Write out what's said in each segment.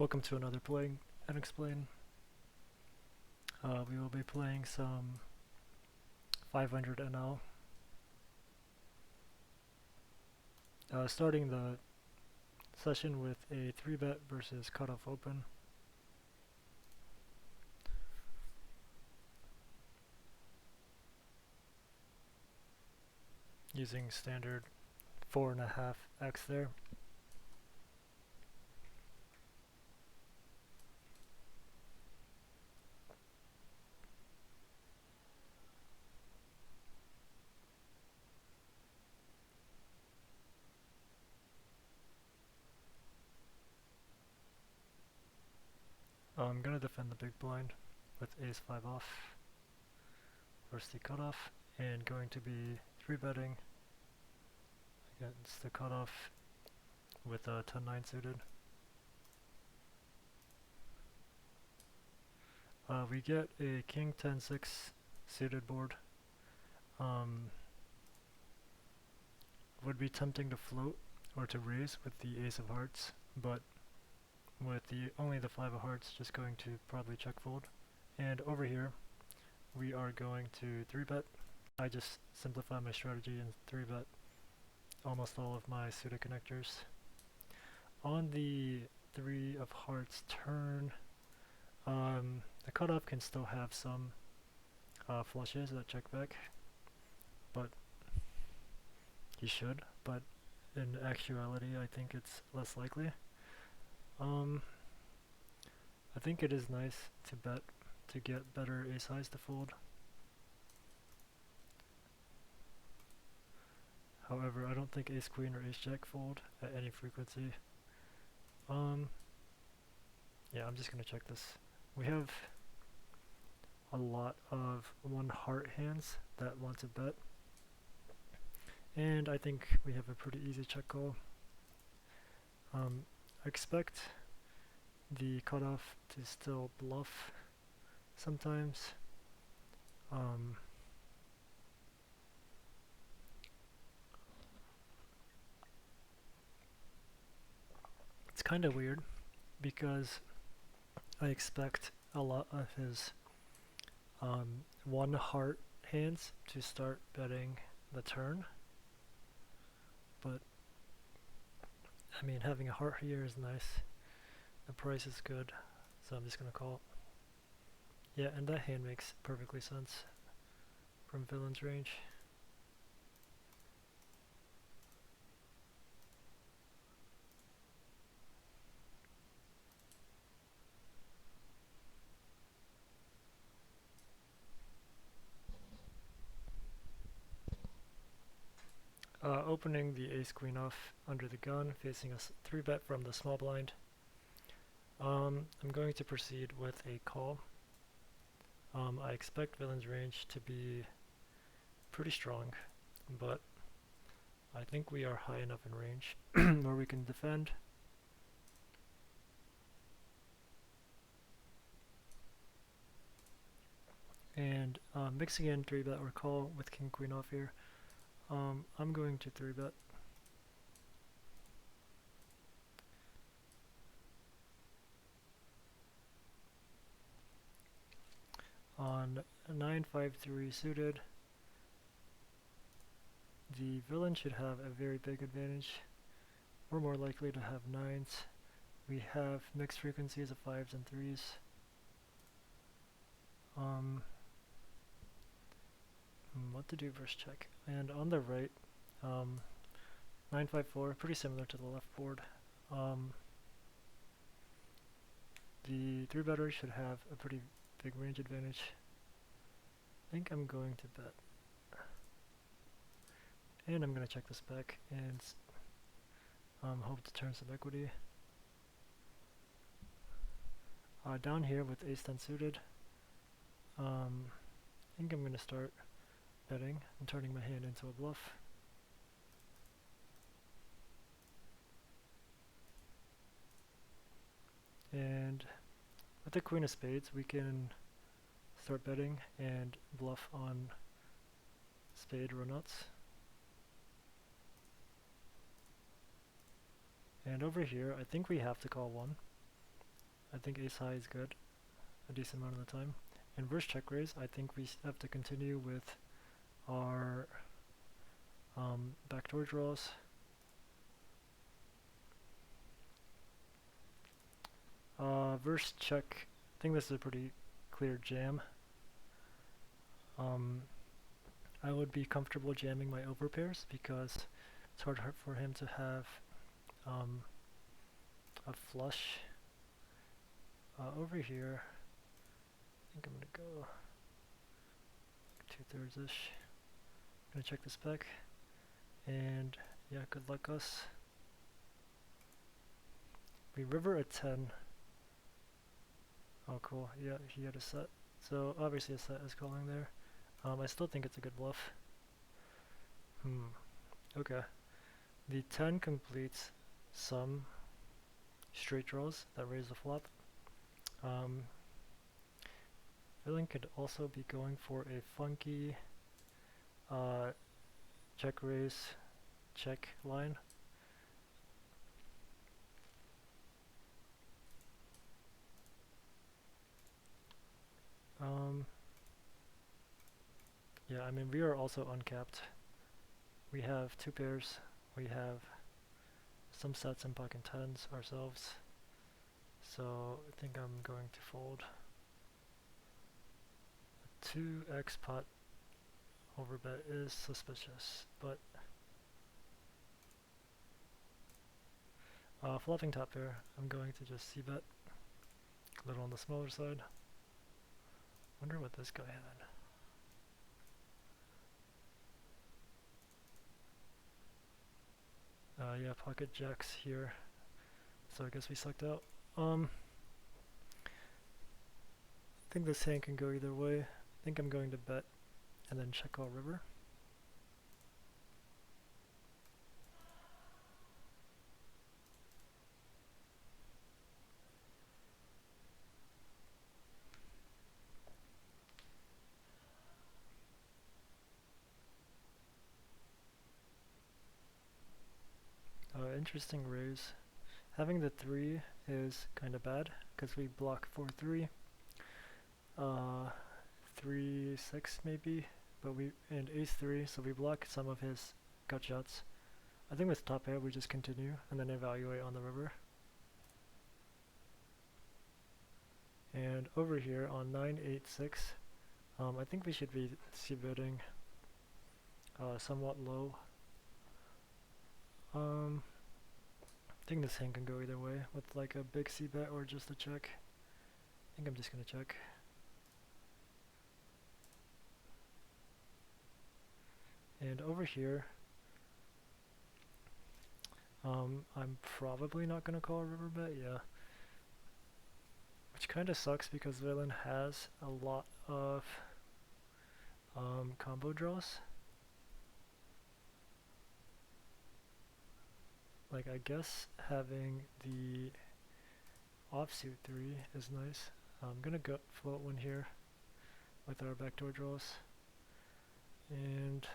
Welcome to another Playing and Explain. We will be playing some 500 NL. Starting the session with a 3-bet versus cutoff open. Using standard 4.5x there. I'm going to defend the big blind with ace-5 off versus the cutoff, and going to be 3-betting against the cutoff with a 10-9 suited. We get a king 10-6 suited board. Would be tempting to float or to raise with the ace of hearts, but with only the 5 of hearts, just going to probably check fold. And over here, we are going to 3-bet. I just simplify my strategy and 3-bet almost all of my suited connectors. On the 3 of hearts turn, the cutoff can still have some flushes that check back, but he should, but in actuality I think it's less likely. I think it is nice to bet to get better ace highs to fold. However, I don't think ace queen or ace jack fold at any frequency. Yeah, I'm just gonna check this. We have a lot of 1 heart hands that want to bet, and I think we have a pretty easy check call. I expect the cutoff to still bluff sometimes. It's kind of weird because I expect a lot of his 1 heart hands to start betting the turn, but I mean, having a heart here is nice. The price is good, so I'm just gonna call. Yeah, and that hand makes perfectly sense from villain's range. Opening the ace queen off under the gun, facing a 3-bet from the small blind. I'm going to proceed with a call. I expect villain's range to be pretty strong, but I think we are high enough in range where we can defend. And mixing in 3-bet or call with king queen off here. I'm going to 3-bet. On 9-5-3 suited, the villain should have a very big advantage. We're more likely to have 9s. We have mixed frequencies of 5s and 3s. What to do versus check. And on the right, 9-5-4, pretty similar to the left board. The 3-better should have a pretty big range advantage. I think I'm going to bet. And I'm going to check this back and hope to turn some equity. Down here with ace-10 suited, I think I'm going to start betting and turning my hand into a bluff. And with the queen of spades, we can start betting and bluff on spade or nuts. And over here, I think we have to call 1. I think ace high is good a decent amount of the time. And versus check raise, I think we have to continue with our backdoor draws. Versus check, I think this is a pretty clear jam. I would be comfortable jamming my overpairs because it's hard for him to have a flush. Over here, I think I'm gonna go 2/3-ish. Gonna check the spec, and yeah, good luck us. We river a 10. Oh cool, yeah, he had a set. So obviously a set is calling there. I still think it's a good bluff. Okay. The 10 completes some straight draws that raise the flop. Villain could also be going for a funky check raise check line. Yeah, I mean, we are also uncapped. We have two pairs. We have some sets in pocket tens ourselves. So I think I'm going to fold. A 2x pot overbet is suspicious, but flopping top pair, I'm going to just c-bet. A little on the smaller side. Wonder what this guy had. Yeah, pocket jacks here. So I guess we sucked out. I think this hand can go either way. I think I'm going to bet and then check call river. Interesting raise. Having the 3 is kind of bad because we block 4-3, 3-6 maybe, but and ace-3, so we block some of his gut shots. I think with top pair we just continue and then evaluate on the river. And over here on 9-8-6, I think we should be c-betting somewhat low. I think this hand can go either way with like a big c-bet or just a check. I think I'm just gonna check. And over here, I'm probably not gonna call a river bet, yeah. Which kind of sucks because villain has a lot of combo draws. Like, I guess having the offsuit 3 is nice. I'm gonna go float one here with our backdoor draws. And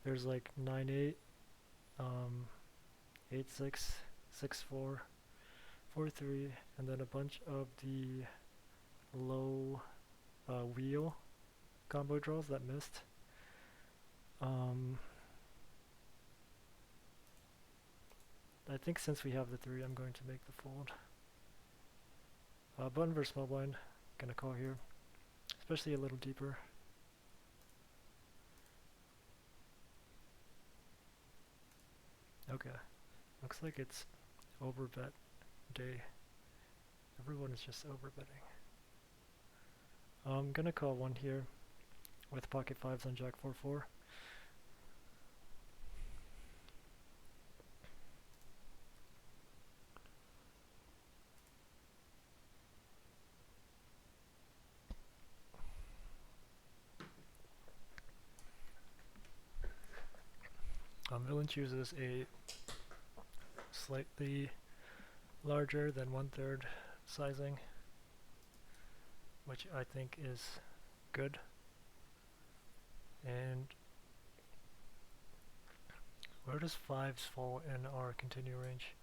there's like 9-8, 8-6, 6-4, 4-3, and then a bunch of the low wheel combo draws that missed. I think since we have the 3, I'm going to make the fold. Button versus small blind, gonna call here, especially a little deeper. Okay, looks like it's overbet day. Everyone is just overbetting. I'm gonna call one here with pocket 5s on jack 4-4. Villain chooses a slightly larger than 1/3 sizing, which I think is good. And Where does fives fall in our continue range?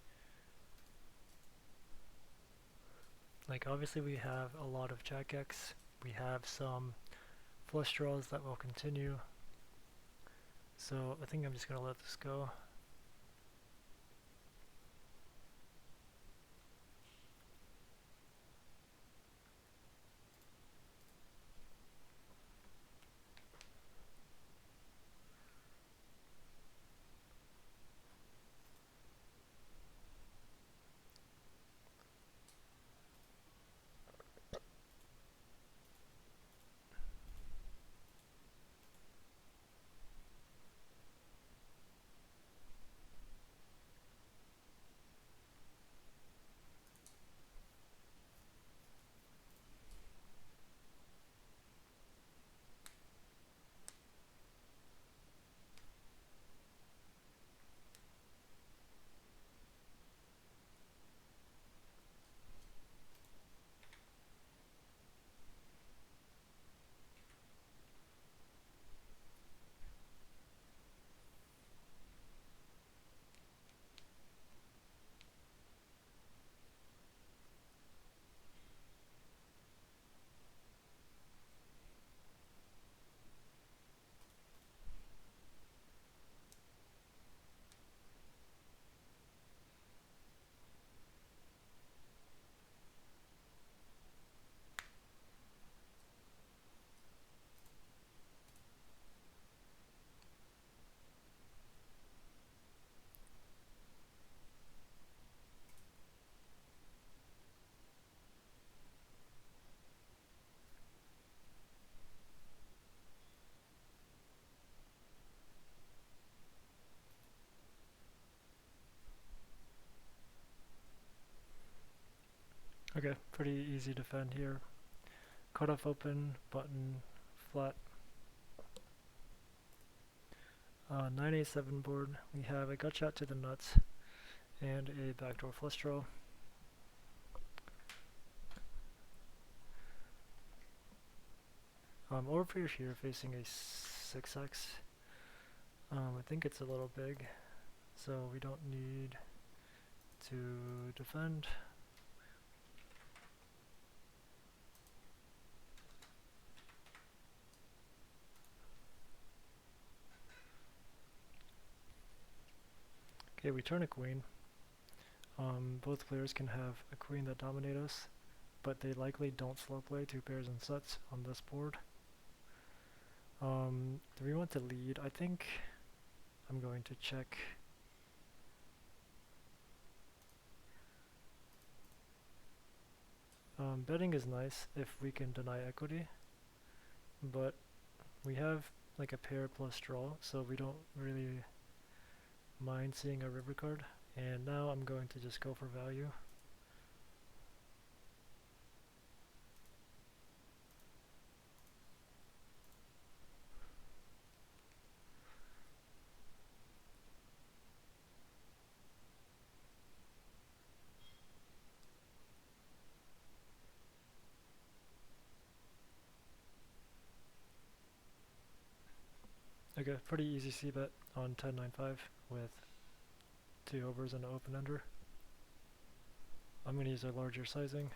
Like obviously we have a lot of Jack X, we have some flush draws that will continue, so I think I'm just gonna let this go. Okay, pretty easy defend here. Cutoff open, button, flat. 9A7 board, we have a gut shot to the nuts and a backdoor flush draw. Over here facing a 6x. I think it's a little big, so we don't need to defend. Okay, we turn a queen. Both players can have a queen that dominate us, but they likely don't slow play two pairs and sets on this board. Do we want to lead? I think I'm going to check. Betting is nice if we can deny equity, but we have like a pair plus draw, so we don't really mind seeing a river card. And now I'm going to just go for value. Okay, pretty easy c-bet on 10-9-5 with 2 overs and an open ender. I'm going to use a larger sizing.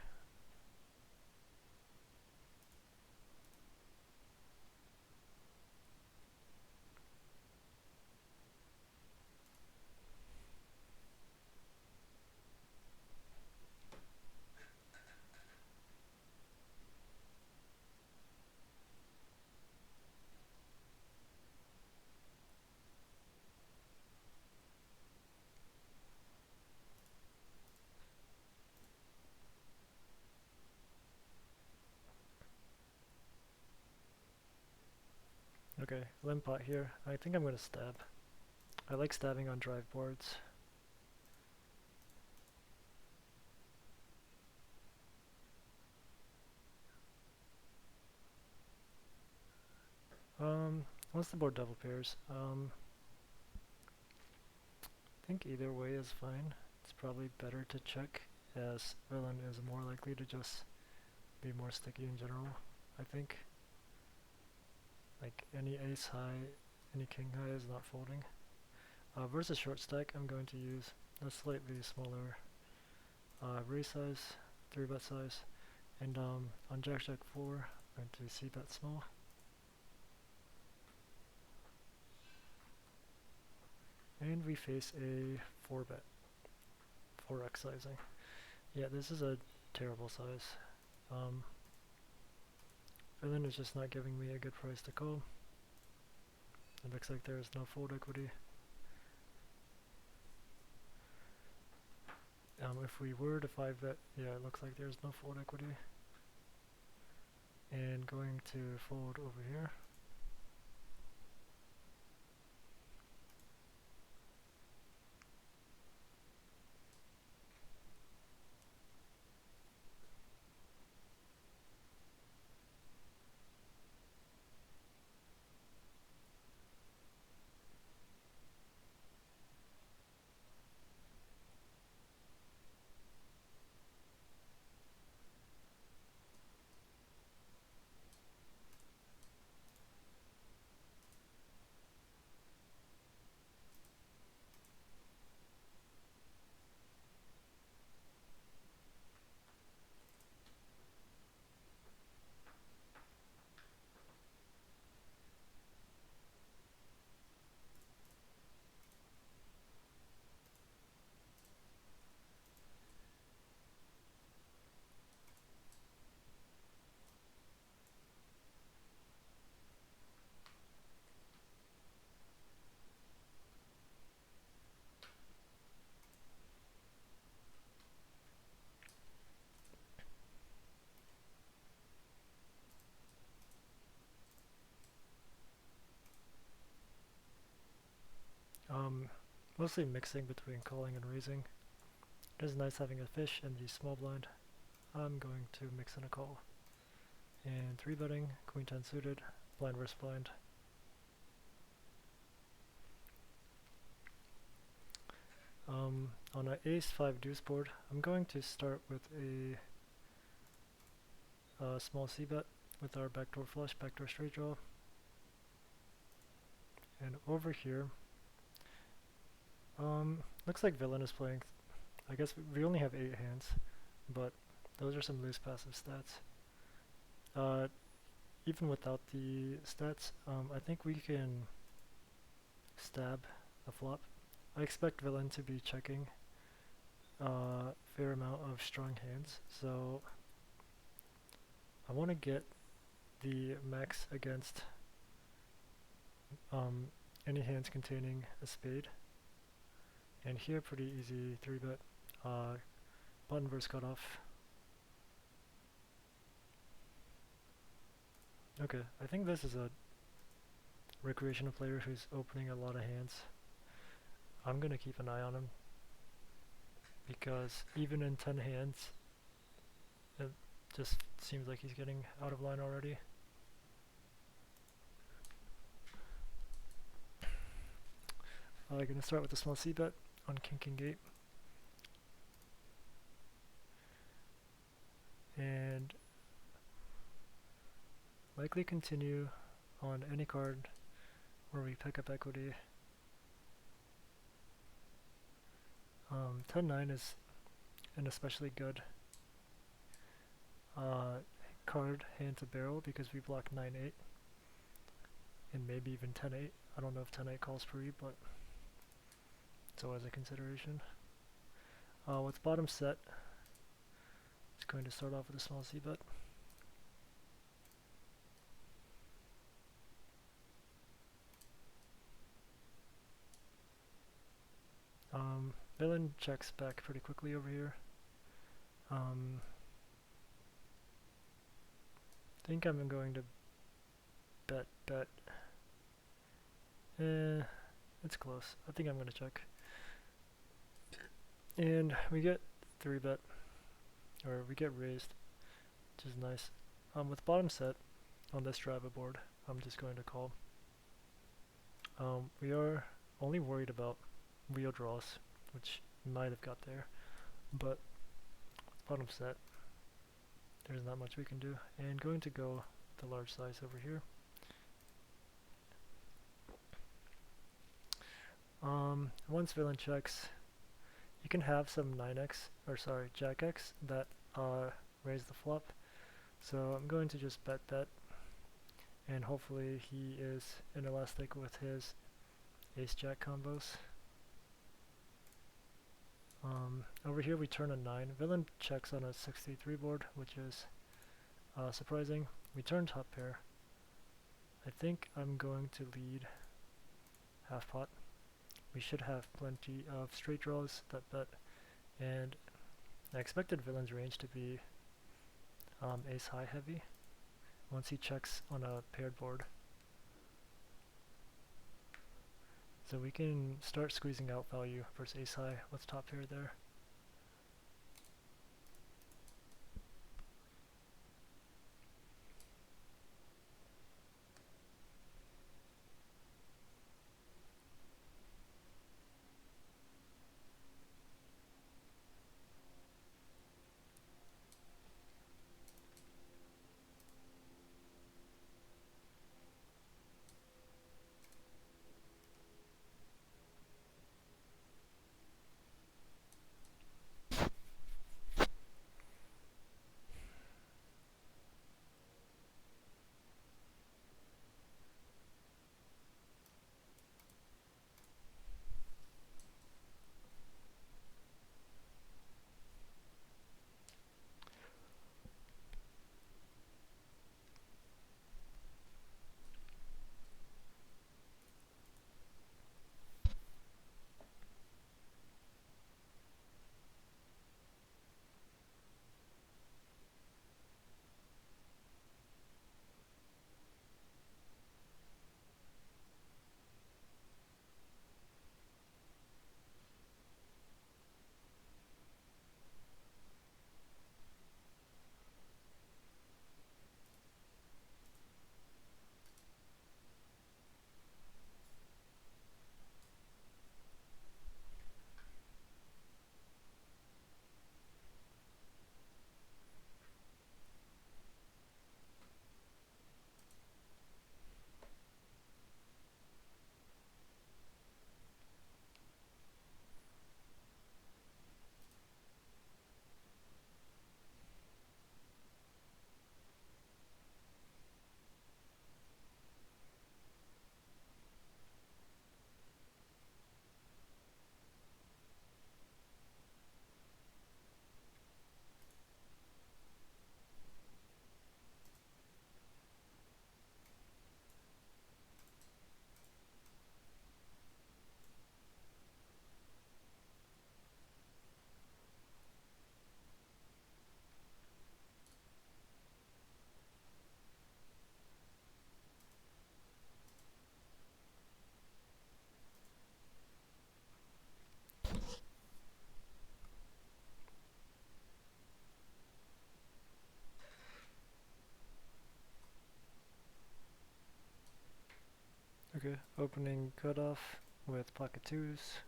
Okay, limp pot here. I think I'm going to stab. I like stabbing on drive boards. What's the board double pairs? I think either way is fine. It's probably better to check, as villain is more likely to just be more sticky in general, I think. Like any ace high, any king high is not folding. Versus short stack, I'm going to use a slightly smaller raise size, 3-bet size, and on Jack 4, I'm going to c-bet small. And we face a 4-bet, 4x sizing. Yeah, this is a terrible size. Villain is just not giving me a good price to call. It looks like there is no fold equity. If we were to 5-bet, yeah, it looks like there's no fold equity. And going to fold over here. Mostly mixing between calling and raising. It is nice having a fish in the small blind. I'm going to mix in a call. And 3-betting, queen 10 suited, blind versus blind. On an ace 5 deuce board, I'm going to start with a small c-bet with our backdoor flush, backdoor straight draw. And over here, looks like villain is playing. I guess we only have 8 hands, but those are some loose passive stats. Even without the stats, I think we can stab a flop. I expect villain to be checking a fair amount of strong hands, so I want to get the max against any hands containing a spade. And here, pretty easy 3-bet button versus cutoff. Okay, I think this is a recreational player who's opening a lot of hands. I'm gonna keep an eye on him because even in 10 hands, it just seems like he's getting out of line already. I'm gonna start with a small c-bet on king king gate. And likely continue on any card where we pick up equity. 10-9 is an especially good card hand to barrel because we block 9-8 and maybe even 10-8. I don't know if 10-8 calls free, but it's always a consideration. With bottom set, it's going to start off with a small c-bet. Villain checks back pretty quickly over here. I think I'm going to bet. It's close. I think I'm going to check. And we get 3-bet, or we get raised, which is nice. With bottom set on this driver board, I'm just going to call. We are only worried about wheel draws, which might have got there, but bottom set, there's not much we can do. And going to go the large size over here. Once villain checks, you can have some 9x, or sorry, Jack X that raise the flop. So I'm going to just bet that, and hopefully he is inelastic with his ace jack combos. Over here we turn a 9. Villain checks on a 63 board, which is surprising. We turn top pair. I think I'm going to lead half pot. We should have plenty of straight draws that bet, and I expected villain's range to be ace high heavy once he checks on a paired board. So we can start squeezing out value versus ace high. Let's top pair there. Okay, opening cutoff with pocket twos.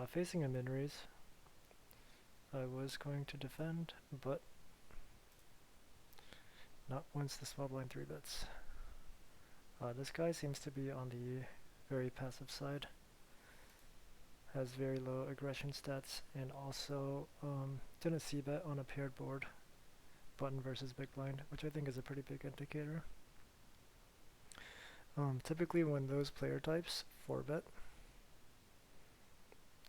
Facing a min-raise, I was going to defend, but not once the small blind 3 bets. This guy seems to be on the very passive side, has very low aggression stats, and also didn't see bet on a paired board, button versus big blind, which I think is a pretty big indicator. Typically when those player types 4 bet,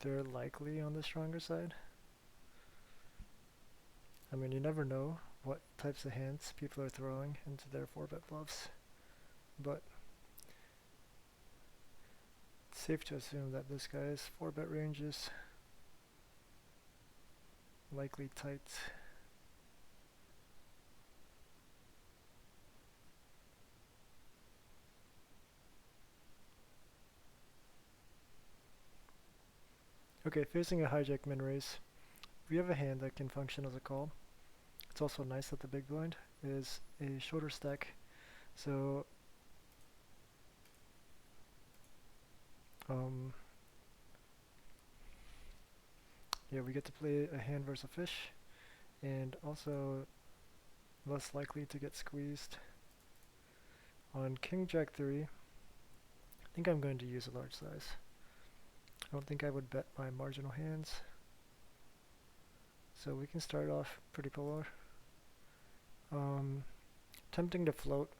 they're likely on the stronger side. I mean, you never know what types of hands people are throwing into their 4-bet bluffs, but it's safe to assume that this guy's 4-bet range is likely tight. Okay, facing a hijack min raise, we have a hand that can function as a call. It's also nice that the big blind is a shorter stack, so yeah, we get to play a hand versus a fish, and also less likely to get squeezed. On King Jack 3, I think I'm going to use a large size. I don't think I would bet my marginal hands. So we can start off pretty polar. Tempting to float.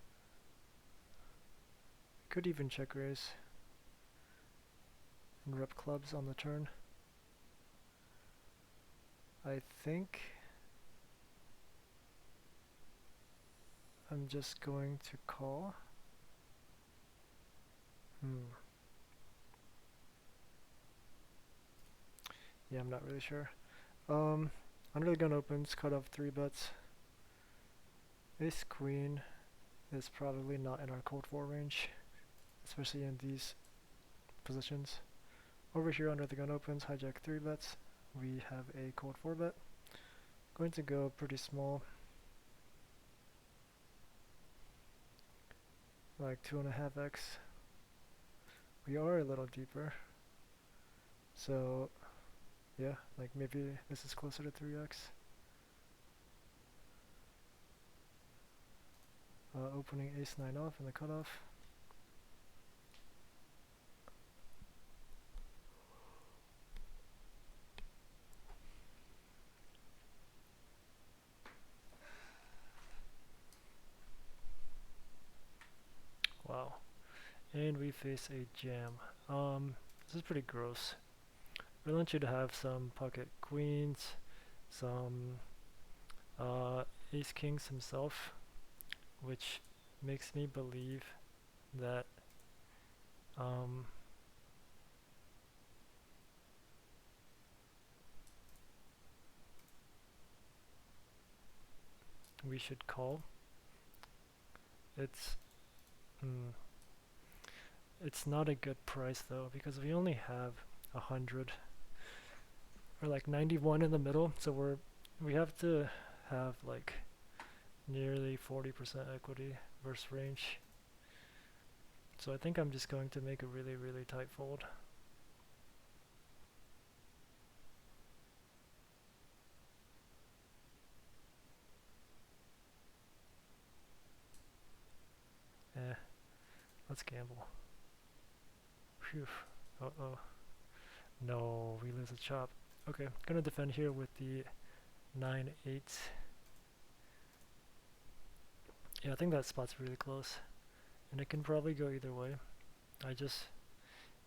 Could even check raise and rep clubs on the turn. I think I'm just going to call. Yeah, I'm not really sure. Under the gun opens, cut off 3 bets. Ace queen is probably not in our cold 4 range, especially in these positions. Over here under the gun opens, hijack 3 bets. We have a cold 4 bet. Going to go pretty small, like 2.5x. We are a little deeper, so yeah, like maybe this is closer to 3x. Opening ace 9 off in the cutoff. Wow. And we face a jam. This is pretty gross. We want you to have some pocket queens, some ace kings himself, which makes me believe that we should call. It's it's not a good price though, because we only have 100 or like 91 in the middle, so we have to have like nearly 40% equity versus range. So I think I'm just going to make a really, really tight fold. Let's gamble. Phew. Uh-oh. No, we lose a chop. Okay, gonna defend here with the 9-8. Yeah, I think that spot's really close. And it can probably go either way.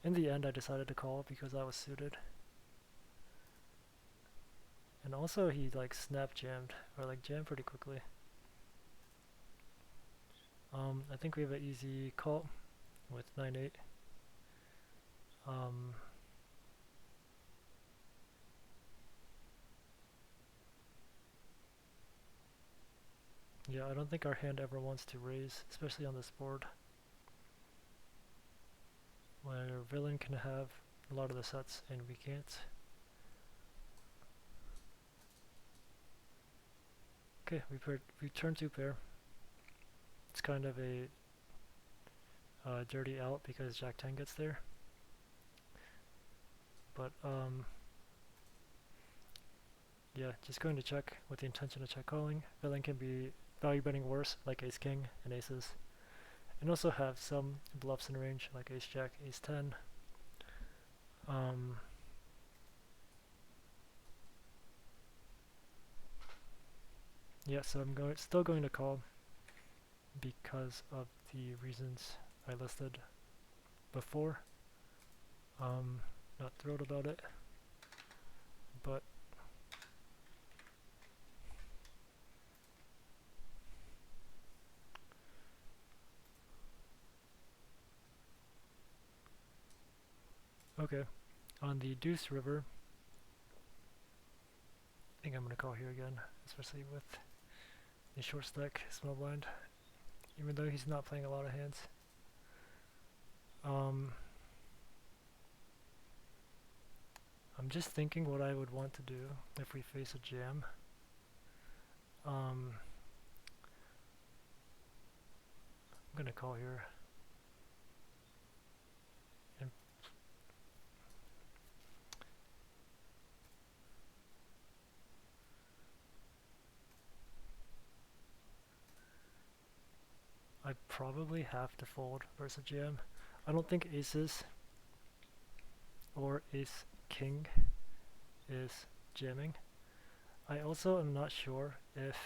In the end, I decided to call because I was suited. And also he like snap jammed, or like jammed pretty quickly. I think we have an easy call with 9-8. Yeah, I don't think our hand ever wants to raise, especially on this board, where villain can have a lot of the sets and we can't. Okay, we turn 2 pair. It's kind of a dirty out because Jack 10 gets there. But yeah, just going to check with the intention of check calling. Villain can be value betting worse, like ace king and aces, and also have some bluffs in range, like ace jack, ace 10. Yeah, so I'm still going to call because of the reasons I listed before. Not thrilled about it, but okay. On the deuce river, I think I'm going to call here again, especially with the short stack small blind, even though he's not playing a lot of hands. I'm just thinking what I would want to do if we face a jam. I'm gonna call here. And I probably have to fold versus jam. I don't think aces or ace king is jamming. I also am not sure if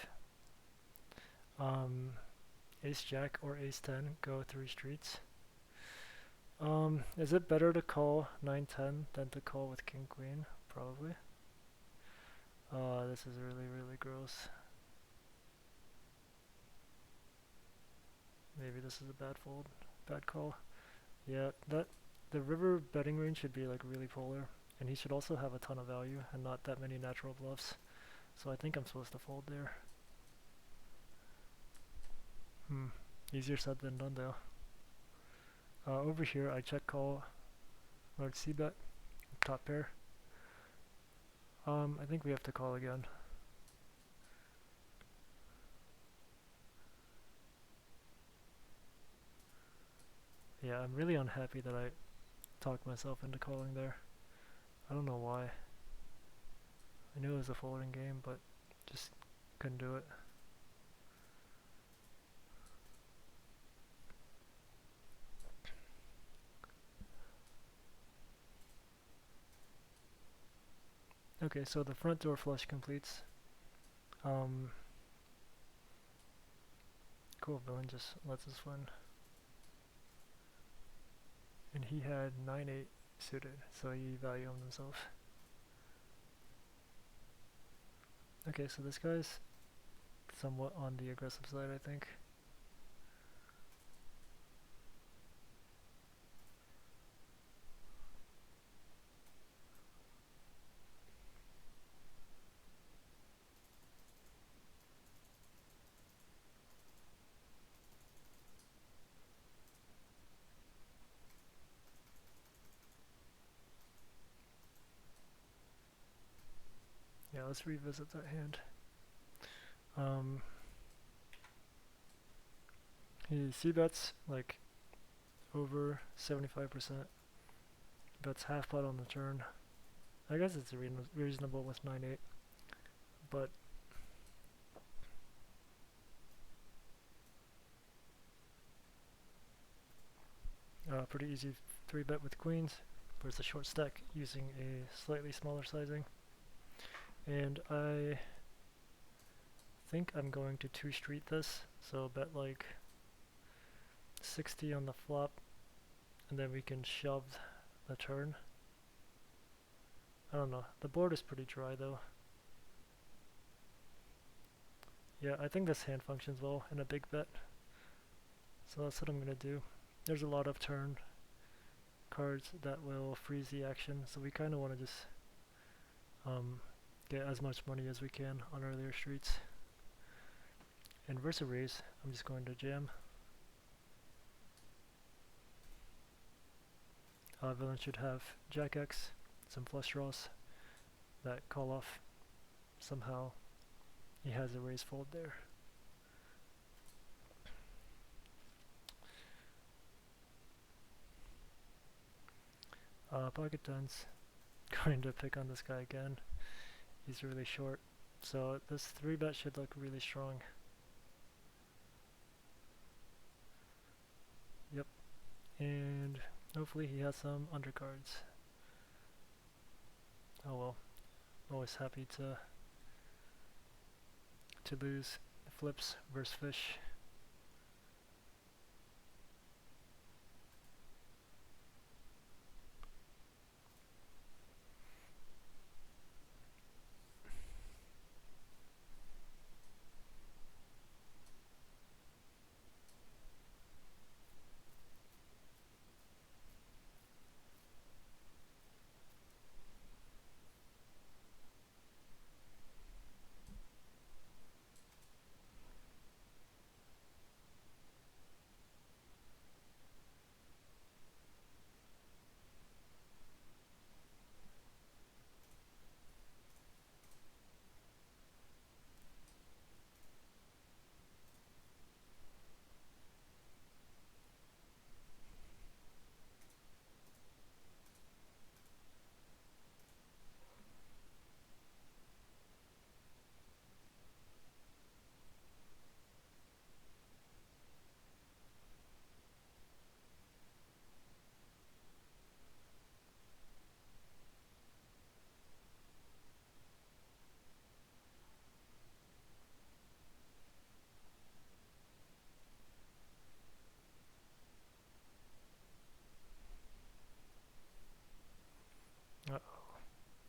um, ace jack or ace 10 go three streets. Is it better to call 9-10 than to call with king queen? Probably. This is really gross. Maybe this is a bad fold, bad call. Yeah, the river betting range should be like really polar, and he should also have a ton of value and not that many natural bluffs. So I think I'm supposed to fold there. Easier said than done though. Over here I check call large c bet, top pair. I think we have to call again. Yeah, I'm really unhappy that I talked myself into calling there. I don't know why. I knew it was a folding game, but just couldn't do it. Okay, so the front door flush completes. Cool, villain just lets us win. And he had 9-8 suited, so he value himself. Okay, so this guy's somewhat on the aggressive side, I think. Yeah, let's revisit that hand. He c-bets like over 75%. Bets half pot on the turn. I guess it's reasonable with 9-8, but pretty easy 3-bet with queens versus a short stack using a slightly smaller sizing. And I think I'm going to 2-street this, so bet like 60 on the flop, and then we can shove the turn. I don't know, the board is pretty dry though. Yeah, I think this hand functions well in a big bet, so that's what I'm gonna do. There's a lot of turn cards that will freeze the action, so we kind of want to just get as much money as we can on earlier streets. And versus raise, I'm just going to jam. Villain should have Jack X, some flush draws that call off. Somehow he has a raise fold there. Pocket tens, going to pick on this guy again. He's really short, so this 3-bet should look really strong. Yep, and hopefully he has some undercards. Oh well, always happy to lose flips versus fish.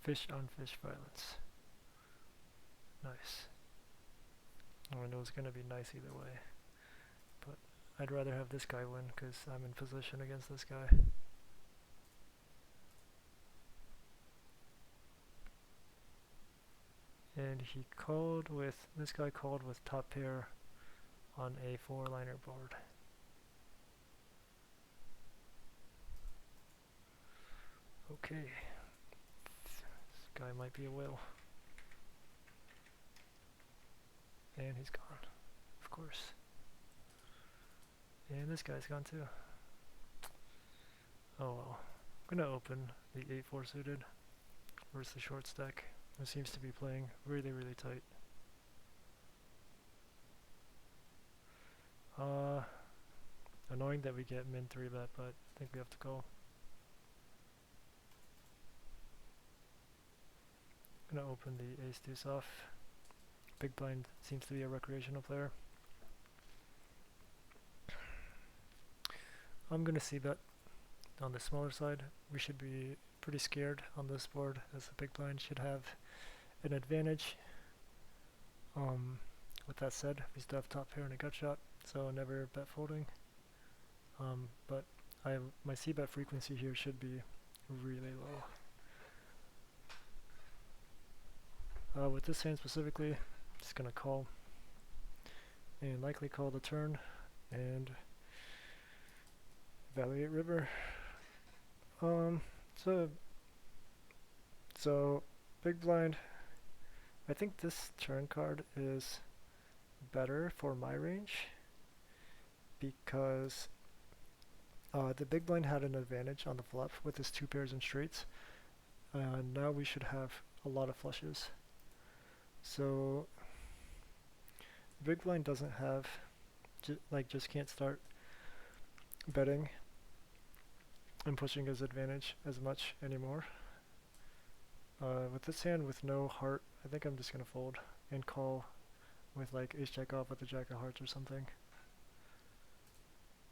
Fish on fish violence. Nice. I know it's gonna be nice either way, but I'd rather have this guy win because I'm in position against this guy. And this guy called with top pair on a 4-liner board. Okay, this guy might be a whale. And he's gone, of course. And this guy's gone too. Oh well. I'm gonna open the 8-4 suited versus the short stack, who seems to be playing really, really tight. Annoying that we get min 3-bet, but I think we have to call. I'm gonna open the ace deuce off. Big blind seems to be a recreational player. I'm gonna c-bet on the smaller side. We should be pretty scared on this board, as the big blind should have an advantage. With that said, we still have top pair and a gut shot, so never bet folding. But my c-bet frequency here should be really low. With this hand specifically, just gonna call and likely call the turn and evaluate river. So big blind, I think this turn card is better for my range because the big blind had an advantage on the flop with his 2 pairs and straights. Now we should have a lot of flushes. So big blind doesn't have, just can't start betting and pushing his advantage as much anymore. With this hand with no heart, I think I'm just gonna fold and call with like ace jack off with the jack of hearts or something.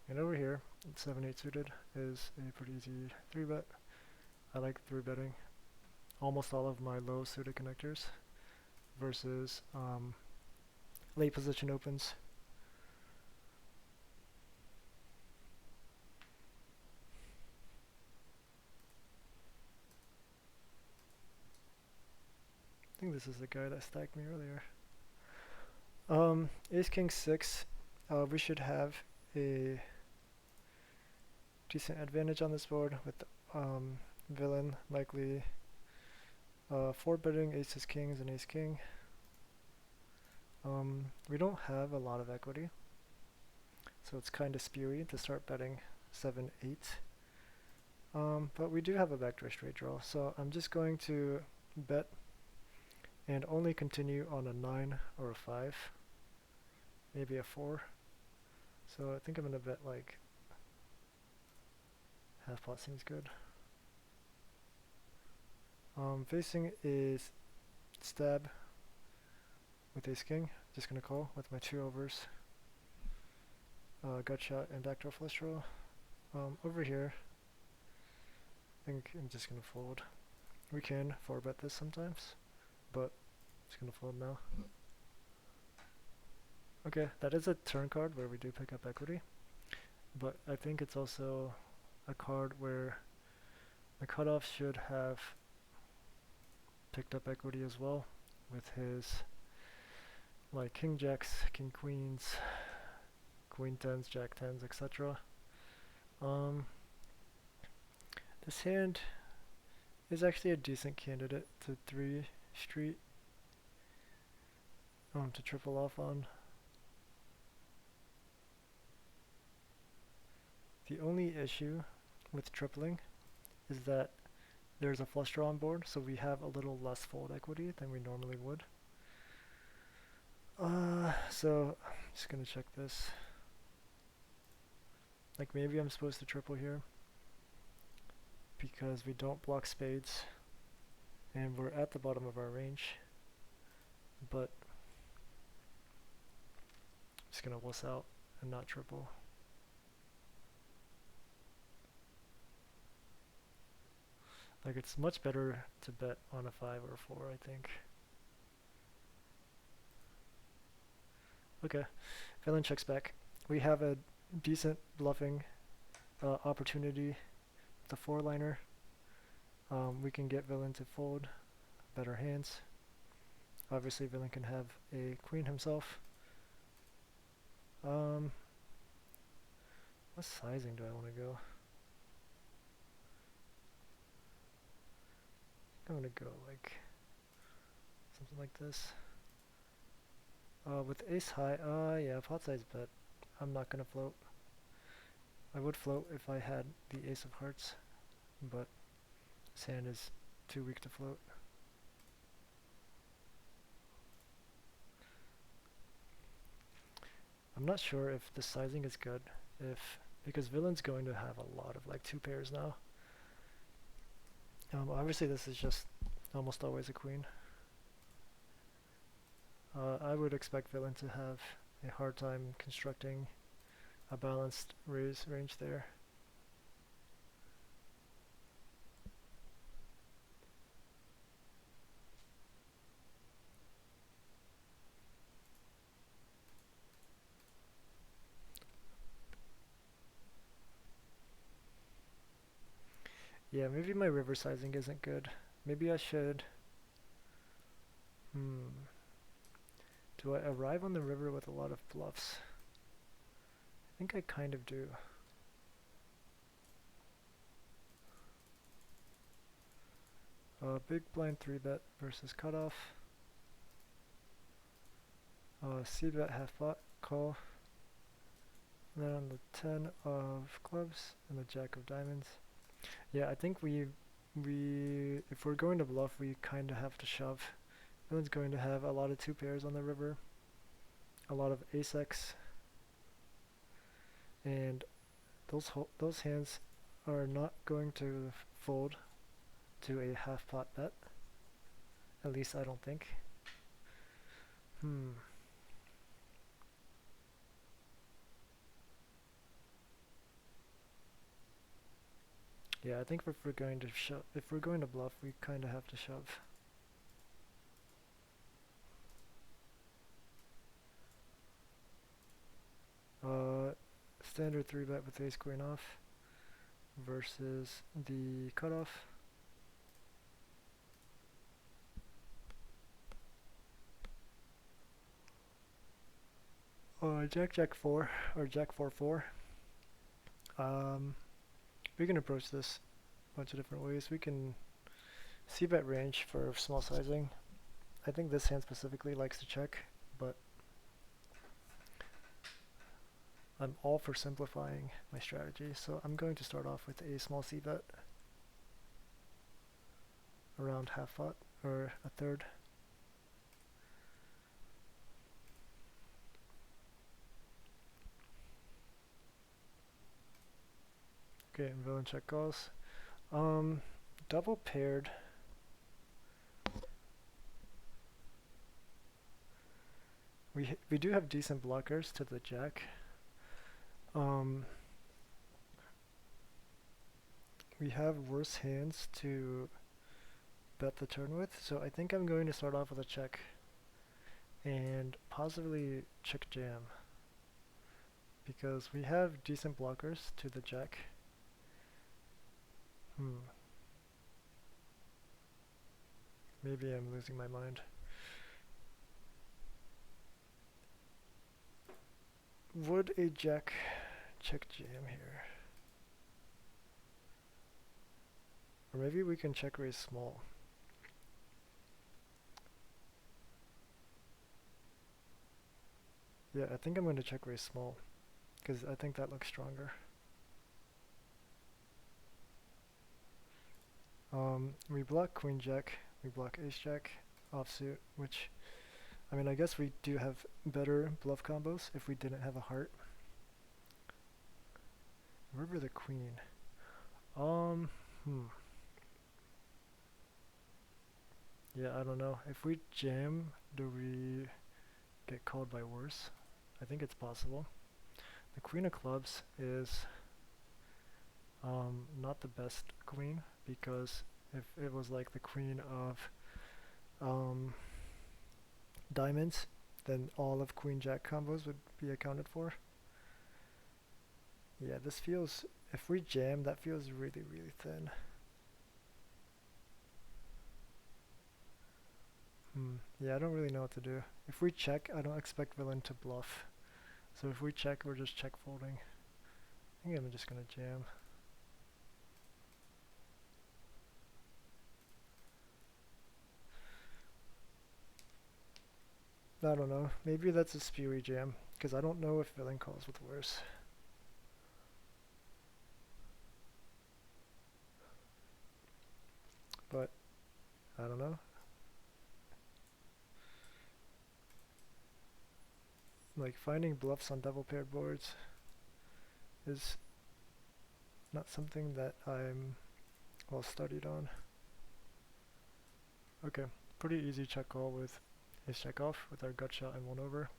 And over here, 7-8 suited is a pretty easy 3-bet. I like 3-betting almost all of my low suited connectors versus late position opens. I think this is the guy that stacked me earlier. Ace king 6, we should have a decent advantage on this board with villain likely 4-betting aces kings and ace king. We don't have a lot of equity, so it's kind of spewy to start betting 7-8. But we do have a backdoor straight draw, so I'm just going to bet and only continue on a 9 or a 5, maybe a 4. So I think I'm gonna bet like half pot seems good. Facing is stab with ace king. Just gonna call with my 2 overs, gut shot and backdoor flush draw. Over here, I think I'm just gonna fold. We can 4-bet this sometimes, but I'm just gonna fold now. Okay, that is a turn card where we do pick up equity, but I think it's also a card where the cutoff should have picked up equity as well with his like king jacks, king queens, queen tens, jack tens, etc. This hand is actually a decent candidate to 3 street to triple off on. The only issue with tripling is that there's a flush draw on board, so we have a little less fold equity than we normally would. So I'm just gonna check this. Like maybe I'm supposed to triple here because we don't block spades and we're at the bottom of our range, but I'm just gonna wuss out and not triple. Like, it's much better to bet on a 5 or a 4, I think. Okay, villain checks back. We have a decent bluffing opportunity. The 4-liner. We can get villain to fold better hands. Obviously, villain can have a queen himself. What sizing do I want to go? I'm gonna go like something like this. With ace high, yeah, pot size bet. I'm not gonna float. I would float if I had the ace of hearts, but this hand is too weak to float. I'm not sure if the sizing is good, because villain's going to have a lot of like 2 pairs now. Obviously this is just almost always a queen. I would expect villain to have a hard time constructing a balanced raise range there. Yeah, maybe my river sizing isn't good. Maybe I should... Do I arrive on the river with a lot of bluffs? I think I kind of do. Big blind 3-bet versus cutoff. C-bet half pot, call. And then on the 10 of clubs and the jack of diamonds. Yeah, I think if we're going to bluff, we kind of have to shove. Villain's going to have a lot of 2 pairs on the river, a lot of ace-x, and those hands are not going to fold to a half pot bet. At least I don't think. Yeah, I think if we're going to bluff, we kind of have to shove. Standard 3-bet with ace queen off versus the cutoff. Jack Jack 4 or Jack 4 4. We can approach this a bunch of different ways. We can c-bet range for small sizing. I think this hand specifically likes to check, but I'm all for simplifying my strategy, so I'm going to start off with a small c-bet around half pot or a third. Okay, villain check calls. Double paired. We do have decent blockers to the jack. We have worse hands to bet the turn with, so I think I'm going to start off with a check and possibly check jam because we have decent blockers to the jack. Maybe I'm losing my mind. Would a jack check jam here? Or maybe we can check raise small. Yeah, I think I'm going to check raise small because I think that looks stronger. We block queen jack, we block ace jack offsuit, which, I mean, I guess we do have better bluff combos if we didn't have a heart. River the queen. Yeah, I don't know. If we jam, do we get called by worse? I think it's possible. The queen of clubs is not the best queen because If it was like the queen of um, diamonds, then all of queen jack combos would be accounted for. Yeah, this feels, if we jam, that feels really, really thin. Yeah, I don't really know what to do. If we check, I don't expect villain to bluff. So if we check, we're just check folding. I think I'm just gonna jam. I don't know. Maybe that's a spewy jam, because I don't know if villain calls with worse. But, I don't know. Like, finding bluffs on double paired boards is not something that I'm well studied on. Okay, pretty easy check call with ace check off with our gut shot and 1 over.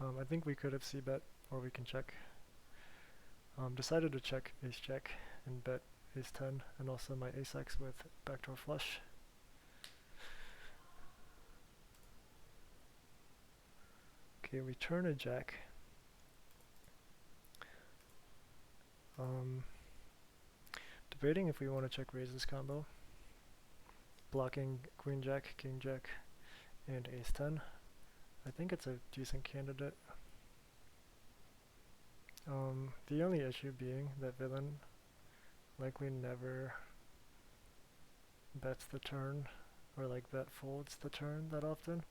I think we could have c-bet, or we can check. Decided to check ace check and bet ace 10, and also my ace x with backdoor flush. Okay, we turn a jack. Debating if we want to check raise this combo. Blocking queen jack, king jack, and ace 10. I think it's a decent candidate. The only issue being that villain likely never bets the turn, or like bet folds the turn that often,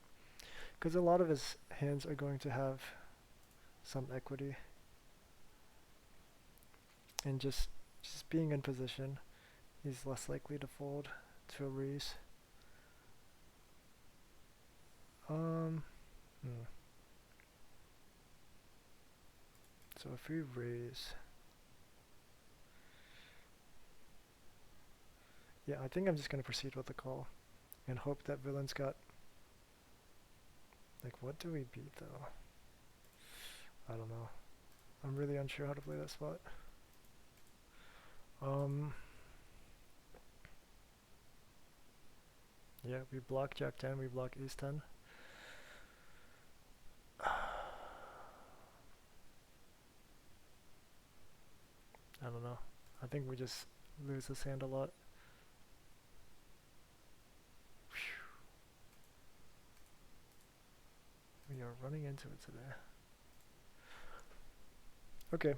because a lot of his hands are going to have some equity, and just being in position, he's less likely to fold to a raise. So if we raise, yeah, I think I'm just gonna proceed with the call and hope that villain's got, like, what do we beat though? I don't know. I'm really unsure how to play that spot. Yeah, we block jack 10, we block ace 10. I don't know. I think we just lose this hand a lot. We are running into it today. Okay,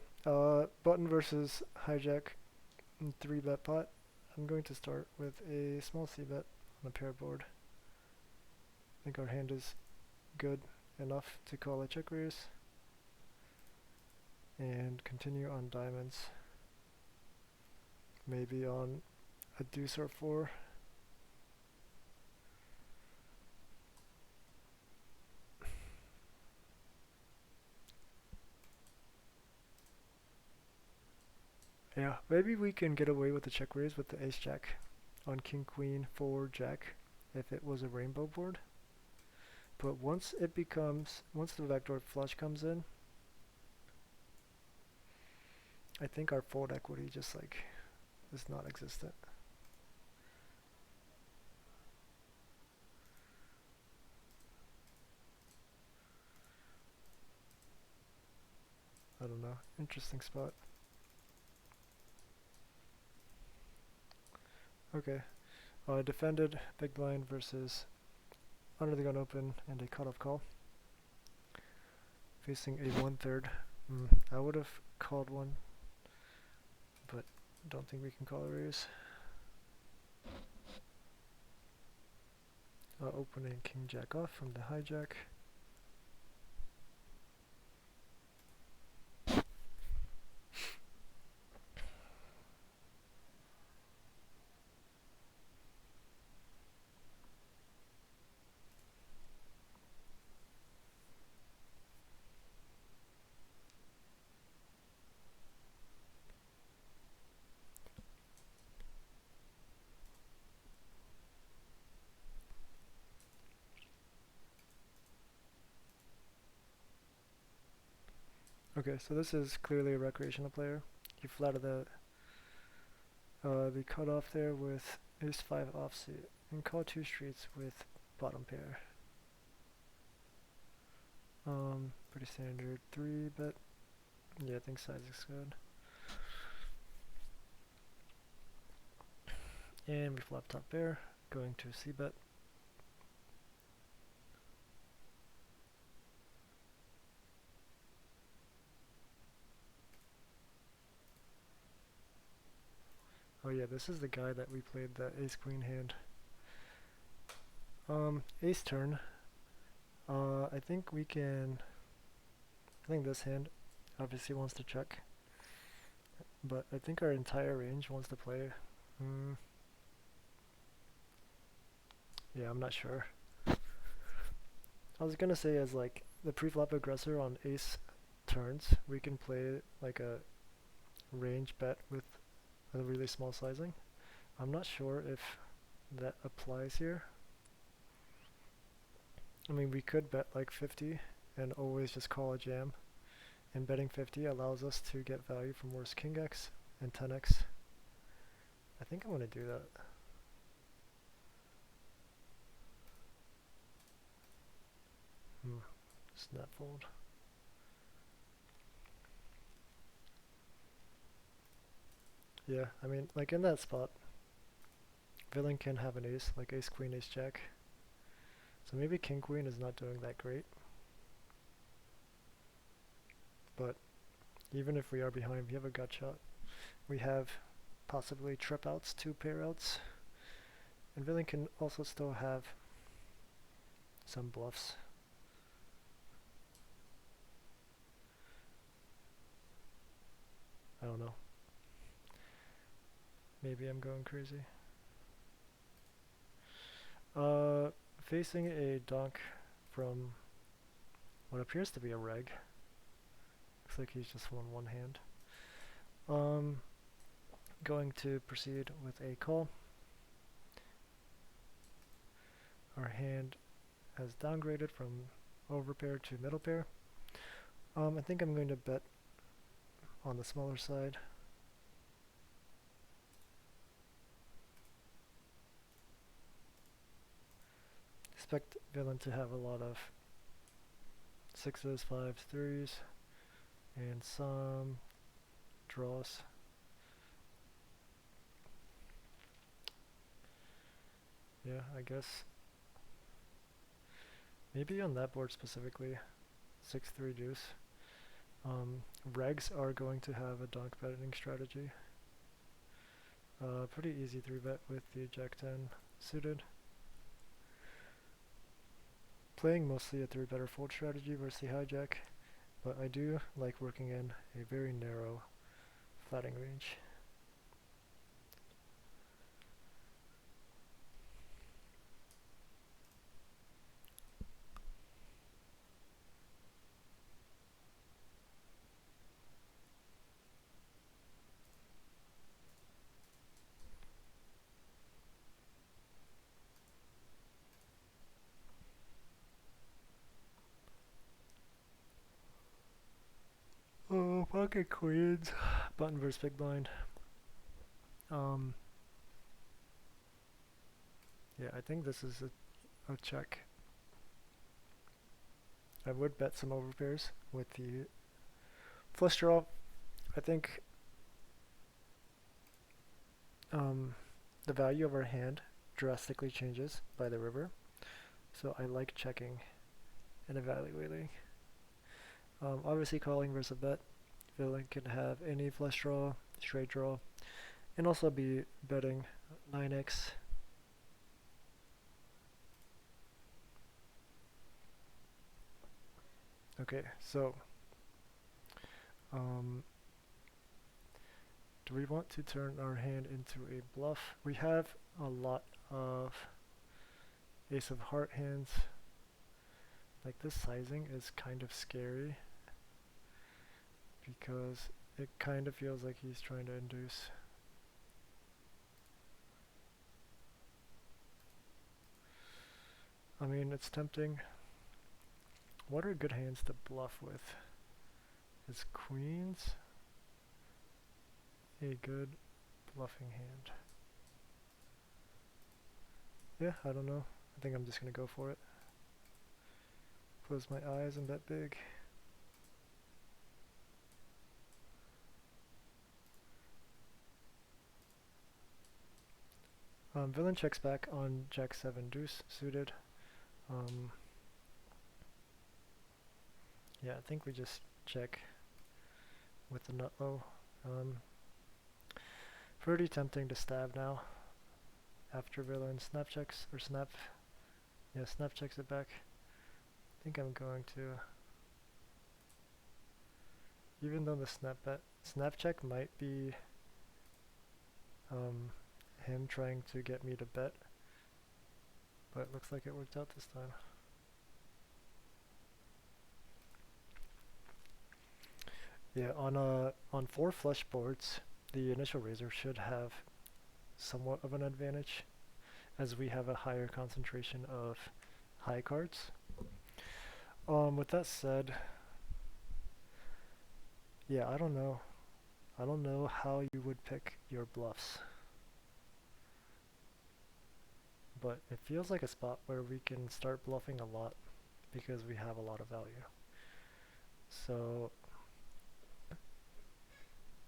button versus hijack 3-bet pot. I'm going to start with a small c-bet on a pair board. I think our hand is good enough to call a check raise. And continue on diamonds. Maybe on a deuce or 4. Yeah, maybe we can get away with the check raise with the ace jack on king queen 4 jack if it was a rainbow board. But once the backdoor flush comes in, I think our fold equity just like is not existent. I don't know. Interesting spot. Okay. Defended big blind versus under the gun open and a cutoff call. Facing a 1/3. I would have called one, but don't think we can call a raise. Opening king jack off from the hijack. Okay, so this is clearly a recreational player. He flatted the The cutoff there with ace-5 offsuit, and call two streets with bottom pair. Pretty standard 3-bet. Yeah, I think size is good. And we flop top pair, going to c-bet. Oh yeah, this is the guy that we played the ace-queen hand. Ace turn. I think we can... I think this hand obviously wants to check. But I think our entire range wants to play. Yeah, I'm not sure. I was gonna say as like the pre-flop aggressor on ace turns, we can play like a range bet with a really small sizing. I'm not sure if that applies here. I mean, we could bet like 50 and always just call a jam. And betting 50 allows us to get value from worse king x and 10x. I think I'm gonna do that. Snap fold. Yeah, I mean, like in that spot, villain can have an ace, like ace queen, ace jack. So maybe king queen is not doing that great. But even if we are behind, we have a gut shot. We have possibly trip outs, 2 pair outs. And villain can also still have some bluffs. I don't know. Maybe I'm going crazy. Facing a donk from what appears to be a reg. Looks like he's just won one hand. Going to proceed with a call. Our hand has downgraded from overpair to middle pair. I think I'm going to bet on the smaller side. Expect villain to have a lot of 6s, 5s, 3s, and some draws. Yeah, I guess. Maybe on that board specifically, 6-3 deuce. Regs are going to have a donk betting strategy. Pretty easy 3-bet with the jack 10 suited. Playing mostly a 3-better fold strategy versus the hijack, but I do like working in a very narrow flatting range. Oh, pocket queens. Button versus big blind. Yeah, I think this is a check. I would bet some overpairs with the flush draw. I think the value of our hand drastically changes by the river. So I like checking and evaluating. Obviously calling versus a bet. Villain can have any flush draw, straight draw, and also be betting 9x. Okay, so do we want to turn our hand into a bluff? We have a lot of ace of heart hands. Like this sizing is kind of scary because it kind of feels like he's trying to induce. I mean, it's tempting. What are good hands to bluff with? Is queens a good bluffing hand. Yeah, I don't know. I think I'm just gonna go for it. Close my eyes and bet big. Villain checks back on Jack 7 deuce suited. Yeah, I think we just check with the nut low. Pretty tempting to stab now. After villain snap checks, or snap, yeah, snap checks it back. I think I'm going to, even though the snap check might be him trying to get me to bet, but it looks like it worked out this time. Yeah, on 4 flush boards, the initial raiser should have somewhat of an advantage, as we have a higher concentration of high cards. With that said, yeah, I don't know. I don't know how you would pick your bluffs, but it feels like a spot where we can start bluffing a lot because we have a lot of value. So,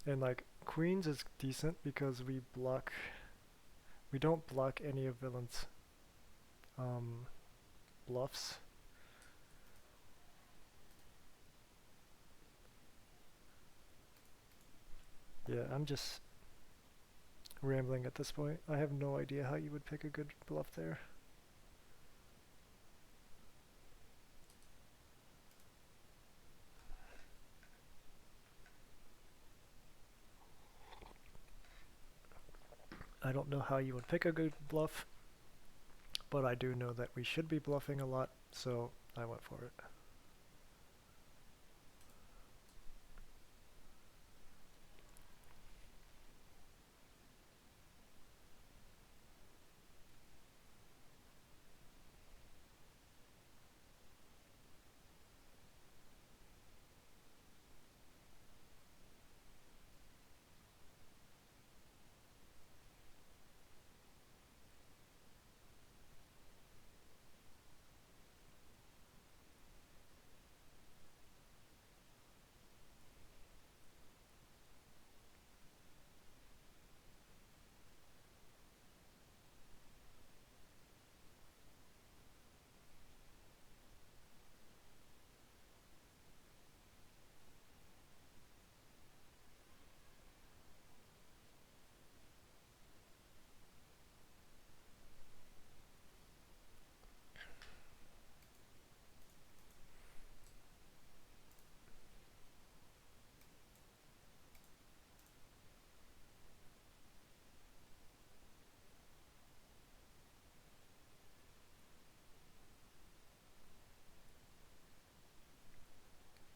and like queens is decent because we don't block any of villain's bluffs. Yeah, I'm just rambling at this point. I have no idea how you would pick a good bluff there. I don't know how you would pick a good bluff, but I do know that we should be bluffing a lot, so I went for it.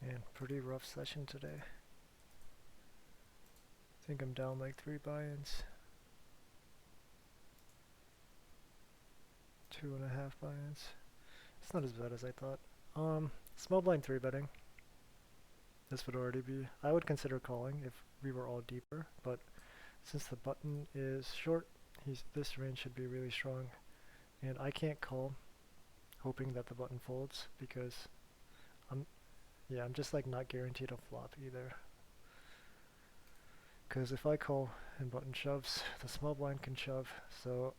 Man, pretty rough session today. I think I'm down like 3 buy-ins. 2.5 buy-ins. It's not as bad as I thought. Small blind 3 betting. This would already be, I would consider calling if we were all deeper, but since the button is short, this range should be really strong. And I can't call hoping that the button folds because I'm just like not guaranteed a flop either. Because if I call and button shoves, the small blind can shove. So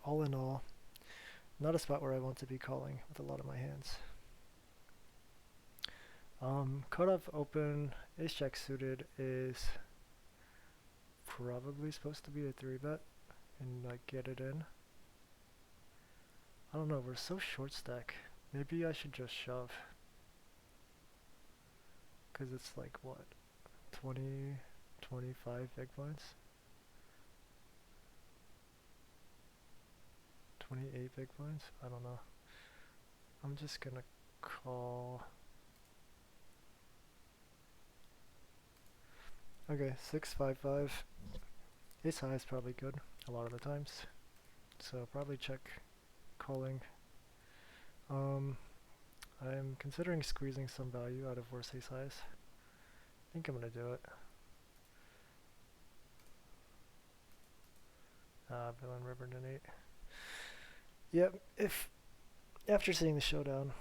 all in all, not a spot where I want to be calling with a lot of my hands. Cutoff open, ace jack suited is probably supposed to be a 3 bet and like get it in. I don't know, we're so short stack. Maybe I should just shove. Cause it's like what? 20, 25 big blinds? 28 big blinds? I don't know. I'm just gonna call. Okay, 6-5-5. Ace high is probably good a lot of the times. So probably check calling. I'm considering squeezing some value out of worse ace highs. I think I'm gonna do it. Villain rivered an 8. Yep, if after seeing the showdown,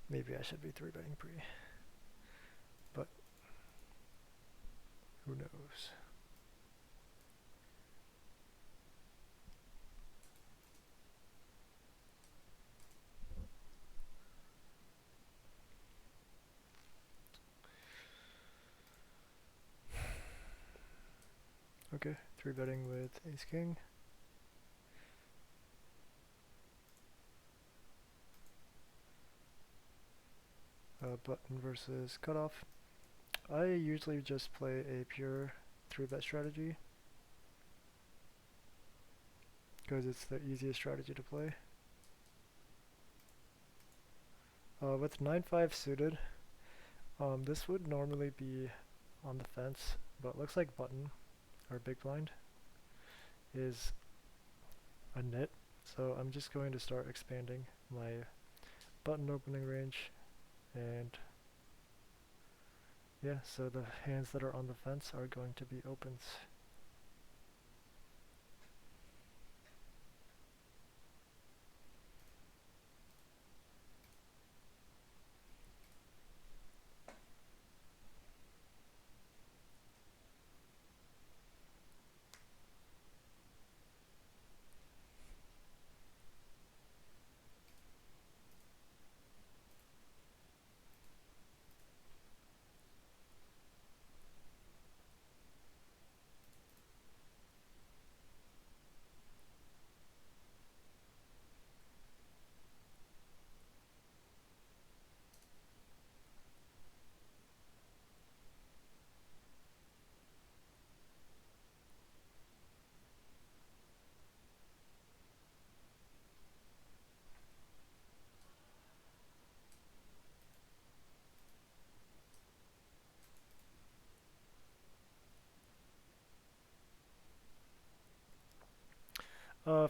maybe I should be 3-betting pre, but who knows. Okay, 3-betting with ace king. Button versus cutoff. I usually just play a pure 3-bet strategy because it's the easiest strategy to play. With 9-5 suited, this would normally be on the fence, but looks like button, or big blind, is a nit. So I'm just going to start expanding my button opening range, and yeah, so the hands that are on the fence are going to be opens.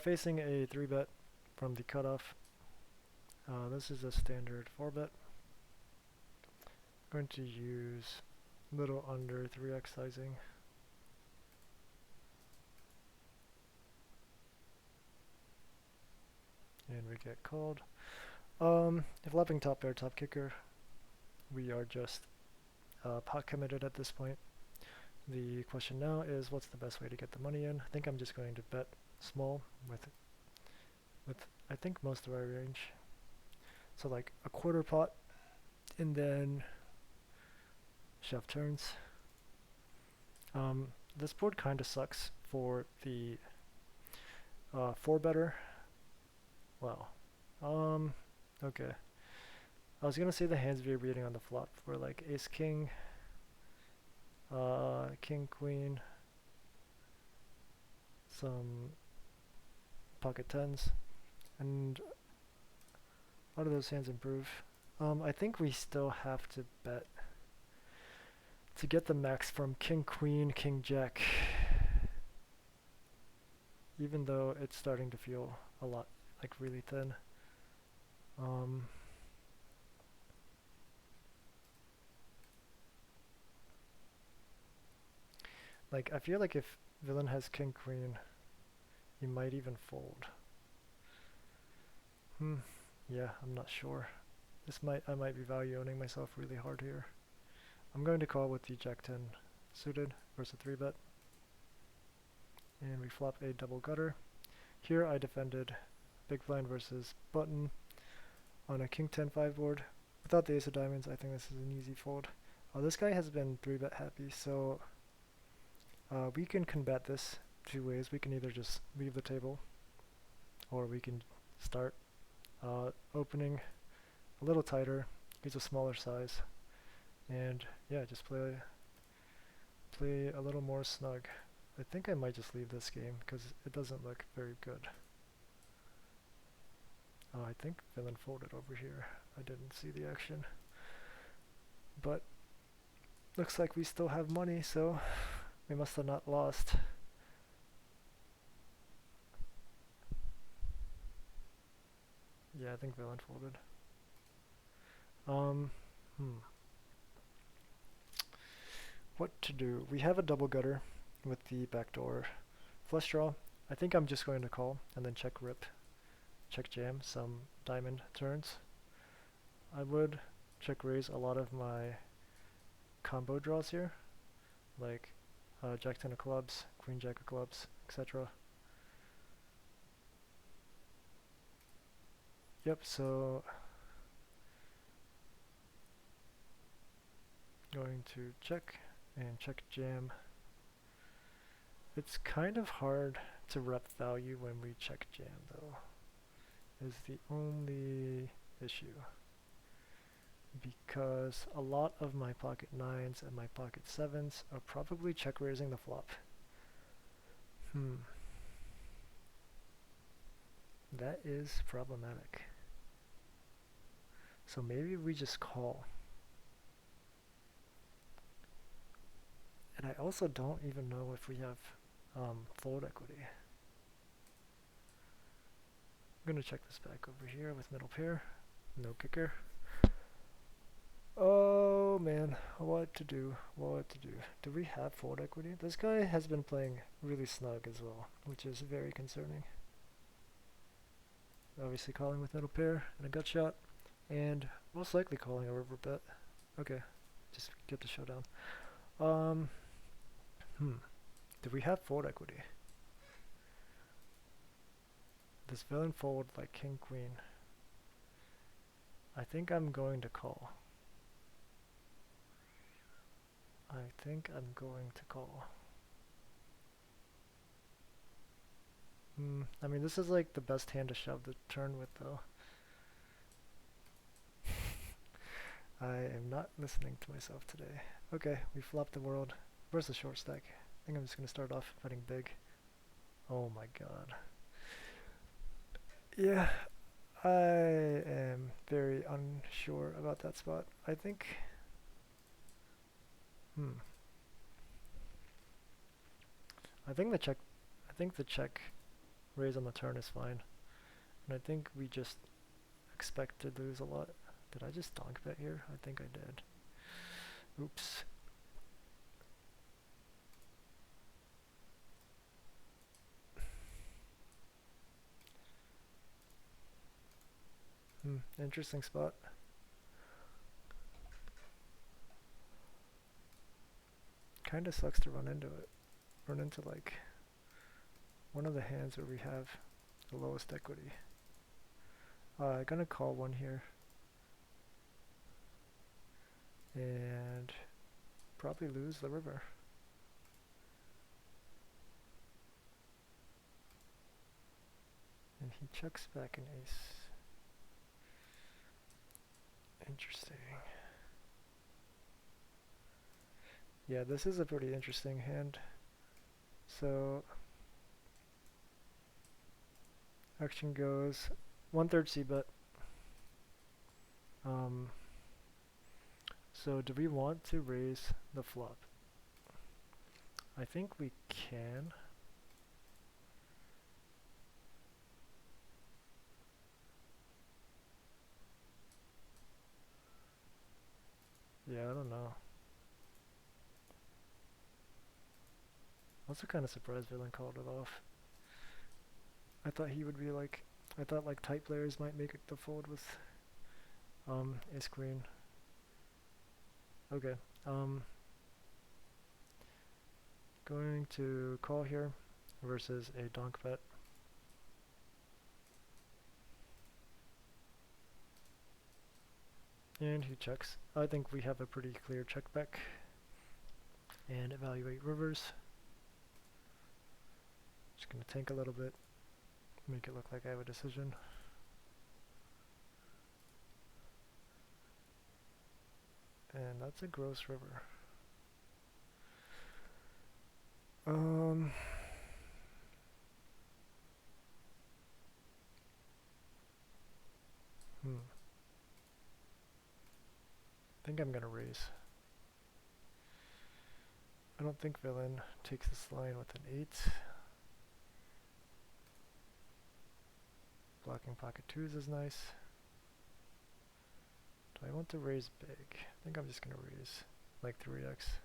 Facing a 3-bet from the cutoff. This is a standard 4-bet. Going to use little under 3x sizing. And we get called. If flapping top pair, top kicker, we are just pot committed at this point. The question now is, what's the best way to get the money in? I think I'm just going to bet small with I think most of our range. So like a quarter pot, and then shove turns. This board kind of sucks for the 4-better. Wow. Okay. I was gonna say the hands we're reading on the flop were like ace king, king queen, some pocket tens, and a lot of those hands improve. I think we still have to bet to get the max from king queen, king jack, even though it's starting to feel a lot like really thin. Like I feel like if villain has king queen, he might even fold. Yeah, I'm not sure. I might be value owning myself really hard here. I'm going to call with the jack 10 suited versus 3-bet. And we flop a double gutter. Here I defended big blind versus button on a king 10-5 board. Without the ace of diamonds, I think this is an easy fold. This guy has been 3-bet happy, so we can combat this 2 ways. We can either just leave the table, or we can start opening a little tighter. He's a smaller size, and yeah, just play a little more snug. I think I might just leave this game because it doesn't look very good. I think villain folded over here. I didn't see the action, but looks like we still have money, so we must have not lost. Yeah, I think villain folded. What to do? We have a double gutter. with the backdoor flush draw. I think I'm just going to call and then check rip, check jam some diamond turns. I would check raise a lot of my combo draws here, like Jack 10 of clubs, Queen Jack of clubs, etc. Yep, so going to check and check jam. It's kind of hard to rep value when we check jam though, is the only issue. Because a lot of my pocket 9s and my pocket 7s are probably check raising the flop. That is problematic. So maybe we just call. And I also don't even know if we have fold equity. I'm gonna check this back over here with middle pair. No kicker. Oh man, what to do, what to do. Do we have fold equity? This guy has been playing really snug as well, which is very concerning. Obviously calling with middle pair and a gut shot, and most likely calling a river bet. Okay, just get the showdown. Do we have fold equity? Does villain fold like king queen? I think I'm going to call. I think I'm going to call. I mean, this is like the best hand to shove the turn with though. I am not listening to myself today. Okay, we flopped the world. Where's the short stack? I think I'm just gonna start off betting big. Oh my god. Yeah, I am very unsure about that spot. I think, I think the check raise on the turn is fine. And I think we just expect to lose a lot. Did I just donk bet here? I think I did. Oops. Interesting spot. Kinda sucks to run into it. Run into like one of the hands where we have the lowest equity. I'm gonna call one here. And probably lose the river. And he checks back an ace. Interesting. Yeah, this is a pretty interesting hand. So action goes 1/3 c-bet. So do we want to raise the flop? I think we can. Yeah, I don't know. Also kind of surprised Villain called it off. I thought he would be like, I thought like tight players might make it the fold with ace queen. Okay, going to call here versus a donk bet. And he checks. I think we have a pretty clear check back. And evaluate rivers. Just gonna tank a little bit, make it look like I have a decision. And that's a gross river. I think I'm gonna raise. I don't think villain takes this line with an 8. Blocking pocket 2s is nice. Do I want to raise big? I think I'm just gonna raise like 3x.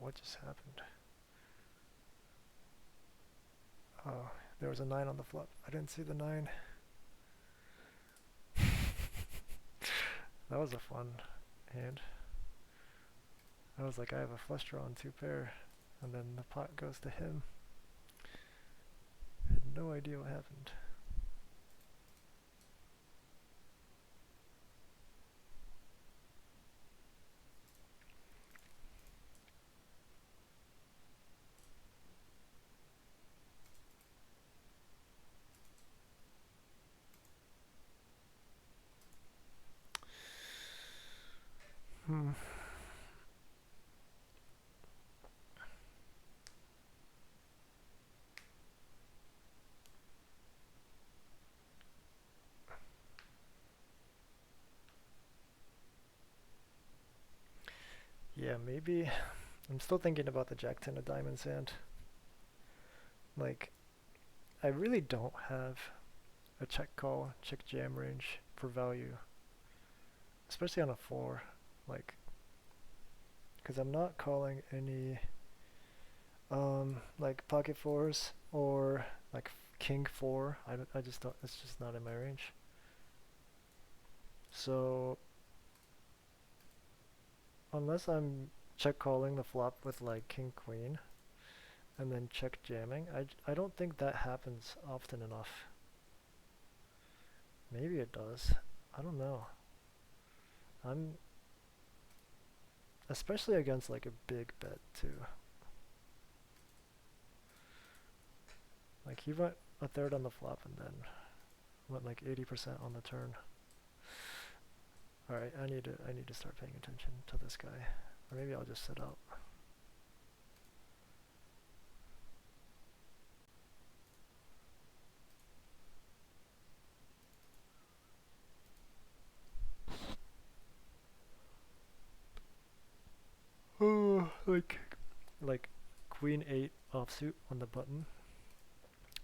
what just happened. Oh, there was a 9 on the flop. I didn't see the 9. That was a fun hand. I was like, I have a flush draw on 2 pair, and then the pot goes to him. I had no idea what happened. Yeah, maybe. I'm still thinking about the Jack 10 of diamonds hand. Like, I really don't have a check call, check jam range for value. Especially on a 4. Like, because I'm not calling any like pocket 4s or like king 4. I just don't, it's just not in my range. So unless I'm check calling the flop with like king queen and then check jamming, I don't think that happens often enough. Maybe it does. I don't know. I'm especially against like a big bet too. Like he went a third on the flop and then went like 80% on the turn. Alright, I need to start paying attention to this guy. Or maybe I'll just sit out. Oh, like queen 8 offsuit on the button.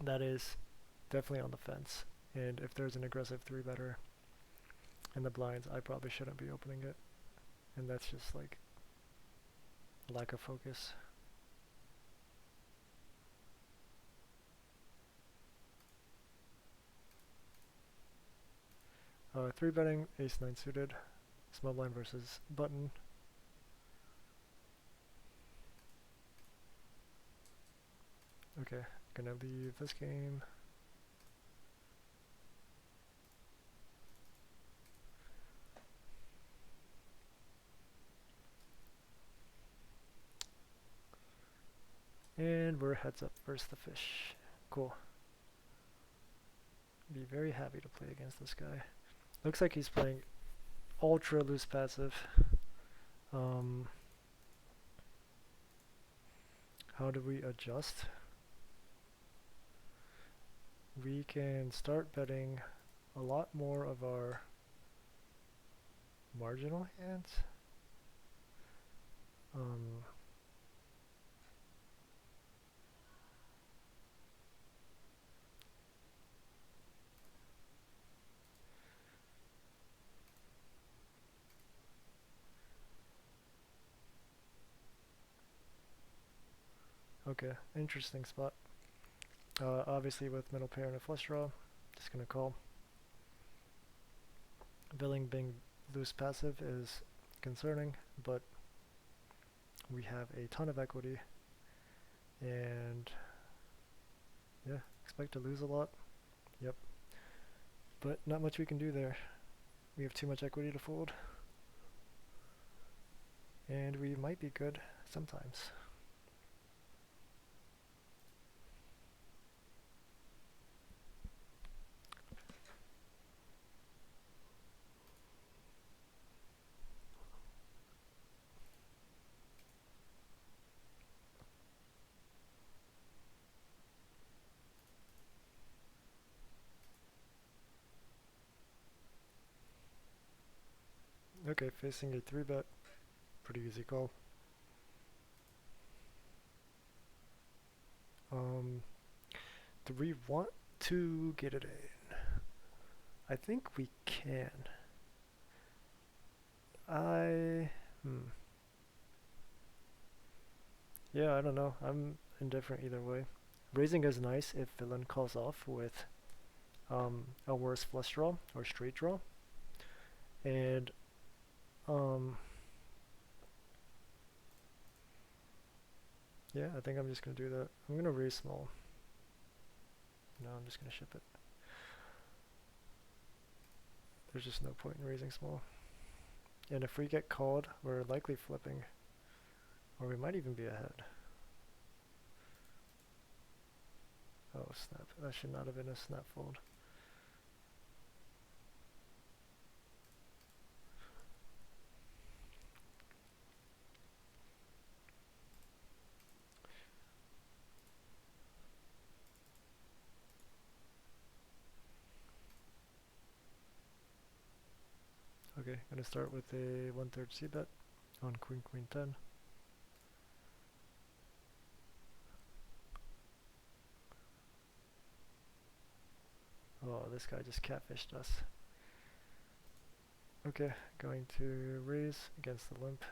That is definitely on the fence. And if there's an aggressive 3-better in the blinds, I probably shouldn't be opening it. And that's just like lack of focus. Three betting ace 9 suited, small blind versus button. Okay, gonna leave this game. And we're heads up versus the fish. Cool. Be very happy to play against this guy. Looks like he's playing ultra loose passive. How do we adjust? We can start betting a lot more of our marginal hands. Okay, interesting spot. Obviously with middle pair and a flush draw, just gonna call. Billing being loose passive is concerning, but we have a ton of equity, and yeah, expect to lose a lot. Yep. But not much we can do there. We have too much equity to fold. And we might be good sometimes. Okay, facing a 3-bet. Pretty easy call. Do we want to get it in? I think we can. Yeah, I don't know. I'm indifferent either way. Raising is nice if villain calls off with a worse flush draw or straight draw. And um, yeah, I think I'm just gonna do that. I'm gonna raise small. No, I'm just gonna ship it. There's just no point in raising small. And if we get called, we're likely flipping. Or we might even be ahead. Oh, snap. That should not have been a snap fold. Okay, gonna start with a 1/3 c-bet on queen queen 10. Oh, this guy just catfished us. Okay, going to raise against the limp.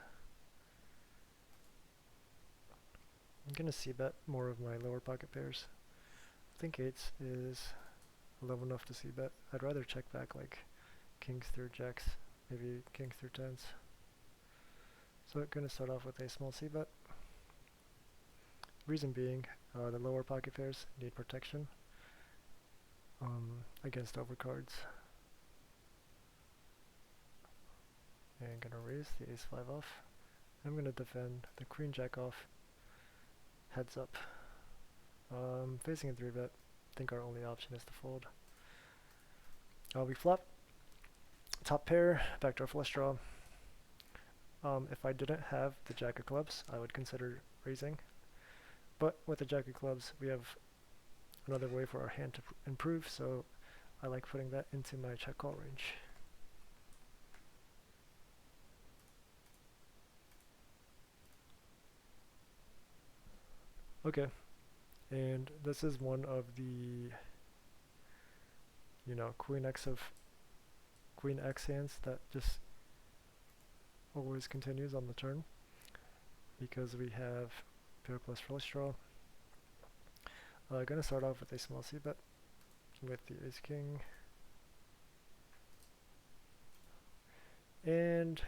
I'm gonna c-bet more of my lower pocket pairs. I think 8s is low enough to c-bet. I'd rather check back like kings through jacks, maybe kings through 10s. So I'm gonna start off with a small c-bet. Reason being, the lower pocket pairs need protection against overcards. And gonna raise the ace-5 off. I'm gonna defend the queen jack off, heads up. Facing a 3-bet, I think our only option is to fold. We flop, top pair, backdoor flush draw. If I didn't have the jack of clubs, I would consider raising. But with the jack of clubs, we have another way for our hand to improve, so I like putting that into my check call range. Okay, and this is one of the, queen x hands that just always continues on the turn because we have pair plus flush draw. Gonna start off with a small c-bet with the ace king. And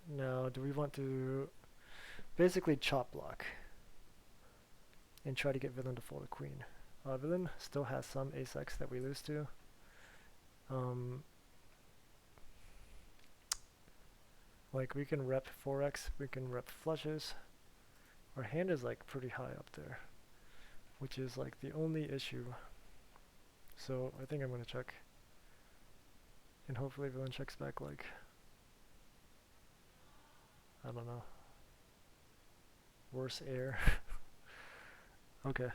now, do we want to basically chop block and try to get villain to fold a queen? Villain still has some ace-x that we lose to. Like we can rep 4x, we can rep flushes. Our hand is like pretty high up there, which is like the only issue. So I think I'm gonna check. And hopefully villain checks back like, I don't know, worse air. Okay.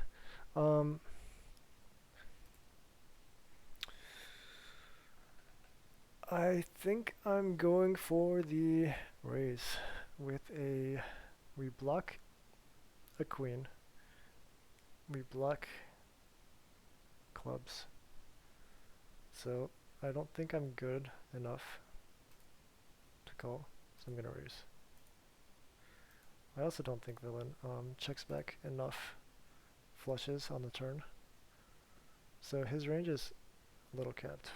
I think I'm going for the raise with a, we block a queen, we block clubs, so I don't think I'm good enough to call, so I'm gonna raise. I also don't think villain checks back enough flushes on the turn, so his range is a little capped.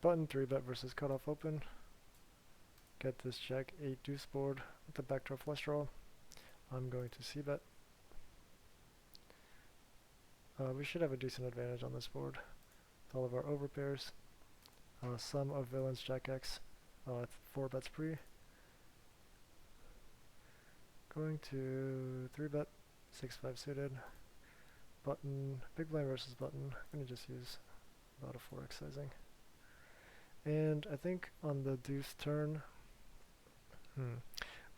Button 3-bet versus cutoff open. Get this jack 8 deuce board with the backdoor flush draw. I'm going to c-bet. We should have a decent advantage on this board with all of our overpairs. Sum of villains jack x, 4 bets pre. Going to 3-bet, 6-5 suited. Button, big blind versus button. I'm going to just use about a 4x sizing. And I think on the deuce turn,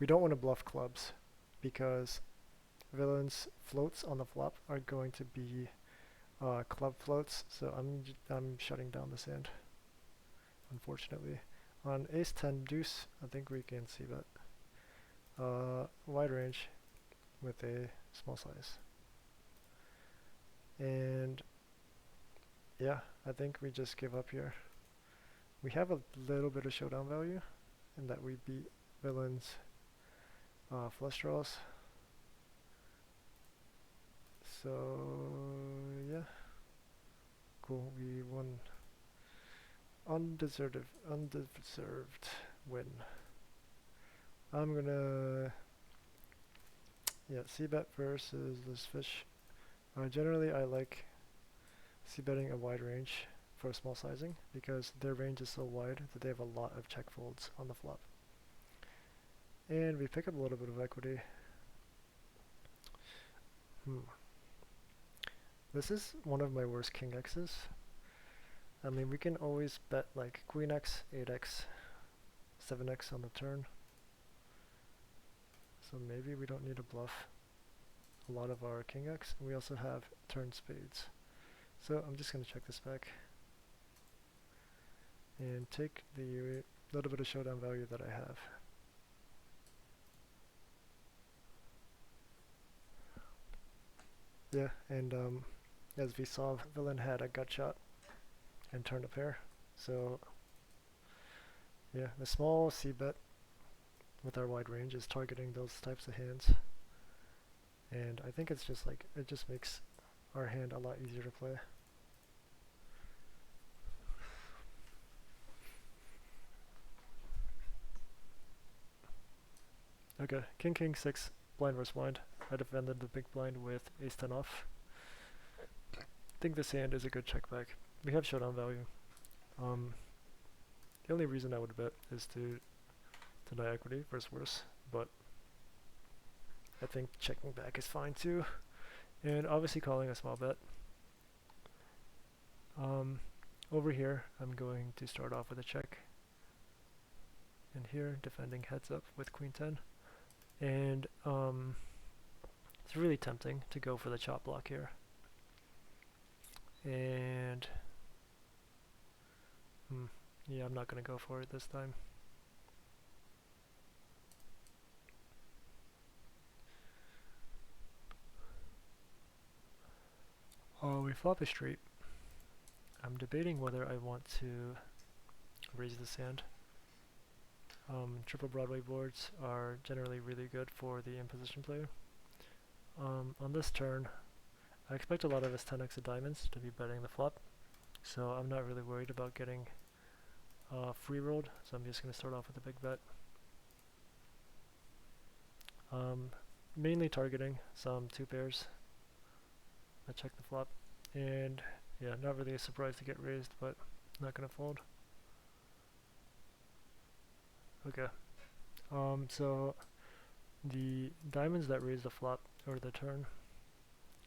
we don't want to bluff clubs because villains floats on the flop are going to be club floats, so I'm shutting down this hand, unfortunately. On ace 10 deuce, I think we can see that wide range with a small size. And Yeah, I think we just give up here. We have a little bit of showdown value in that we beat villains flush draws. So yeah, cool. We won undeserved win. I'm gonna c-bet versus this fish. Generally, I like c-betting a wide range for a small sizing because their range is so wide that they have a lot of check folds on the flop. And we pick up a little bit of equity. This is one of my worst king x's. I mean, we can always bet like queen x, 8x, 7x on the turn. So maybe we don't need to bluff a lot of our king x. And we also have turn spades. So I'm just going to check this back and take the little bit of showdown value that I have. Yeah, and as we saw, villain had a gut shot and turned a pair. So yeah, the small c-bet with our wide range is targeting those types of hands. And I think it's just like, it just makes our hand a lot easier to play. Okay, king, king, 6, blind versus blind. I defended the big blind with ace 10 off. I think this hand is a good check back. We have showdown value. The only reason I would bet is to deny equity versus worse, but I think checking back is fine too. And obviously calling a small bet. Over here, I'm going to start off with a check. And here, defending heads up with queen 10. And it's really tempting to go for the chop block here. And yeah, I'm not going to go for it this time. We flop a straight. I'm debating whether I want to raise this hand. Triple Broadway boards are generally really good for the in-position player. On this turn, I expect a lot of his 10x of diamonds to be betting the flop, so I'm not really worried about getting free rolled, so I'm just going to start off with a big bet. Mainly targeting some 2 pairs. I check the flop, and yeah, not really a surprise to get raised, but not going to fold. Okay, so the diamonds that raise the flop or the turn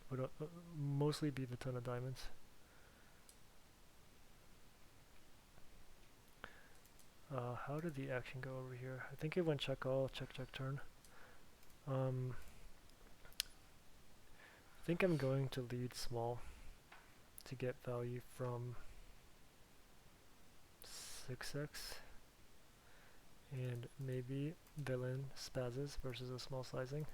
would mostly be the 10 of diamonds. How did the action go over here? I think it went check all, check check turn. I think I'm going to lead small to get value from 6x. And maybe villain spazzes versus a small sizing.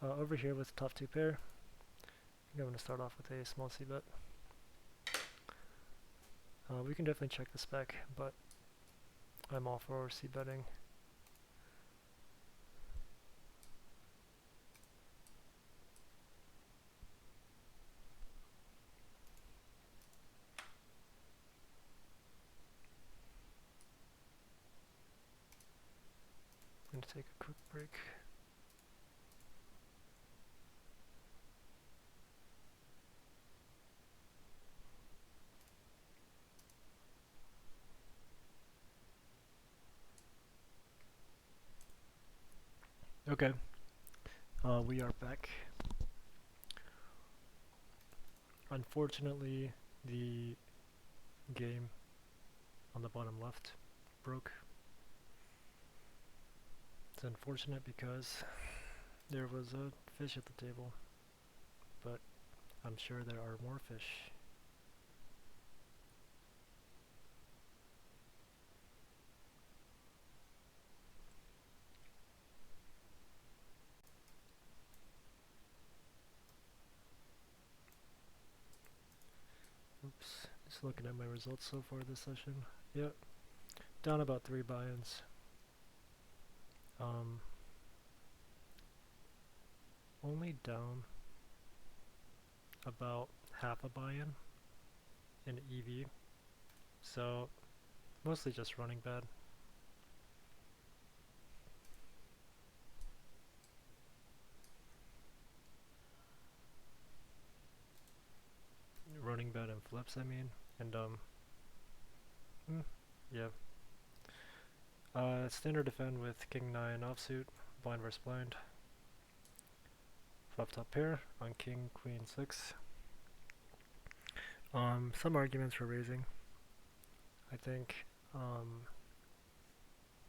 Over here with top 2 pair, I think I'm going to start off with a small c-bet. We can definitely check the spec, but I'm all for c-betting. I'm going to take a quick break. Okay, we are back. Unfortunately, the game on the bottom left broke. It's unfortunate because there was a fish at the table, but I'm sure there are more fish. Just looking at my results so far this session. Yep, down about 3 buy-ins. Only down about half a buy-in in EV. So mostly just running bad. Running bad in flips, I mean. And yeah. Standard defend with king 9 offsuit, blind versus blind. Flop top pair on king queen 6. Some arguments for raising. I think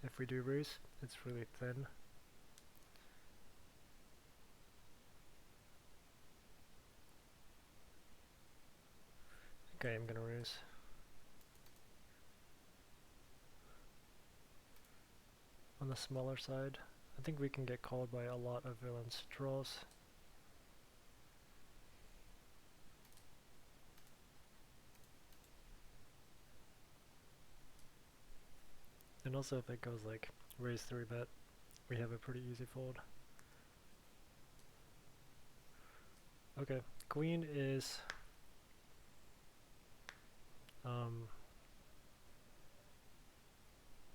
if we do raise, it's really thin. Okay, I'm gonna raise. On the smaller side, I think we can get called by a lot of villains' draws. And also if it goes like raise 3-bet, we have a pretty easy fold. Okay, queen is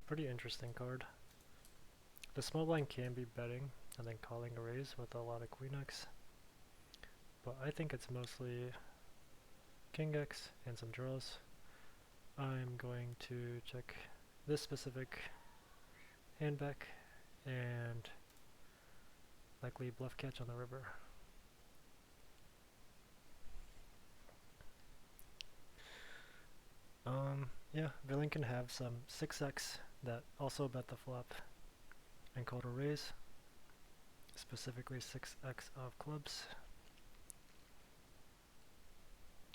pretty interesting card. The small blind can be betting and then calling a raise with a lot of queen x, but I think it's mostly king x and some draws. I'm going to check this specific hand back and likely bluff catch on the river. Yeah, villain can have some 6x that also bet the flop and called a raise, specifically 6x of clubs.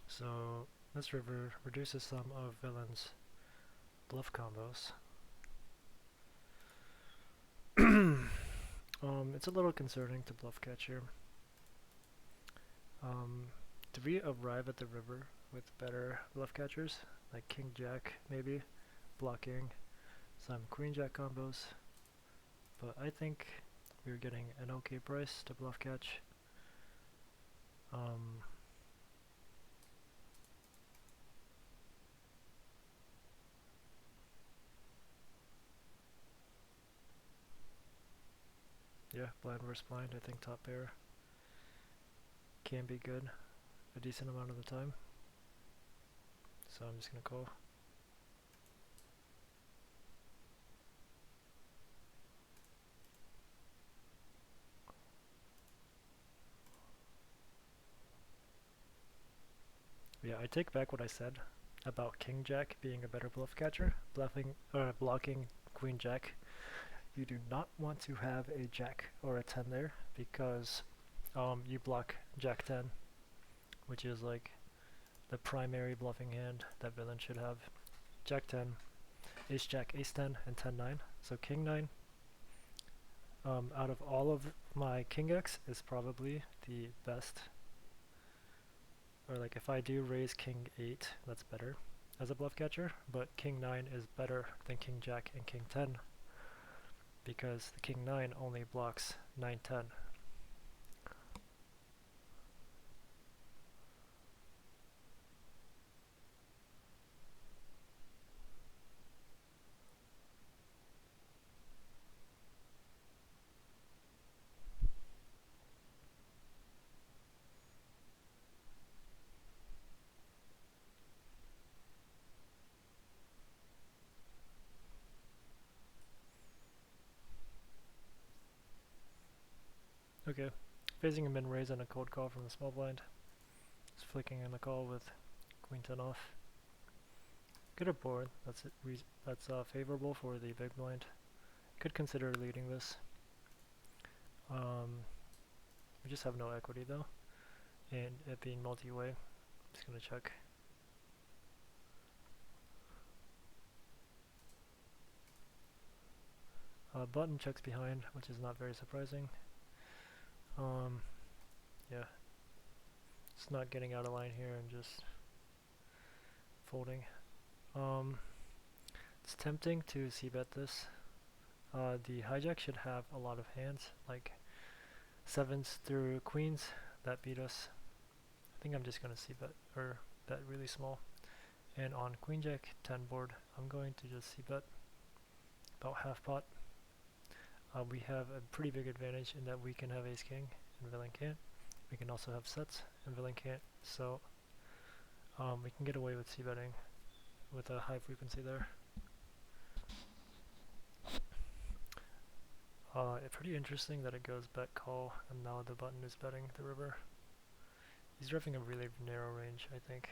So this river reduces some of villain's bluff combos. It's a little concerning to bluff catch here. Do we arrive at the river with better bluff catchers, like king jack maybe, blocking some queen jack combos? But I think we're getting an okay price to bluff catch. Yeah, blind versus blind, I think top pair can be good a decent amount of the time. So I'm just gonna call. Yeah, I take back what I said about king jack being a better bluff catcher. Blocking queen jack. You do not want to have a jack or a 10 there because you block jack 10, which is like the primary bluffing hand that villain should have. Jack 10, ace jack, ace 10, and 10 9. So king 9 out of all of my king x is probably the best. Or like if I do raise king 8, that's better as a bluff catcher, but king 9 is better than king jack and king 10 because the king 9 only blocks 9 10. Okay, facing a min raise and a cold call from the small blind. Just flicking in the call with queen 10 off. Good a board. That's favorable for the big blind. Could consider leading this. We just have no equity though, and it being multi-way, just gonna check. Button checks behind, which is not very surprising. Yeah, it's not getting out of line here and just folding. It's tempting to c-bet this. The hijack should have a lot of hands, like sevens through queens that beat us. I think I'm just gonna c-bet or bet really small. And on queen jack 10 board, I'm going to just c-bet about half pot. We have a pretty big advantage in that we can have ace king and villain can't. We can also have sets and villain can't, so we can get away with c-betting with a high frequency there. It's pretty interesting that it goes bet call and now the button is betting the river. He's riffing a really narrow range, I think.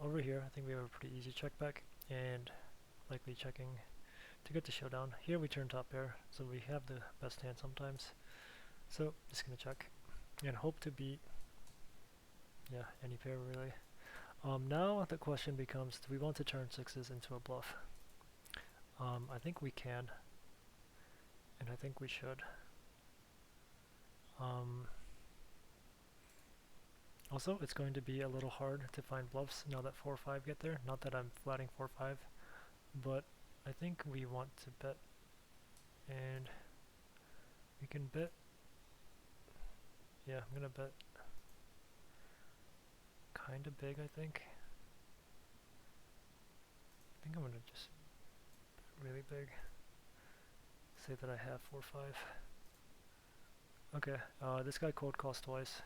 Over here, I think we have a pretty easy check back and likely checking to get the showdown. Here we turn top pair, so we have the best hand sometimes. So just gonna check and hope to beat, yeah, any pair really. Now the question becomes, do we want to turn sixes into a bluff? I think we can, and I think we should. Also, it's going to be a little hard to find bluffs now that 4-5 get there. Not that I'm flatting 4-5, but I think we want to bet, and we can bet. Yeah, I'm gonna bet kind of big, I think. I think I'm gonna just bet really big. Say that I have 4-5. Okay, this guy cold calls twice.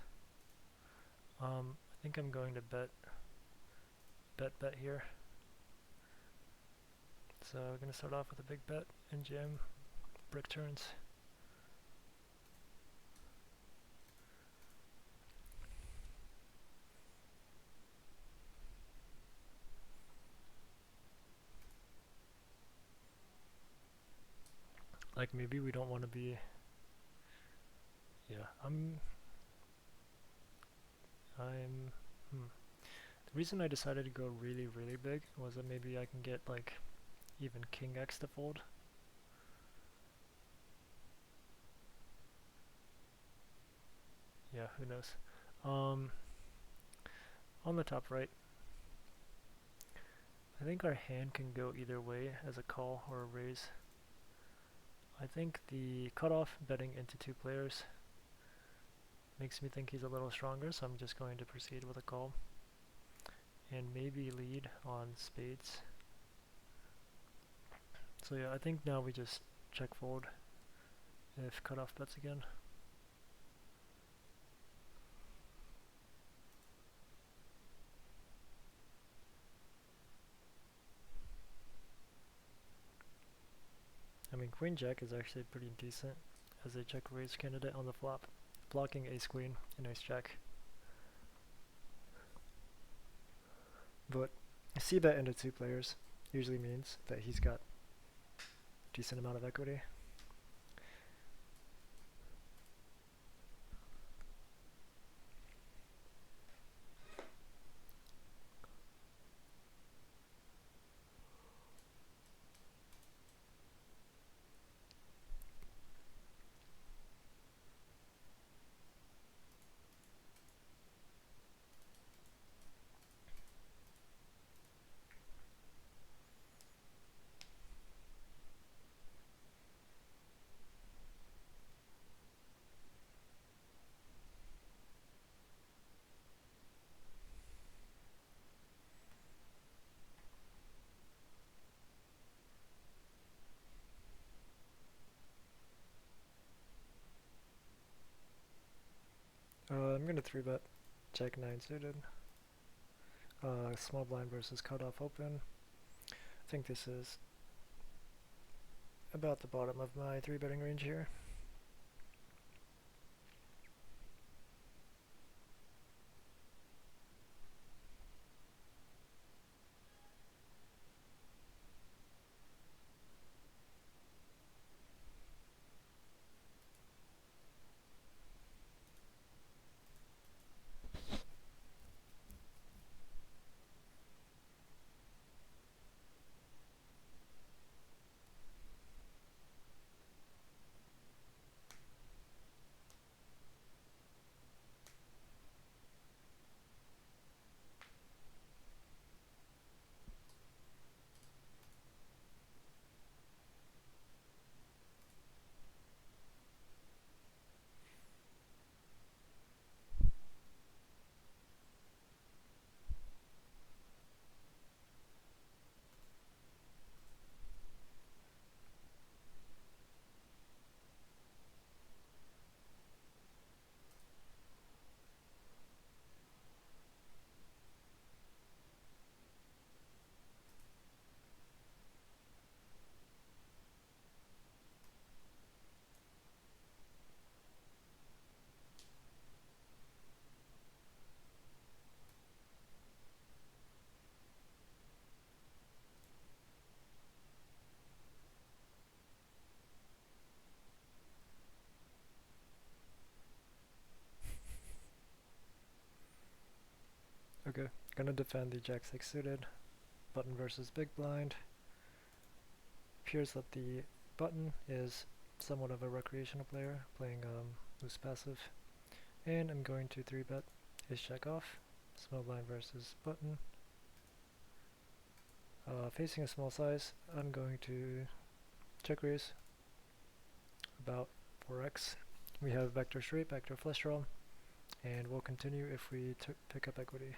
I think I'm going to bet here. So I'm gonna start off with a big bet and jam brick turns. Like maybe we don't want to be. Yeah, The reason I decided to go really, really big was that maybe I can get like even king X to fold. Yeah, who knows. On the top right, I think our hand can go either way as a call or a raise. I think the cutoff betting into two players makes me think he's a little stronger, so I'm just going to proceed with a call. And maybe lead on spades. So yeah, I think now we just check fold if cutoff bets again. I mean, queen jack is actually pretty decent as a check raise candidate on the flop, blocking ace queen and ace jack. But a c-bet into two players usually means that he's got a decent amount of equity. I'm gonna 3-bet jack 9 suited. Small blind versus cutoff open. I think this is about the bottom of my 3-betting range here. Okay, gonna defend the Jack 6 suited. Button versus big blind. Appears that the button is somewhat of a recreational player, playing loose passive. And I'm going to 3-bet ace jack off. Small blind versus button. Facing a small size, I'm going to check raise about 4x. We have vector straight, vector flush draw, and we'll continue if we pick up equity.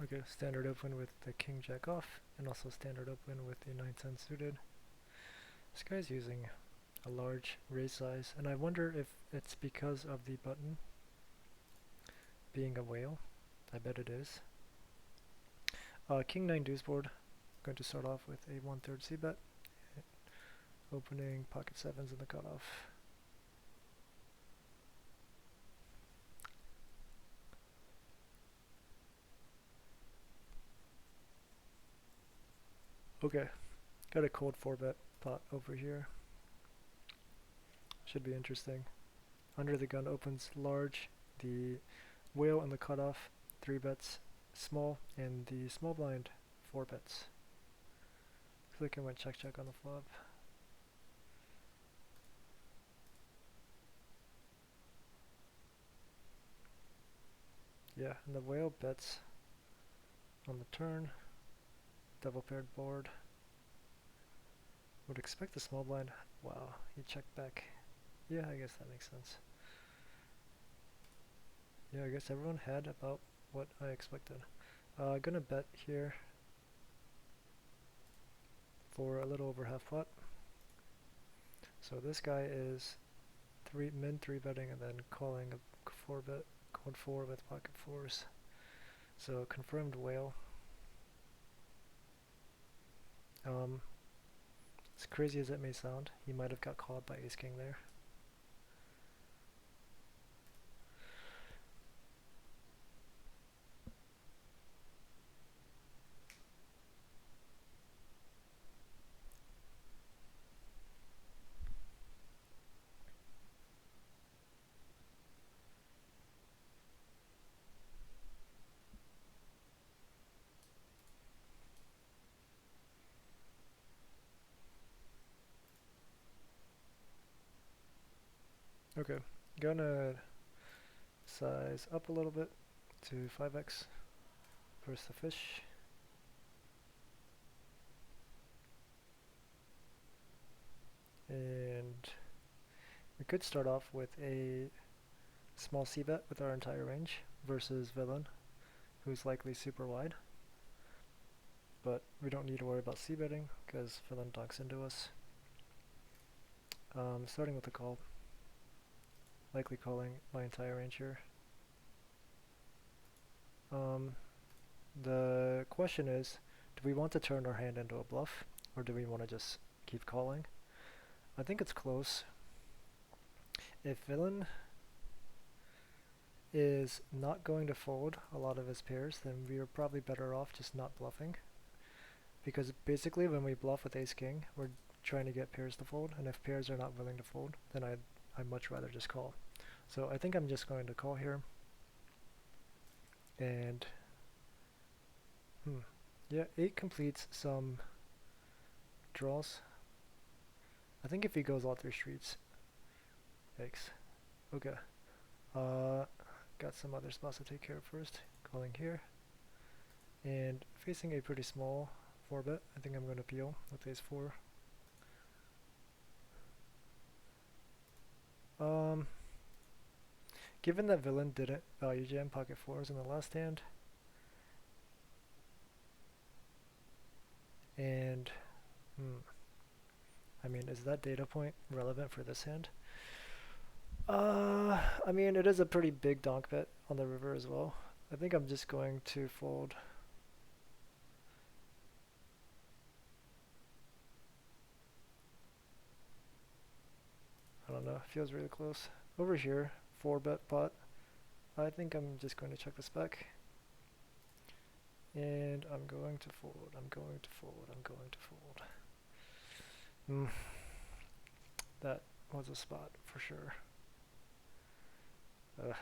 Okay, standard open with the king jack off, and also standard open with the 9-10 suited. This guy's using a large raise size, and I wonder if it's because of the button being a whale. I bet it is. King 9 deuce board. Going to start off with a 1/3 c-bet, opening pocket 7s in the cutoff. Okay, got a cold 4-bet pot over here. Should be interesting. Under the gun opens large, the whale in the cutoff 3 bets small, and the small blind 4 bets. Looks like I went check check on the flop. Yeah, and the whale bets on the turn. Double paired board. Would expect the small blind. Wow, he checked back. Yeah, I guess that makes sense. Yeah, I guess everyone had about what I expected. Gonna bet here for a little over half pot. So this guy is min 3 betting and then calling a 4-bet, called 4 with pocket 4s. So confirmed whale. As crazy as it may sound, he might have got called by ace king there. Okay, gonna size up a little bit to 5x versus the fish. And we could start off with a small c-bet with our entire range versus villain, who's likely super wide. But we don't need to worry about c-betting because villain donks into us. Starting with the call. Likely calling my entire range here. The question is, do we want to turn our hand into a bluff, or do we want to just keep calling? I think it's close. If villain is not going to fold a lot of his pairs, then we are probably better off just not bluffing. Because basically when we bluff with ace king, we're trying to get pairs to fold, and if pairs are not willing to fold, then I'd much rather just call. So I think I'm just going to call here. And yeah, 8 completes some draws. I think if he goes all 3 streets. Yikes. Okay. Got some other spots to take care of first. Calling here. And facing a pretty small 4-bet. I think I'm going to peel with ace 4. Given that villain didn't value jam pocket 4s in the last hand, and I mean, is that data point relevant for this hand? I mean, it is a pretty big donk bet on the river as well. I think I'm just going to fold. I don't know. feels really close. Over here, 4-bet pot. I think I'm just going to check the spec. And I'm going to fold, I'm going to fold, I'm going to fold. That was a spot for sure.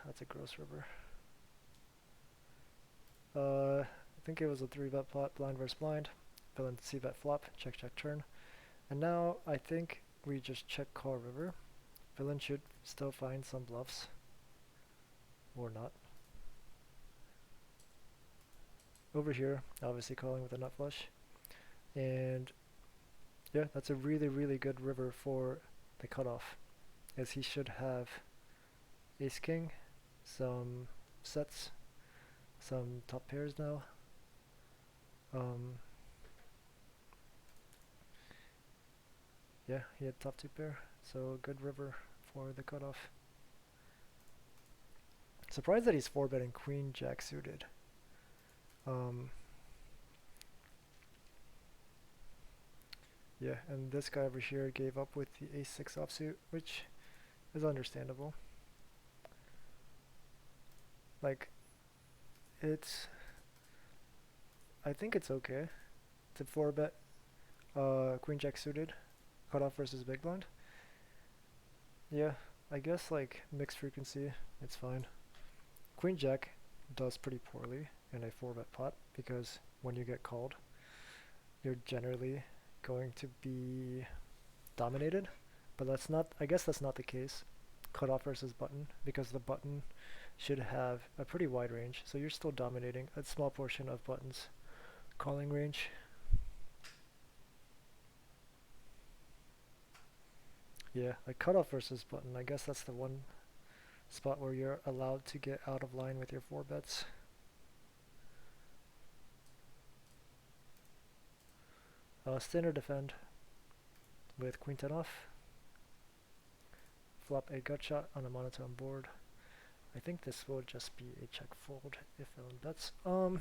That's a gross river. I think it was a 3-bet pot, blind versus blind. Villain c-bet flop, check, check, turn. And now I think we just check call river. Villain should still find some bluffs. Or not. Over here, obviously calling with a nut flush. And yeah, that's a really, really good river for the cutoff, as he should have ace king, some sets, some top pairs now. Yeah, he had top 2 pair, so good river for the cutoff. Surprised that he's 4-betting queen jack suited. Yeah, and this guy over here gave up with the ace-6 offsuit, which is understandable. Like, I think it's okay to 4-bet queen jack suited, cutoff versus big blind. Yeah, I guess like mixed frequency, it's fine. Queen jack does pretty poorly in a 4-bet pot because when you get called, you're generally going to be dominated, but that's not, I guess that's not the case. Cutoff versus button, because the button should have a pretty wide range, so you're still dominating a small portion of button's calling range. Yeah, like cutoff versus button, I guess that's the one spot where you're allowed to get out of line with your 4-bets. Standard defend with queen 10 off. Flop a gut shot on a monotone board. I think this will just be a check fold if villain bets. Do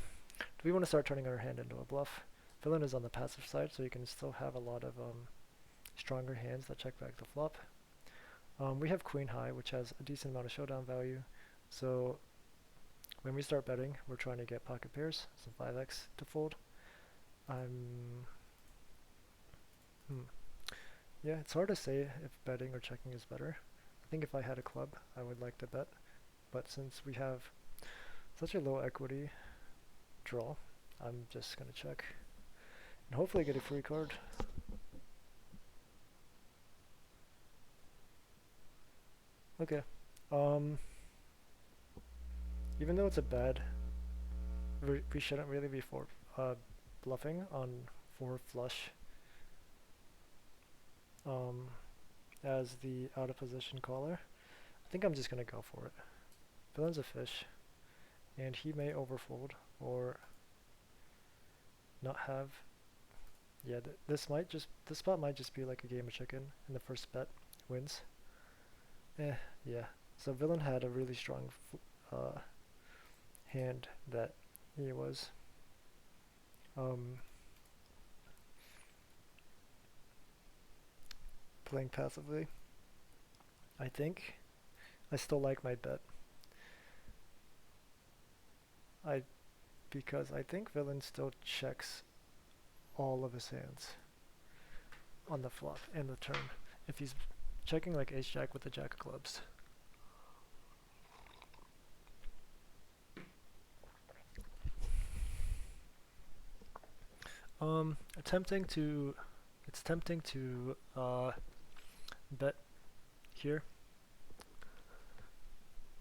we want to start turning our hand into a bluff? Villain is on the passive side, so you can still have a lot of stronger hands that check back the flop. We have queen high, which has a decent amount of showdown value, so when we start betting, we're trying to get pocket pairs, some 5x to fold. Yeah, it's hard to say if betting or checking is better. I think if I had a club, I would like to bet, but since we have such a low equity draw, I'm just gonna check and hopefully get a free card. Okay. Even though it's a bad, we shouldn't really be bluffing on 4 flush as the out of position caller. I think I'm just gonna go for it. Villain's a fish, and he may overfold or not have. Yeah, this spot might just be like a game of chicken, and the first bet wins. Yeah. So villain had a really strong hand that he was playing passively. I think I still like my bet. Because I think villain still checks all of his hands on the flop and the turn. If he's checking like ace jack with the jack of clubs. It's tempting to bet here.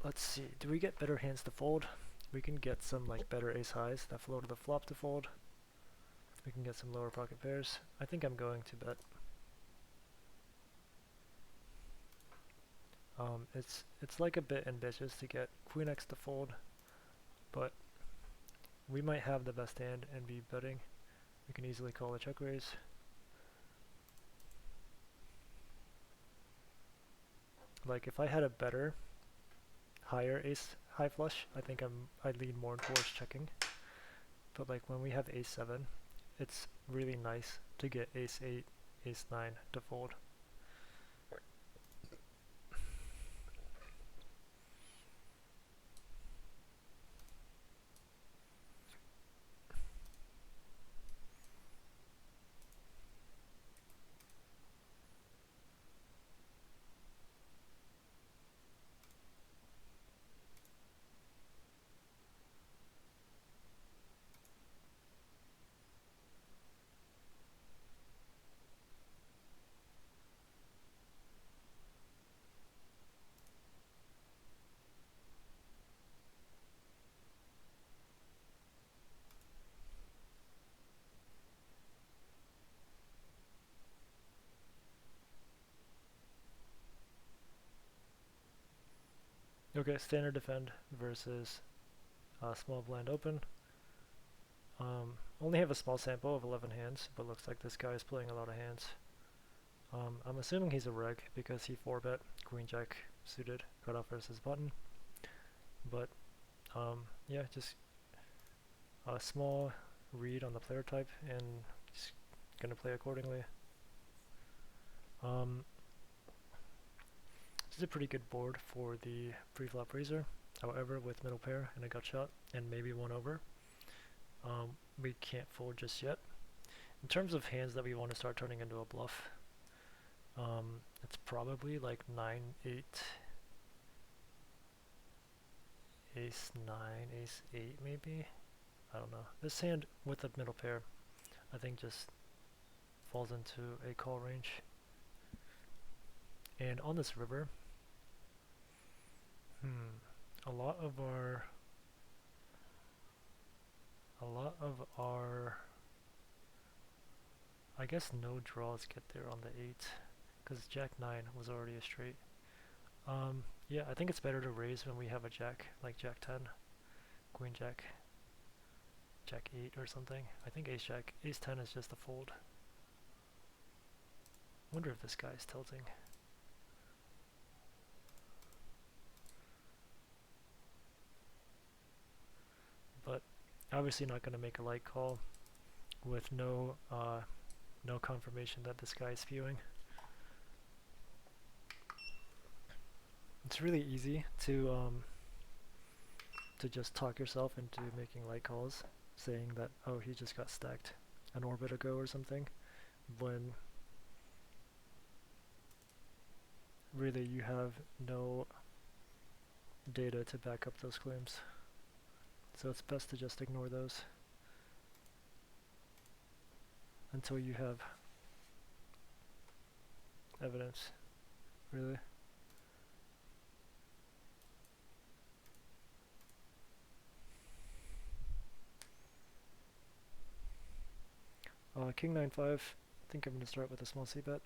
Let's see, do we get better hands to fold? We can get some like better ace highs that flow to the flop to fold. We can get some lower pocket pairs. I think I'm going to bet. It's like a bit ambitious to get queen x to fold, but we might have the best hand and be betting. We can easily call a check raise. Like if I had a better, higher ace high flush, I think I lean more towards checking. But like when we have ace 7, it's really nice to get ace 8, ace 9 to fold. Okay, standard defend versus small blind open. Only have a small sample of 11 hands, but looks like this guy is playing a lot of hands. I'm assuming he's a reg because he 4-bet queen jack suited cutoff versus button. But yeah, just a small read on the player type and just gonna play accordingly. This is a pretty good board for the pre-flop raiser. However, with middle pair and a gut shot and maybe one over, we can't fold just yet. In terms of hands that we want to start turning into a bluff, it's probably like 9-8, ace-9, ace-8 maybe? I don't know. This hand with the middle pair, I think just falls into a call range. And on this river, a lot of our, I guess no draws get there on the 8, because Jack 9 was already a straight. Yeah, I think it's better to raise when we have a jack, like Jack 10, Queen Jack, Jack 8 or something. I think Ace Jack, Ace 10 is just a fold. Wonder if this guy is tilting. But obviously not going to make a light call with no confirmation that this guy is spewing. It's really easy to just talk yourself into making light calls, saying that, oh, he just got stacked an orbit ago or something, when really you have no data to back up those claims. So it's best to just ignore those until you have evidence, really. King 9-5, I think I'm going to start with a small c-bet.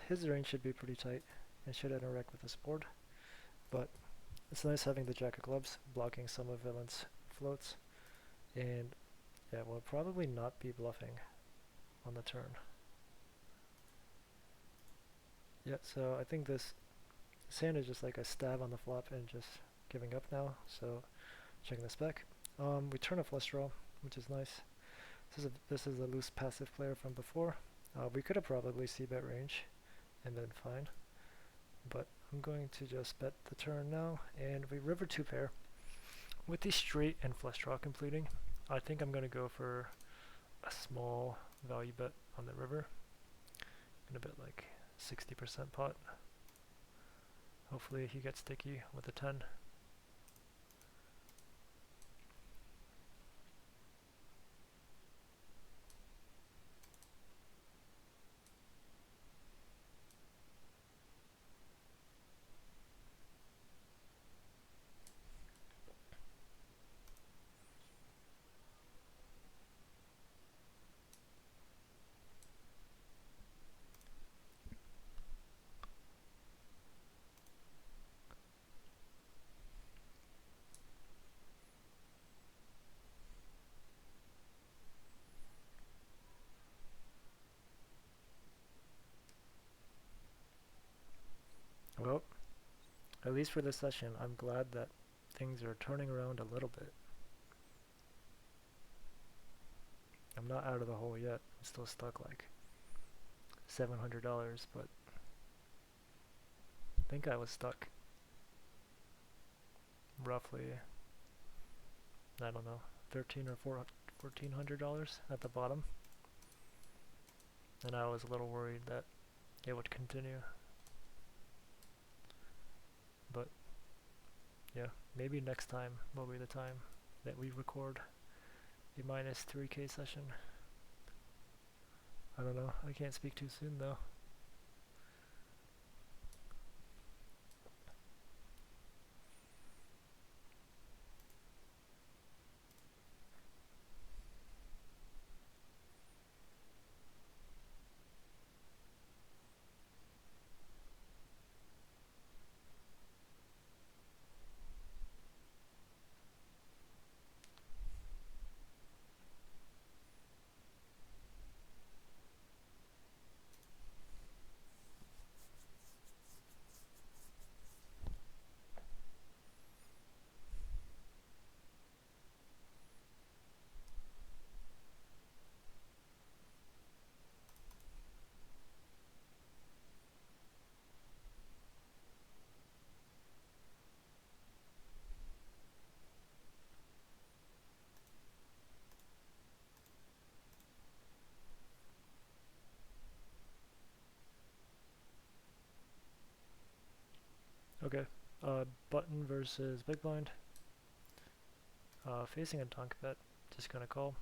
His range should be pretty tight and should interact with this board, but it's nice having the jack of clubs blocking some of Villain's floats, and yeah, we'll probably not be bluffing on the turn. Yeah, so I think this hand is just like a stab on the flop and just giving up now, so checking this back. We turn a flush draw, which is nice. This is a loose passive player from before. We could have probably c-bet range and been fine, but I'm going to just bet the turn now, and we river 2 pair. With the straight and flush draw completing, I think I'm going to go for a small value bet on the river. I'm going to bet like 60% pot. Hopefully he gets sticky with a 10. Well, at least for this session, I'm glad that things are turning around a little bit. I'm not out of the hole yet. I'm still stuck like $700, but I think I was stuck roughly, I don't know, $1,300 or $1,400 at the bottom, and I was a little worried that it would continue. But yeah, maybe next time will be the time that we record a minus 3K session. I don't know, I can't speak too soon though. Okay, button versus big blind. Facing a dunk bet, just gonna call.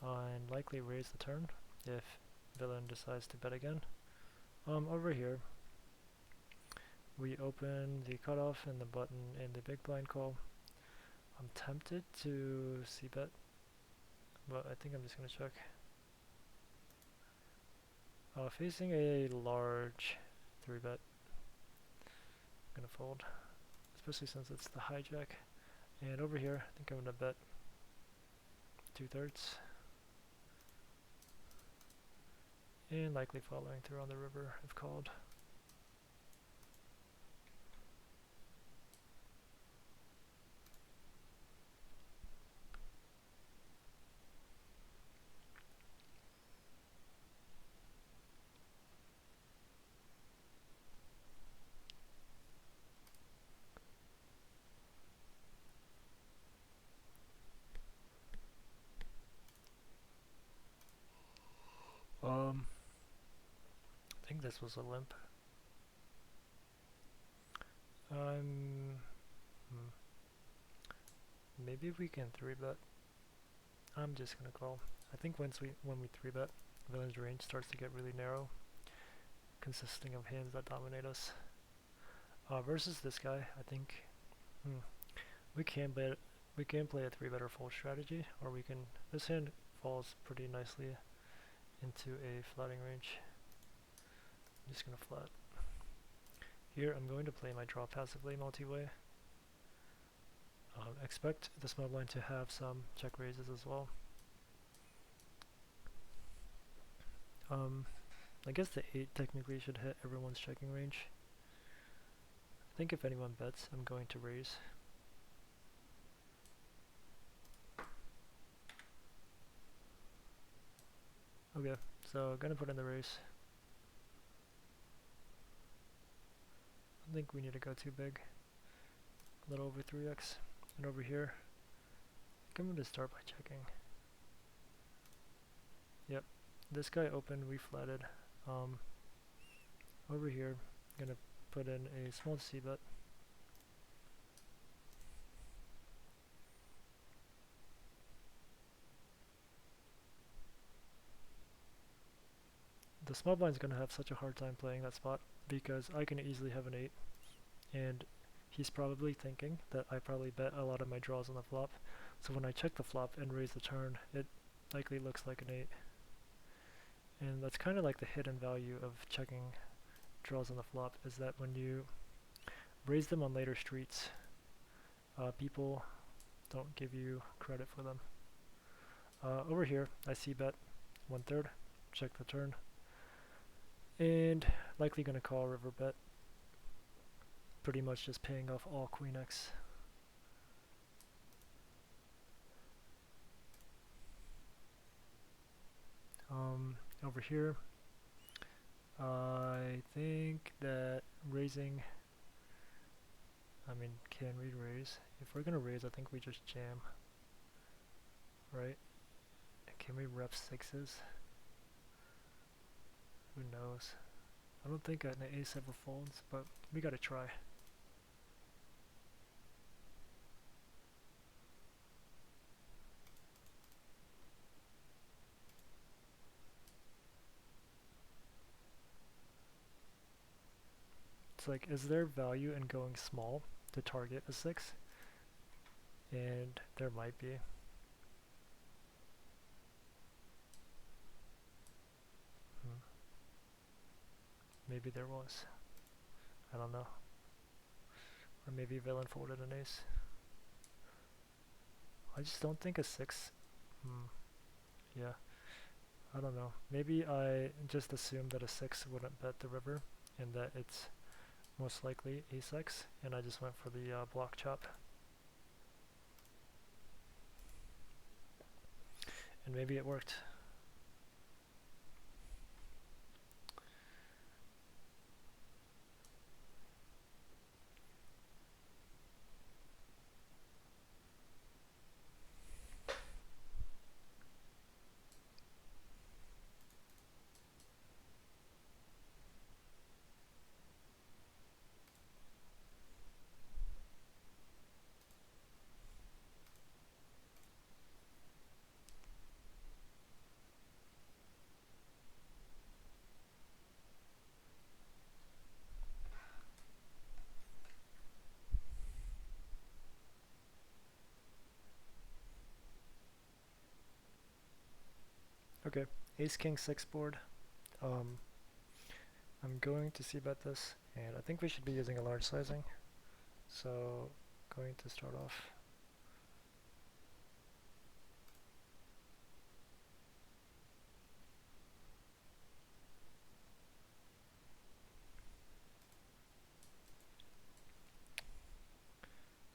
And likely raise the turn if villain decides to bet again. Over here, we open the cutoff and the button in the big blind call. I'm tempted to c-bet, but I think I'm just gonna check. Facing a large 3-bet, I'm gonna fold, especially since it's the hijack. And over here, I think I'm gonna bet 2/3. And likely following through on the river if called. I think this was a limp. Hmm. Maybe we can 3-bet. I'm just gonna call. I think when we 3-bet, villain's range starts to get really narrow, consisting of hands that dominate us. Versus this guy, I think we can play a 3-bet or fold strategy, or we can. This hand falls pretty nicely into a flatting range. I'm just gonna flat. Here, I'm going to play my draw passively multi-way. Expect the small blind to have some check raises as well. I guess the 8 technically should hit everyone's checking range. I think if anyone bets, I'm going to raise. Okay, so gonna put in the raise. I think we need to go too big. A little over 3x. And over here, I think I'm gonna start by checking. Yep, this guy opened, we flatted. Over here, I'm gonna put in a small c-bet. The small blind's gonna have such a hard time playing that spot because I can easily have an 8, and he's probably thinking that I probably bet a lot of my draws on the flop. So when I check the flop and raise the turn, it likely looks like an 8. And that's kind of like the hidden value of checking draws on the flop, is that when you raise them on later streets, people don't give you credit for them. Over here, I see bet 1/3, check the turn, and likely going to call river bet, pretty much just paying off all queen x. Over here, I think that raising, can we raise? If we're gonna raise, I think we just jam, right? Can we rep 6s? Who knows? I don't think an ace ever folds, but we gotta try. It's like, is there value in going small to target a 6? And there might be. Maybe there was. I don't know. Or maybe villain folded an ace. I just don't think a 6. Yeah. I don't know. Maybe I just assumed that a 6 wouldn't bet the river, and that it's most likely ace x, and I just went for the block chop. And maybe it worked. Okay, Ace King 6 board. Um, I'm going to see about this, and I think we should be using a large sizing. So, going to start off.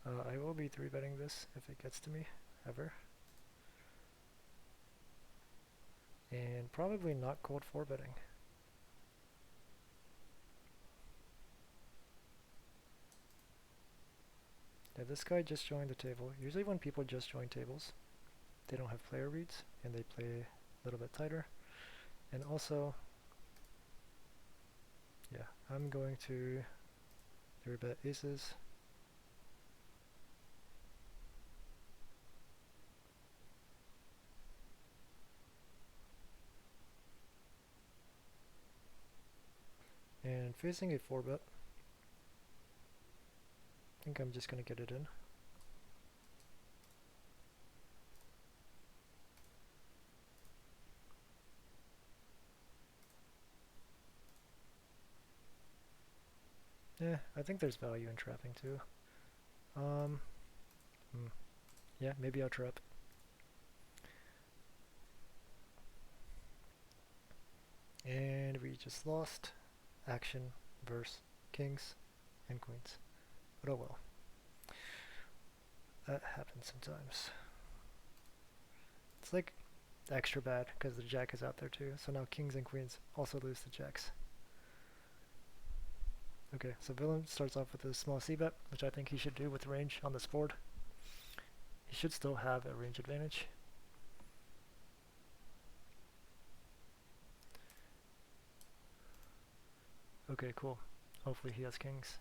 I will be 3-betting this if it gets to me, ever. And probably not cold 4-betting. Yeah, this guy just joined the table. Usually when people just join tables, they don't have player reads, and they play a little bit tighter. And also, yeah, I'm going to 3-bet aces. And facing a 4-bet, I think I'm just going to get it in. Yeah, I think there's value in trapping too. Um, yeah, maybe I'll trap. And we just lost action versus kings and queens. But oh well. That happens sometimes. It's like extra bad because the jack is out there too. So now kings and queens also lose to jacks. Okay, so villain starts off with a small c-bet, which I think he should do with range on this board. He should still have a range advantage. Okay, cool. Hopefully he has kings.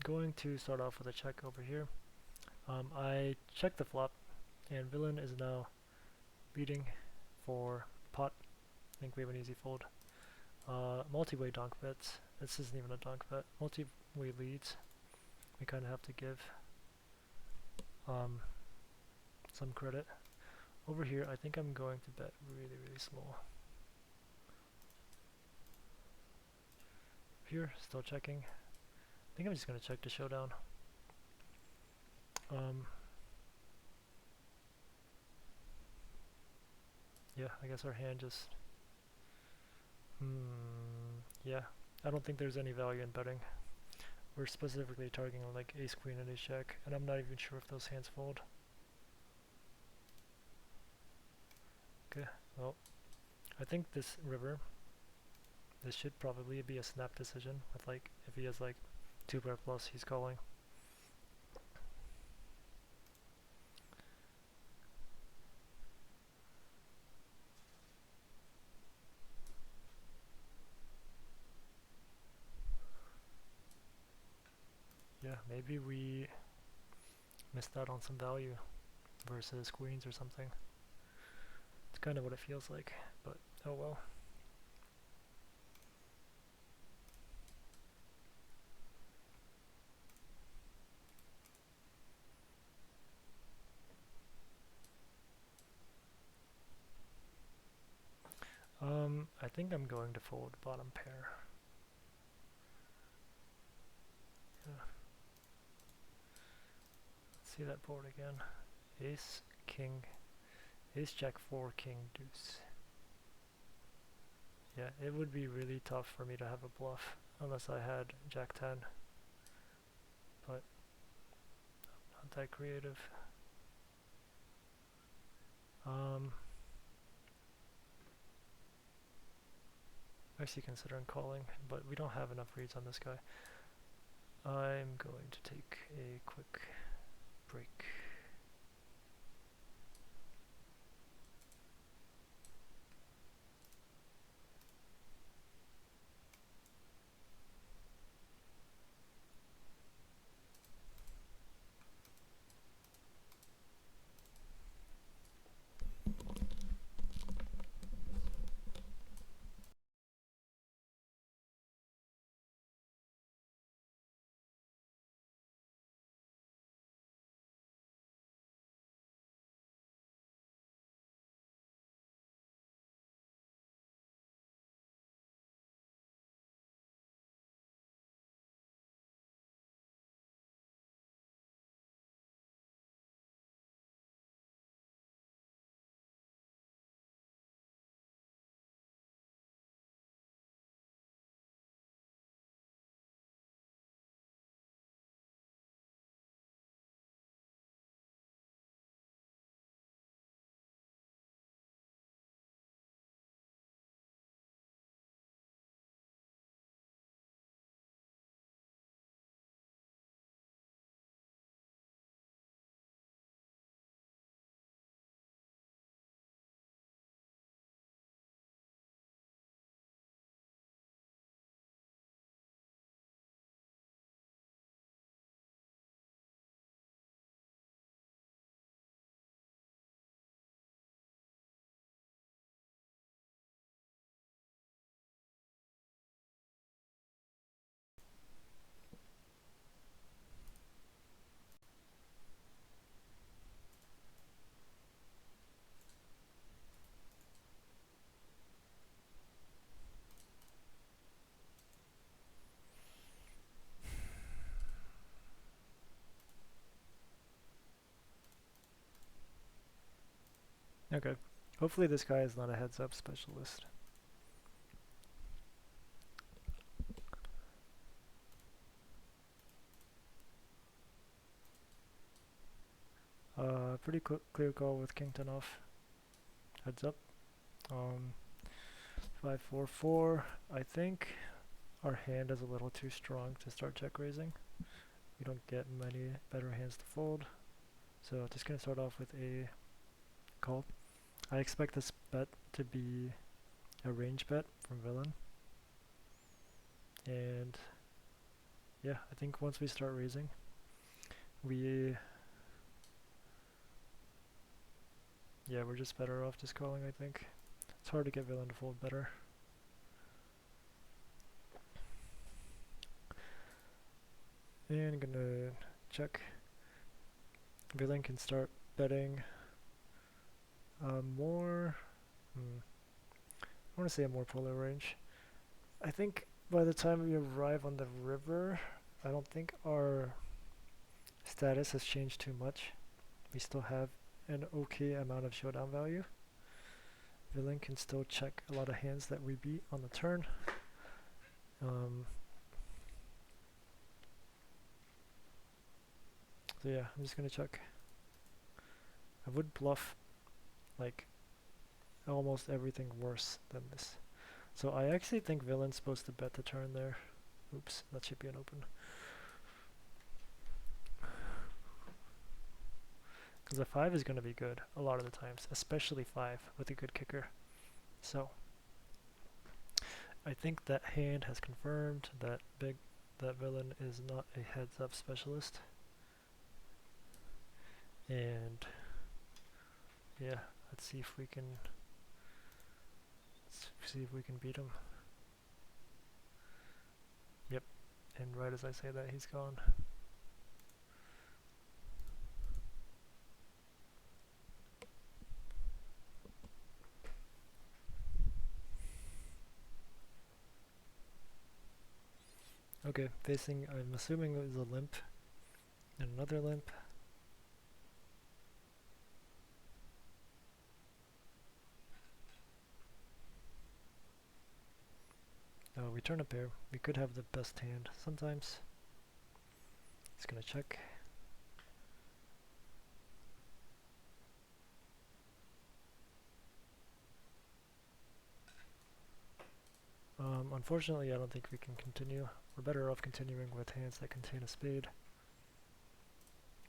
Going to start off with a check over here. I check the flop, and villain is now leading for pot. I think we have an easy fold. Multi-way donk bets. This isn't even a donk bet. Multi-way leads. We kind of have to give some credit. Over here, I think I'm going to bet really, really small. Here, still checking. I think I'm just going to check the showdown. Yeah, I guess our hand just... yeah, I don't think there's any value in betting. We're specifically targeting like ace queen and ace jack, and I'm not even sure if those hands fold. Okay, well, I think this river, this should probably be a snap decision with like, if he has like 2-pair plus, he's calling. Yeah, maybe we missed out on some value versus queens or something. It's kind of what it feels like, but oh well. I think I'm going to fold bottom pair. Yeah. Let's see that board again. Ace, king, ace, jack, 4, king, deuce. Yeah, it would be really tough for me to have a bluff unless I had jack 10. But not that creative. Actually considering calling, but we don't have enough reads on this guy. I'm going to take a quick break. Okay. Hopefully this guy is not a heads up specialist. Pretty clear call with king 10 off. Heads up. 5-4-4. I think our hand is a little too strong to start check raising. We don't get many better hands to fold. So just gonna start off with a call. I expect this bet to be a range bet from villain. And yeah, I think once we start raising, we're just better off just calling, I think. It's hard to get villain to fold better. And gonna check. Villain can start betting more. I want to say a more polar range. I think by the time we arrive on the river, I don't think our status has changed too much. We still have an okay amount of showdown value. Villain can still check a lot of hands that we beat on the turn. So yeah, I'm just gonna check. I would bluff like almost everything worse than this. So I actually think villain's supposed to bet the turn there. Oops, that should be an open. Because a 5 is going to be good a lot of the times, especially 5 with a good kicker. So I think that hand has confirmed that villain is not a heads up specialist. And yeah, let's see if we can beat him. Yep, and right as I say that, he's gone. Okay, facing, I'm assuming it was a limp and another limp. Oh, we turn a pair. We could have the best hand sometimes. He's gonna check. Unfortunately, I don't think we can continue. We're better off continuing with hands that contain a spade.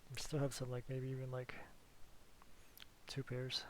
We still have some, like, maybe even, like, 2 pairs.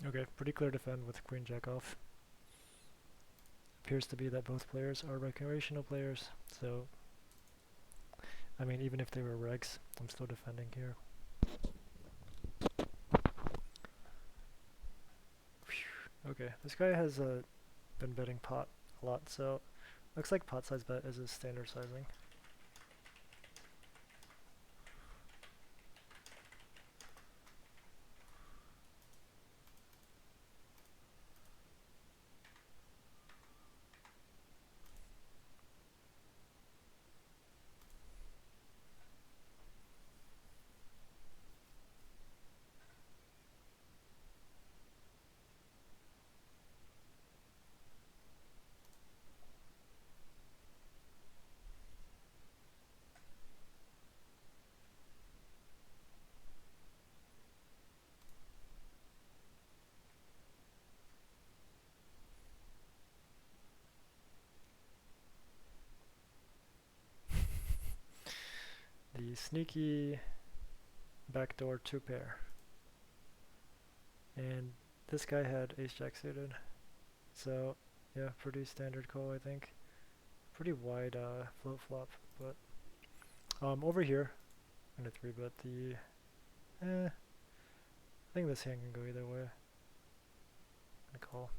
Okay, pretty clear defend with queen jack off. Appears to be that both players are recreational players, so I mean, even if they were regs, I'm still defending here. Okay, this guy has been betting pot a lot, so looks like pot size bet is his standard sizing. The sneaky backdoor 2 pair. And this guy had ace jack suited. So, yeah, pretty standard call, I think. Pretty wide float flop, but over here, I'm gonna 3-bet the. I think this hand can go either way. I'm gonna call.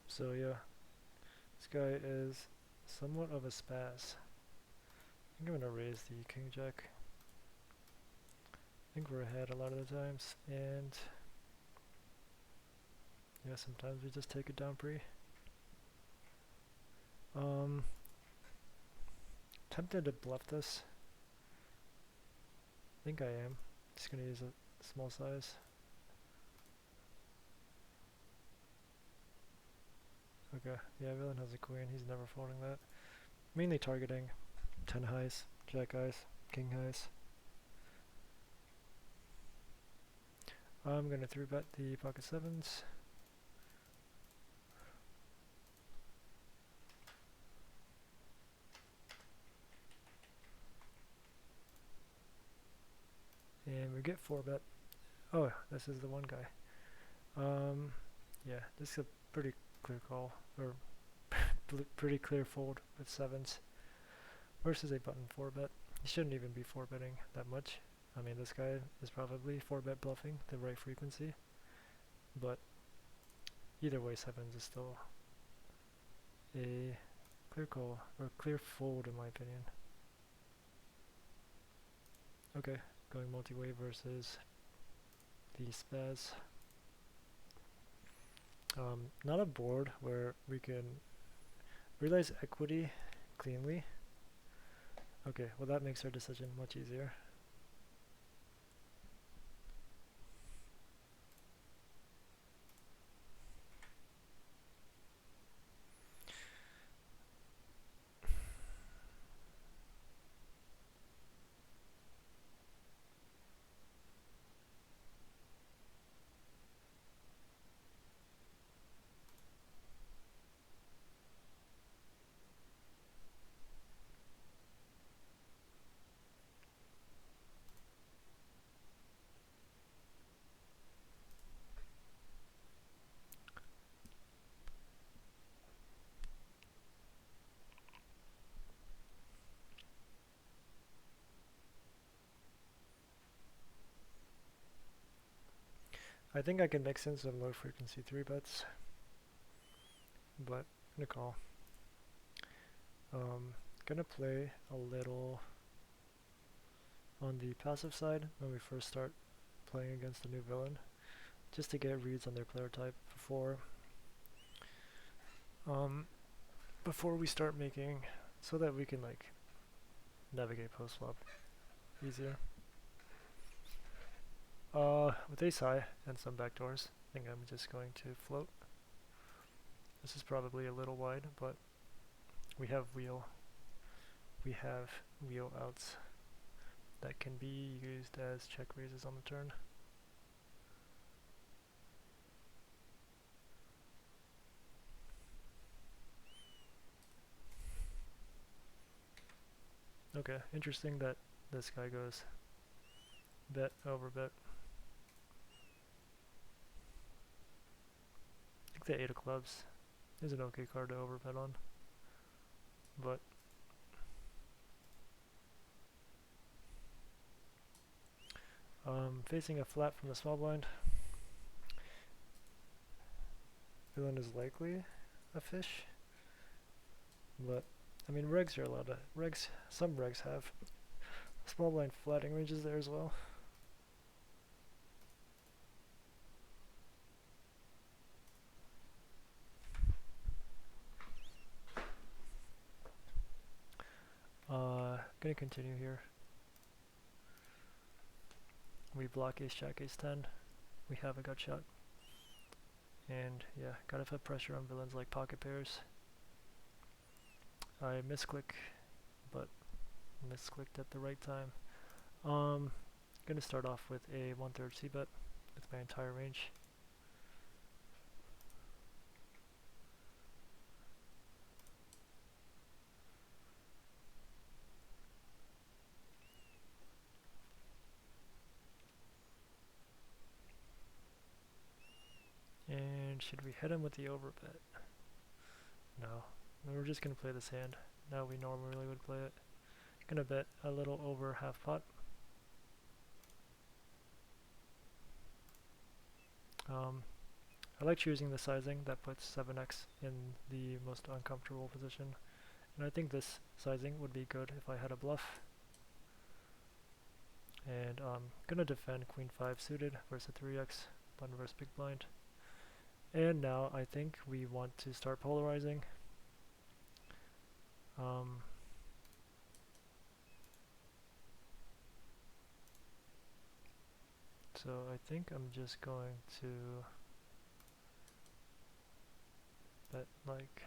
So yeah, this guy is somewhat of a spaz. I think I'm gonna raise the king jack. I think we're ahead a lot of the times, and yeah, sometimes we just take it down pre. Tempted to bluff this. I think I am. Just gonna use a small size. Okay, yeah, villain has a queen. He's never folding that. Mainly targeting 10 highs, jack highs, king highs. I'm gonna 3-bet the pocket sevens. And we get 4-bet. Oh, this is the one guy. Yeah, this is a pretty clear call, or pretty clear fold with sevens versus a button 4-bet. He shouldn't even be 4-betting that much. I mean, this guy is probably 4-bet bluffing the right frequency, but either way, sevens is still a clear call, or clear fold in my opinion. Okay, going multi-way versus the spaz. Not a board where we can realize equity cleanly. Okay, well that makes our decision much easier. I think I can mix in some low frequency 3-bets, but I'm gonna call. Gonna play a little on the passive side when we first start playing against a new villain, just to get reads on their player type before we start making, so that we can like navigate post flop easier. With ace high and some backdoors, I think I'm just going to float. This is probably a little wide, but we have wheel outs that can be used as check raises on the turn. Okay, interesting that this guy goes bet over bet. I think the 8 of clubs is an okay card to overbet on, but facing a flat from the small blind, villain is likely a fish, but I mean regs are allowed to some regs have small blind flatting ranges there as well. Gonna continue here. We block ace jack ace 10. We have a gut shot. And yeah, gotta put pressure on villains like pocket pairs. I misclick, but misclicked at the right time. Gonna start off with a 1/3 c bet with my entire range. And should we hit him with the overbet? No. We're just gonna play this hand. Now we normally would play it. Gonna bet a little over half pot. I like choosing the sizing that puts 7x in the most uncomfortable position. And I think this sizing would be good if I had a bluff. And I'm gonna defend queen 5 suited versus 3x, button versus big blind. And now I think we want to start polarizing. So I think I'm just going to bet like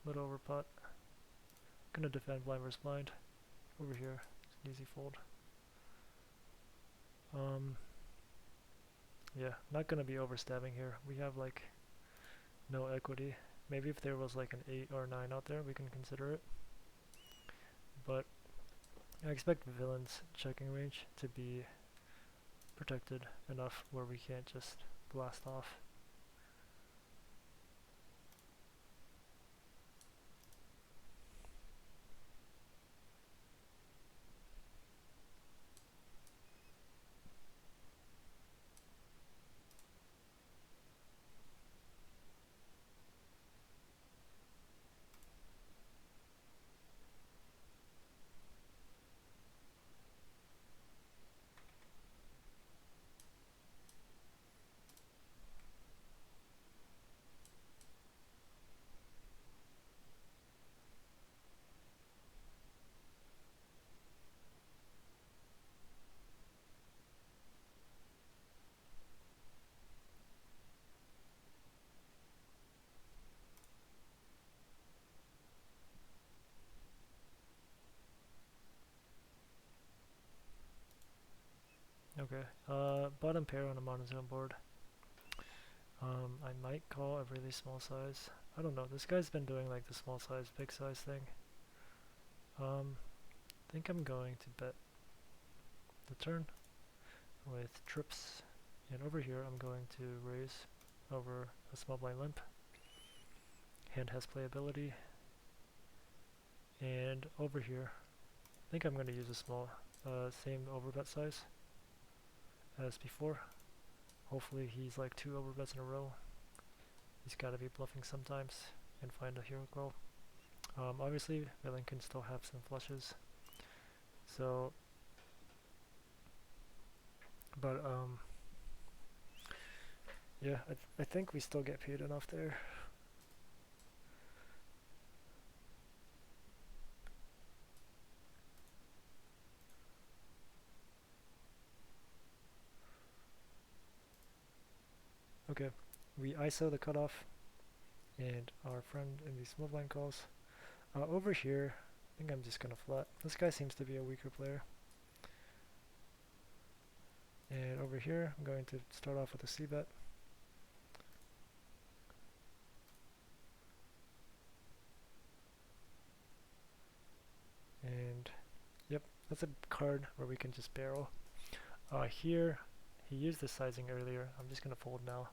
little over pot. Gonna defend blind versus blind. Over here, it's an easy fold. Yeah, not gonna be overstabbing here. We have like no equity. Maybe if there was like an 8 or 9 out there, we can consider it. But I expect villain's checking range to be protected enough where we can't just blast off. Okay, bottom pair on a monotone board. I might call a really small size. I don't know, this guy's been doing like the small size, big size thing. I think I'm going to bet the turn with trips. And over here I'm going to raise over a small blind limp. Hand has playability. And over here, I think I'm going to use a small, same overbet size as before. Hopefully he's like 2 overbets in a row. He's got to be bluffing sometimes and find a hero call. Obviously, villain can still have some flushes. So, but yeah, I think we still get paid enough there. Okay, we ISO the cutoff, and our friend in the small blind calls. Over here, I think I'm just gonna flat. This guy seems to be a weaker player. And over here, I'm going to start off with a c-bet. And yep, that's a card where we can just barrel. Here, he used the sizing earlier. I'm just gonna fold now.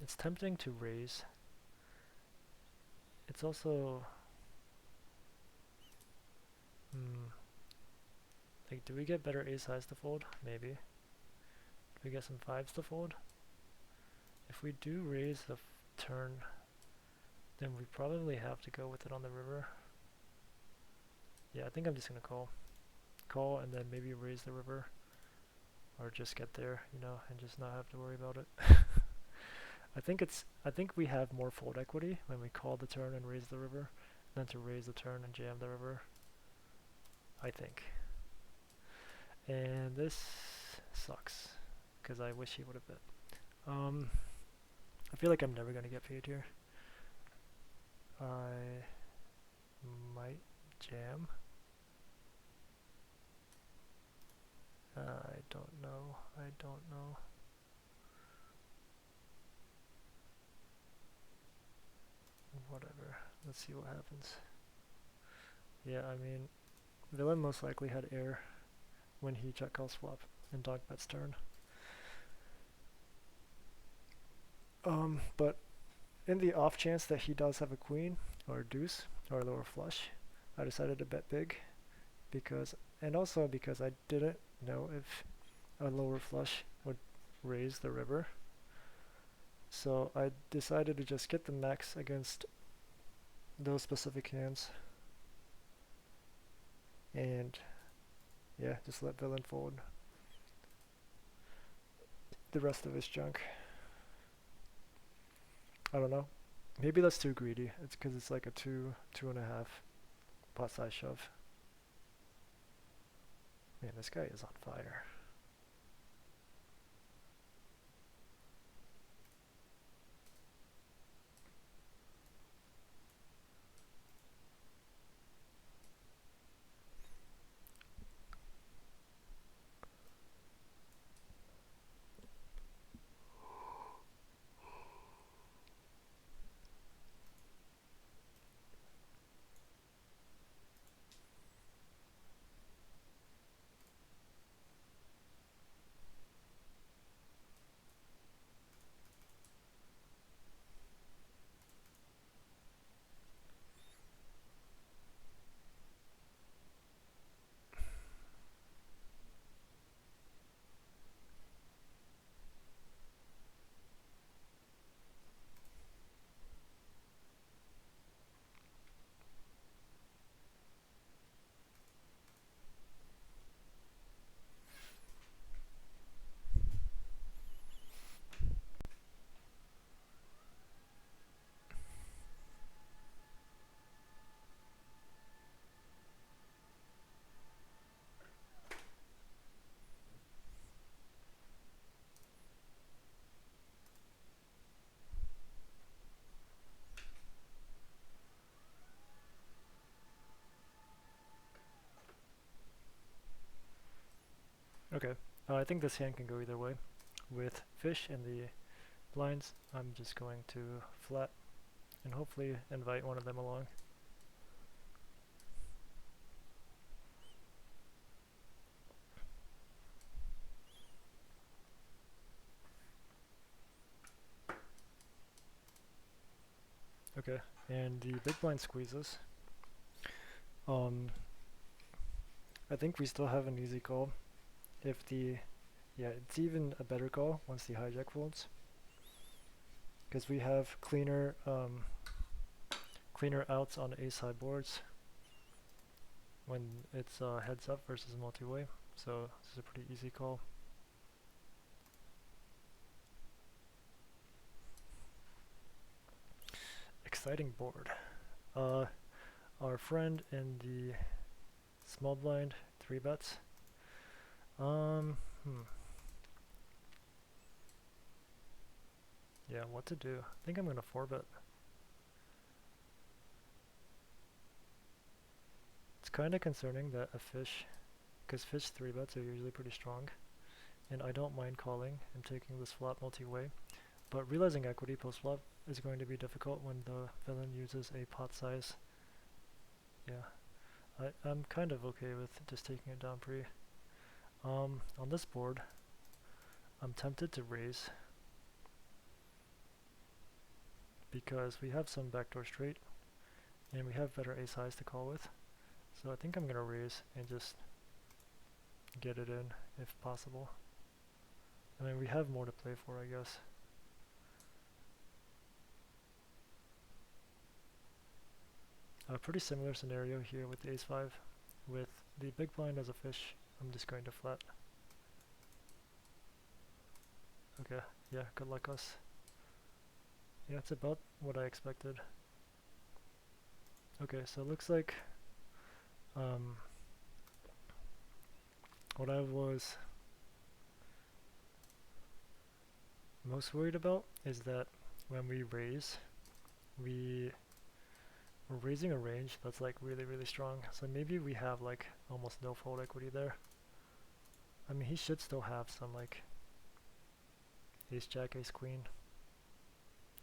It's tempting to raise. It's also, like, do we get better ace highs to fold? Maybe. Do we get some fives to fold? If we do raise the turn, then we probably have to go with it on the river. Yeah, I think I'm just gonna call. Call and then maybe raise the river. Or just get there, you know, and just not have to worry about it. I think we have more fold equity when we call the turn and raise the river than to raise the turn and jam the river. I think. And this sucks, because I wish he would have bet. I feel like I'm never gonna get paid here. I might jam. I don't know. I don't know. Whatever. Let's see what happens. Yeah, I mean, villain most likely had air when he check calls flop in Dogbet's turn. But in the off chance that he does have a queen or a deuce or a lower flush, I decided to bet big because, and also because I didn't know if a lower flush would raise the river. So I decided to just get the max against those specific hands and yeah, just let villain fold the rest of his junk. I don't know. Maybe that's too greedy. It's because it's like a 2.5 pot size shove. Man, this guy is on fire. Okay, I think this hand can go either way. With fish in the blinds, I'm just going to flat and hopefully invite one of them along. Okay, and the big blind squeezes. I think we still have an easy call. If the, yeah, it's even a better call once the hijack folds. Because we have cleaner outs on ace high boards when it's heads up versus multi-way. So this is a pretty easy call. Exciting board. Our friend in the small blind 3 bets. Yeah, what to do? I think I'm gonna 4-bet. It's kind of concerning that a fish, because fish 3-bets are usually pretty strong, and I don't mind calling and taking this flop multi-way, but realizing equity post-flop is going to be difficult when the villain uses a pot size. Yeah, I'm kind of okay with just taking it down pre. On this board, I'm tempted to raise because we have some backdoor straight and we have better ace highs to call with. So I think I'm gonna raise and just get it in if possible. I mean, we have more to play for, I guess. A pretty similar scenario here with the ace-5. With the big blind as a fish, I'm just going to flat. Okay, yeah, good luck us. Yeah, it's about what I expected. Okay, so it looks like what I was most worried about is that when we raise, we're raising a range that's like really, really strong. So maybe we have like almost no fold equity there. I mean, he should still have some like ace jack, ace queen,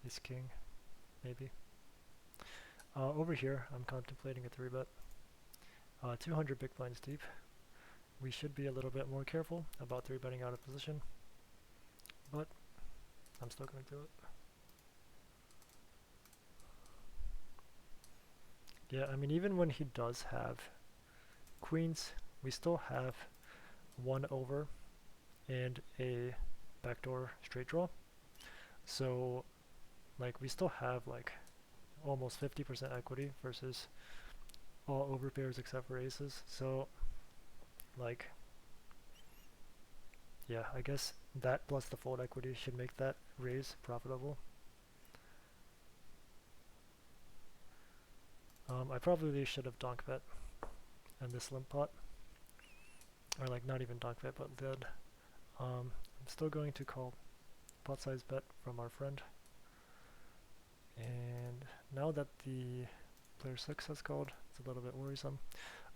ace king, maybe. Over here, I'm contemplating a 3-bet. 200 big blinds deep. We should be a little bit more careful about 3-betting out of position, but I'm still going to do it. Yeah, I mean, even when he does have queens, we still have 1 over and a backdoor straight draw. So, like, we still have like almost 50% equity versus all over pairs except for aces. So, like, yeah, I guess that plus the fold equity should make that raise profitable. I probably should have donk bet and this limp pot, or like not even donk bet but lid. I'm still going to call pot size bet from our friend. And now that the player 6 has called, it's a little bit worrisome.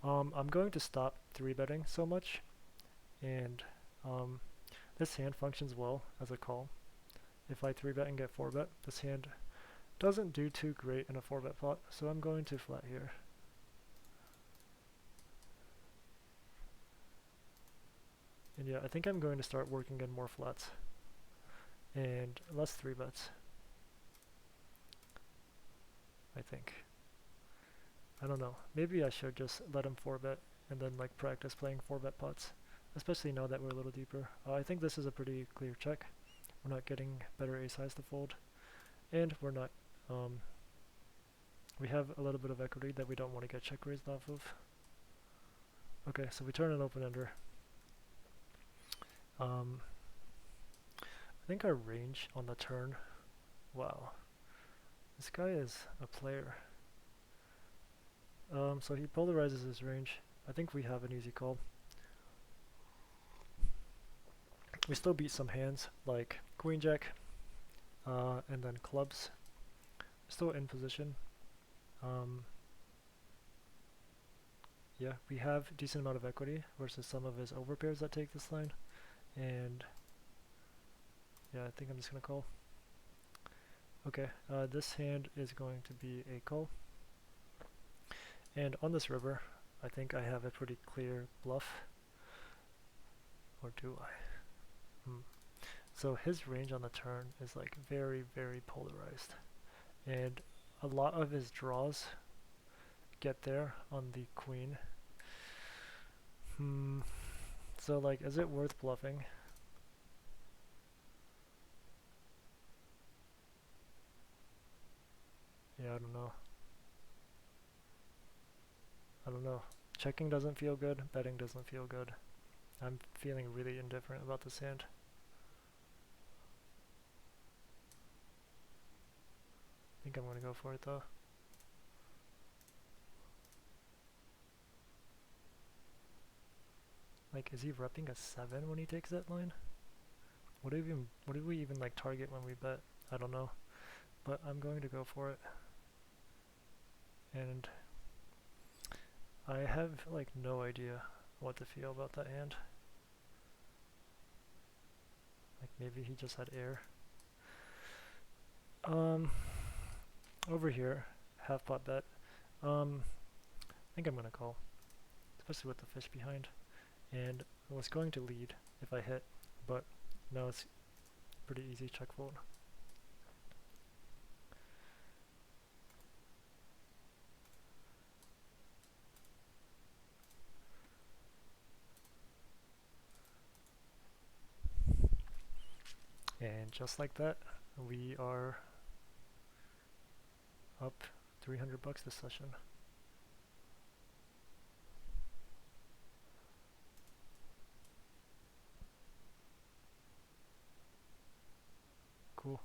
I'm going to stop 3-betting so much, and this hand functions well as a call. If I 3-bet and get 4-bet, this hand doesn't do too great in a 4-bet pot, so I'm going to flat here. And yeah, I think I'm going to start working in more flats and less 3-bets. I think. I don't know. Maybe I should just let him 4-bet and then like practice playing 4-bet pots, especially now that we're a little deeper. I think this is a pretty clear check. We're not getting better ace highs to fold, and we're not. We have a little bit of equity that we don't want to get check raised off of. Okay, so we turn an open ender. I think our range on the turn. Wow, this guy is a player. So he polarizes his range. I think we have an easy call. We still beat some hands like queen jack, and then clubs. We're still in position. Yeah, we have a decent amount of equity versus some of his overpairs that take this line, and yeah, I think I'm just gonna call. Okay, this hand is going to be a call, and on this river, I think I have a pretty clear bluff, or do I? So his range on the turn is like very, very polarized, and a lot of his draws get there on the queen. So like, is it worth bluffing? Yeah, I don't know. I don't know. Checking doesn't feel good, betting doesn't feel good. I'm feeling really indifferent about this hand. I think I'm gonna go for it though. Like, is he repping a 7 when he takes that line? What do we even like target when we bet? I don't know. But I'm going to go for it. And I have like no idea what to feel about that hand. Like maybe he just had air. Over here, half pot bet. I think I'm gonna call, especially with the fish behind. And I was going to lead if I hit, but no, it's pretty easy check fold. And just like that, we are up $300 this session. Cool.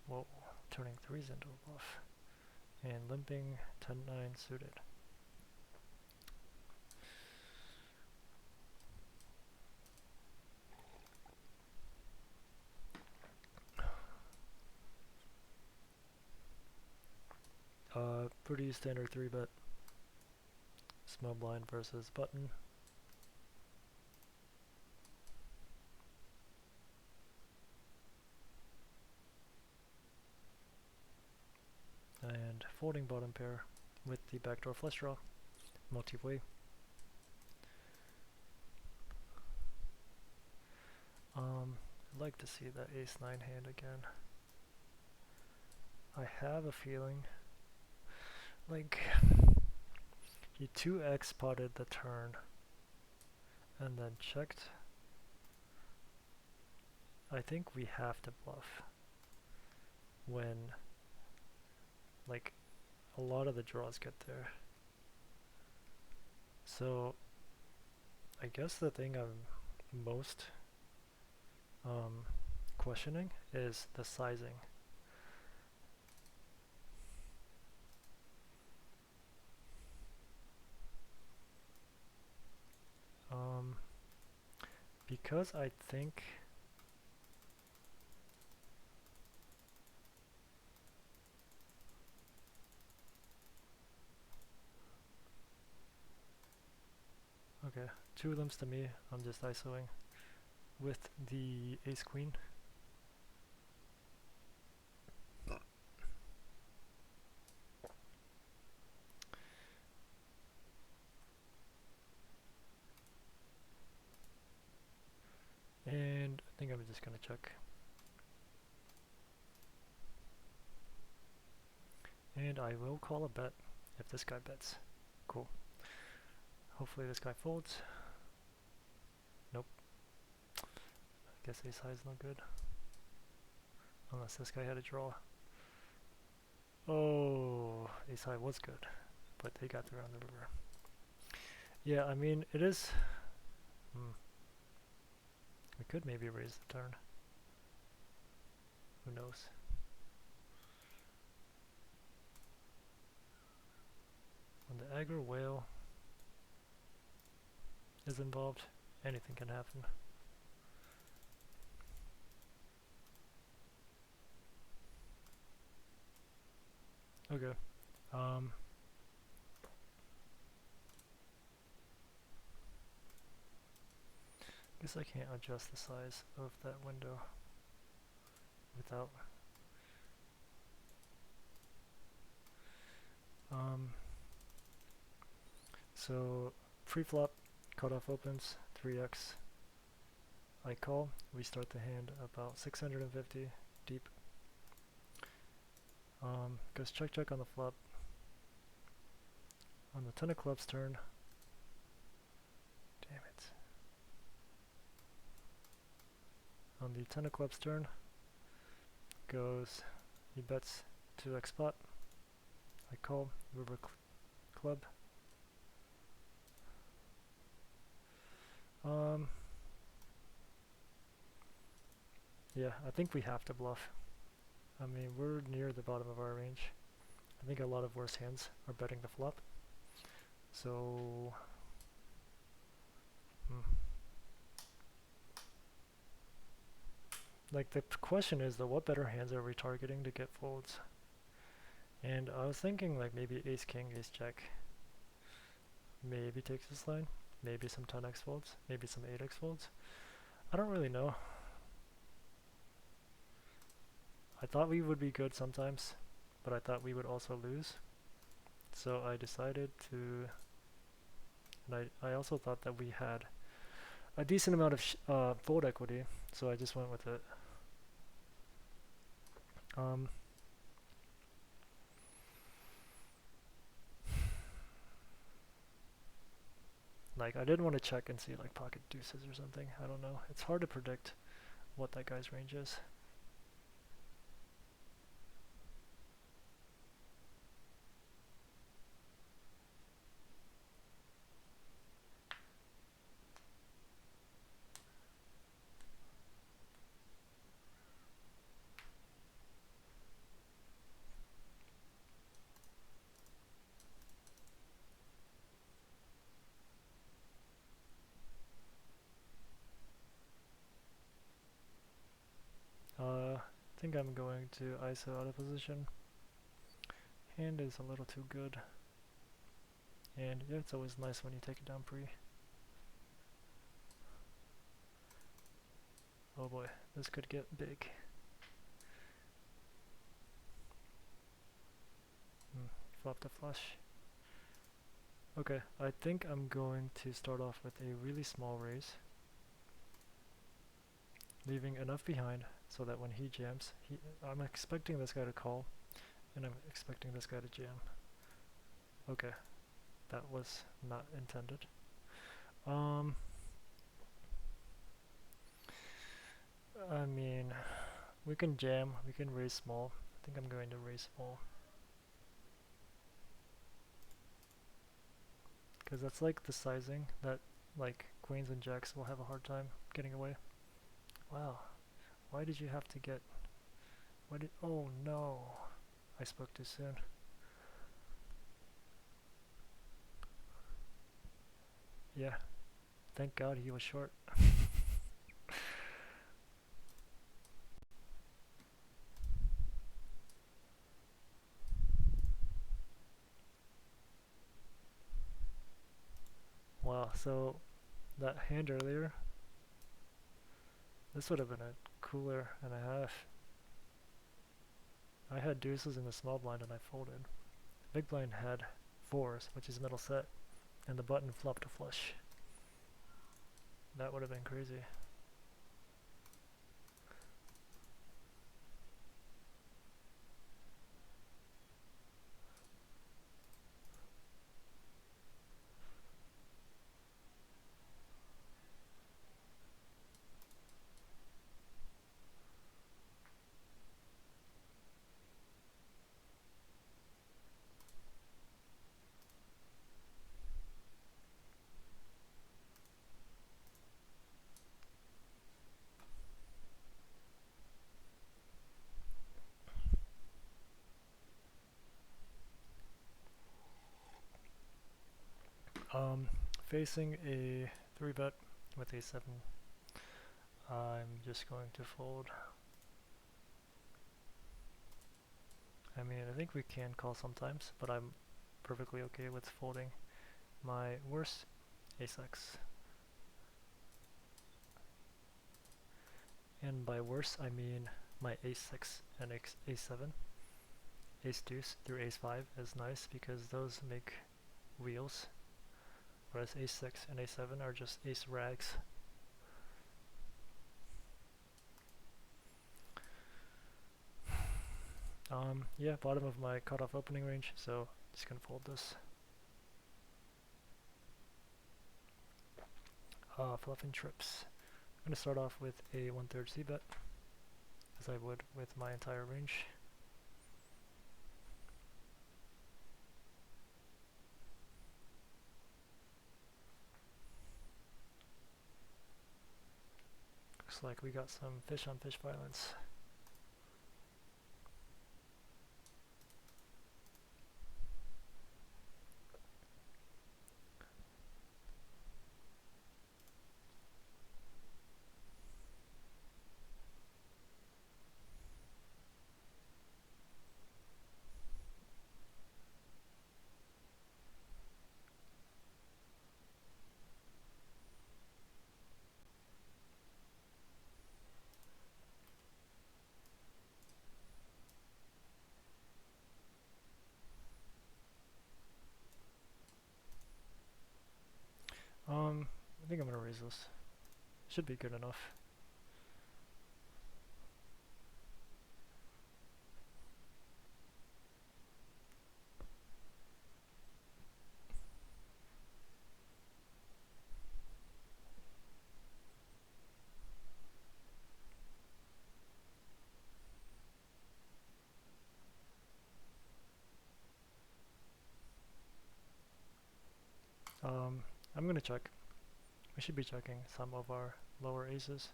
Whoa, turning 3s into a bluff. And limping 10-9 suited. Pretty standard 3-bet. Small blind versus button. And folding bottom pair with the backdoor flush draw. Multi-way. I'd like to see that ace-9 hand again. I have a feeling like he 2x potted the turn and then checked. I think we have to bluff when like a lot of the draws get there. So I guess the thing I'm most questioning is the sizing. Because I think okay, two limps to me. I'm just ISOing with the ace queen. And I think I'm just gonna check. And I will call a bet if this guy bets. Cool. Hopefully this guy folds. Nope. I guess ace high is no good. Unless this guy had a draw. Oh, ace high was good. But they got through on the river. Yeah, I mean, it is... We could maybe raise the turn. Who knows? When the aggro whale is involved, anything can happen. Okay. Guess I can't adjust the size of that window without so pre-flop cutoff opens 3x. I call. We start the hand about 650 deep. Goes check check on the flop. On the 10 of clubs turn. Damn it. On the 10 of clubs turn goes, he bets 2x spot. I call, river club. Yeah, I think we have to bluff. I mean, we're near the bottom of our range. I think a lot of worse hands are betting the flop. So, like the question is though, what better hands are we targeting to get folds? And I was thinking like maybe ace king, ace jack. Maybe takes this line. Maybe some 10x folds. Maybe some 8x folds. I don't really know. I thought we would be good sometimes, but I thought we would also lose. So I decided to, and I also thought that we had a decent amount of fold equity, so I just went with it. Like I didn't want to check and see like pocket deuces or something. I don't know. It's hard to predict what that guy's range is. I think I'm going to ISO out of position. Hand is a little too good. And yeah, it's always nice when you take it down pre. Oh boy, this could get big. Flop the flush. Okay, I think I'm going to start off with a really small raise, leaving enough behind so that when he jams, I'm expecting this guy to call, and I'm expecting this guy to jam. Okay, that was not intended. I mean, we can jam, we can raise small. I think I'm going to raise small. Because that's like the sizing that like queens and jacks will have a hard time getting away. Wow, why did you have to get... oh no, I spoke too soon. Yeah, thank God he was short. Wow, so that hand earlier, this would have been a cooler and a half. I had deuces in the small blind and I folded. Big blind had fours, which is middle set, and the button flopped a flush. That would have been crazy. Facing a 3-bet with a 7, I'm just going to fold. I mean, I think we can call sometimes, but I'm perfectly okay with folding my worst ace-x. And by worse, I mean my ace-6 and ace-7. Ace-deuce through ace-5 is nice because those make wheels, whereas ace-6 and ace-7 are just ace-rags. Yeah, bottom of my cutoff opening range, so just gonna fold this. Fluffing trips. I'm gonna start off with a 1/3 c-bet, as I would with my entire range. Looks like we got some fish on fish violence. I think I'm gonna raise this. Should be good enough. I'm gonna check. We should be checking some of our lower aces,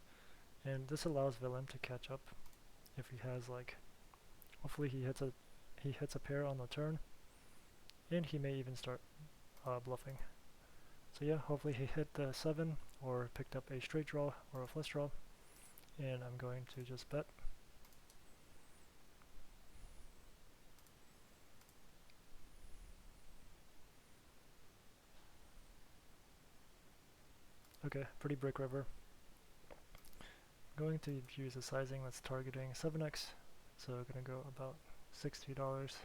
and this allows Willem to catch up if he has like, hopefully he hits a pair on the turn, and he may even start bluffing. So yeah, hopefully he hit the 7 or picked up a straight draw or a flush draw, and I'm going to just bet. Okay, pretty brick river. I'm going to use a sizing that's targeting 7x, so I'm gonna go about $60.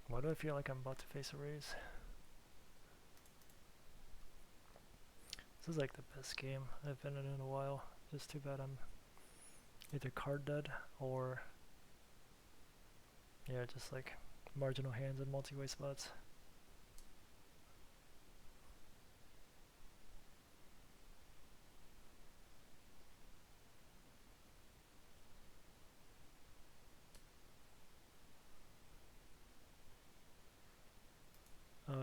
Why do I feel like I'm about to face a raise? This is like the best game I've been in a while. Just too bad I'm either card dead or, yeah, just like marginal hands and multi-way spots.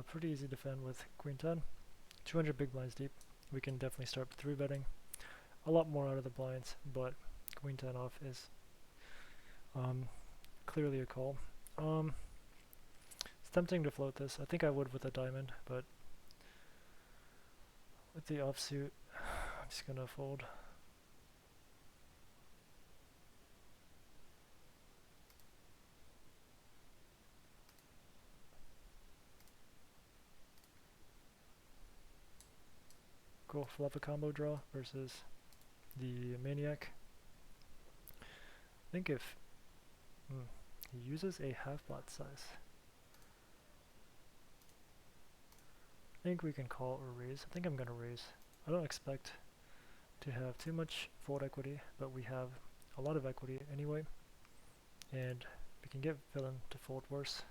Pretty easy to defend with queen 10. 200 big blinds deep. We can definitely start 3-betting a lot more out of the blinds, but queen 10 off is clearly a call. It's tempting to float this. I think I would with a diamond, but with the offsuit, I'm just gonna fold. Cool, flop a combo draw versus the maniac. I think if he uses a half pot size, I think we can call or raise. I think I'm gonna raise. I don't expect to have too much fold equity, but we have a lot of equity anyway, and we can get villain to fold worse.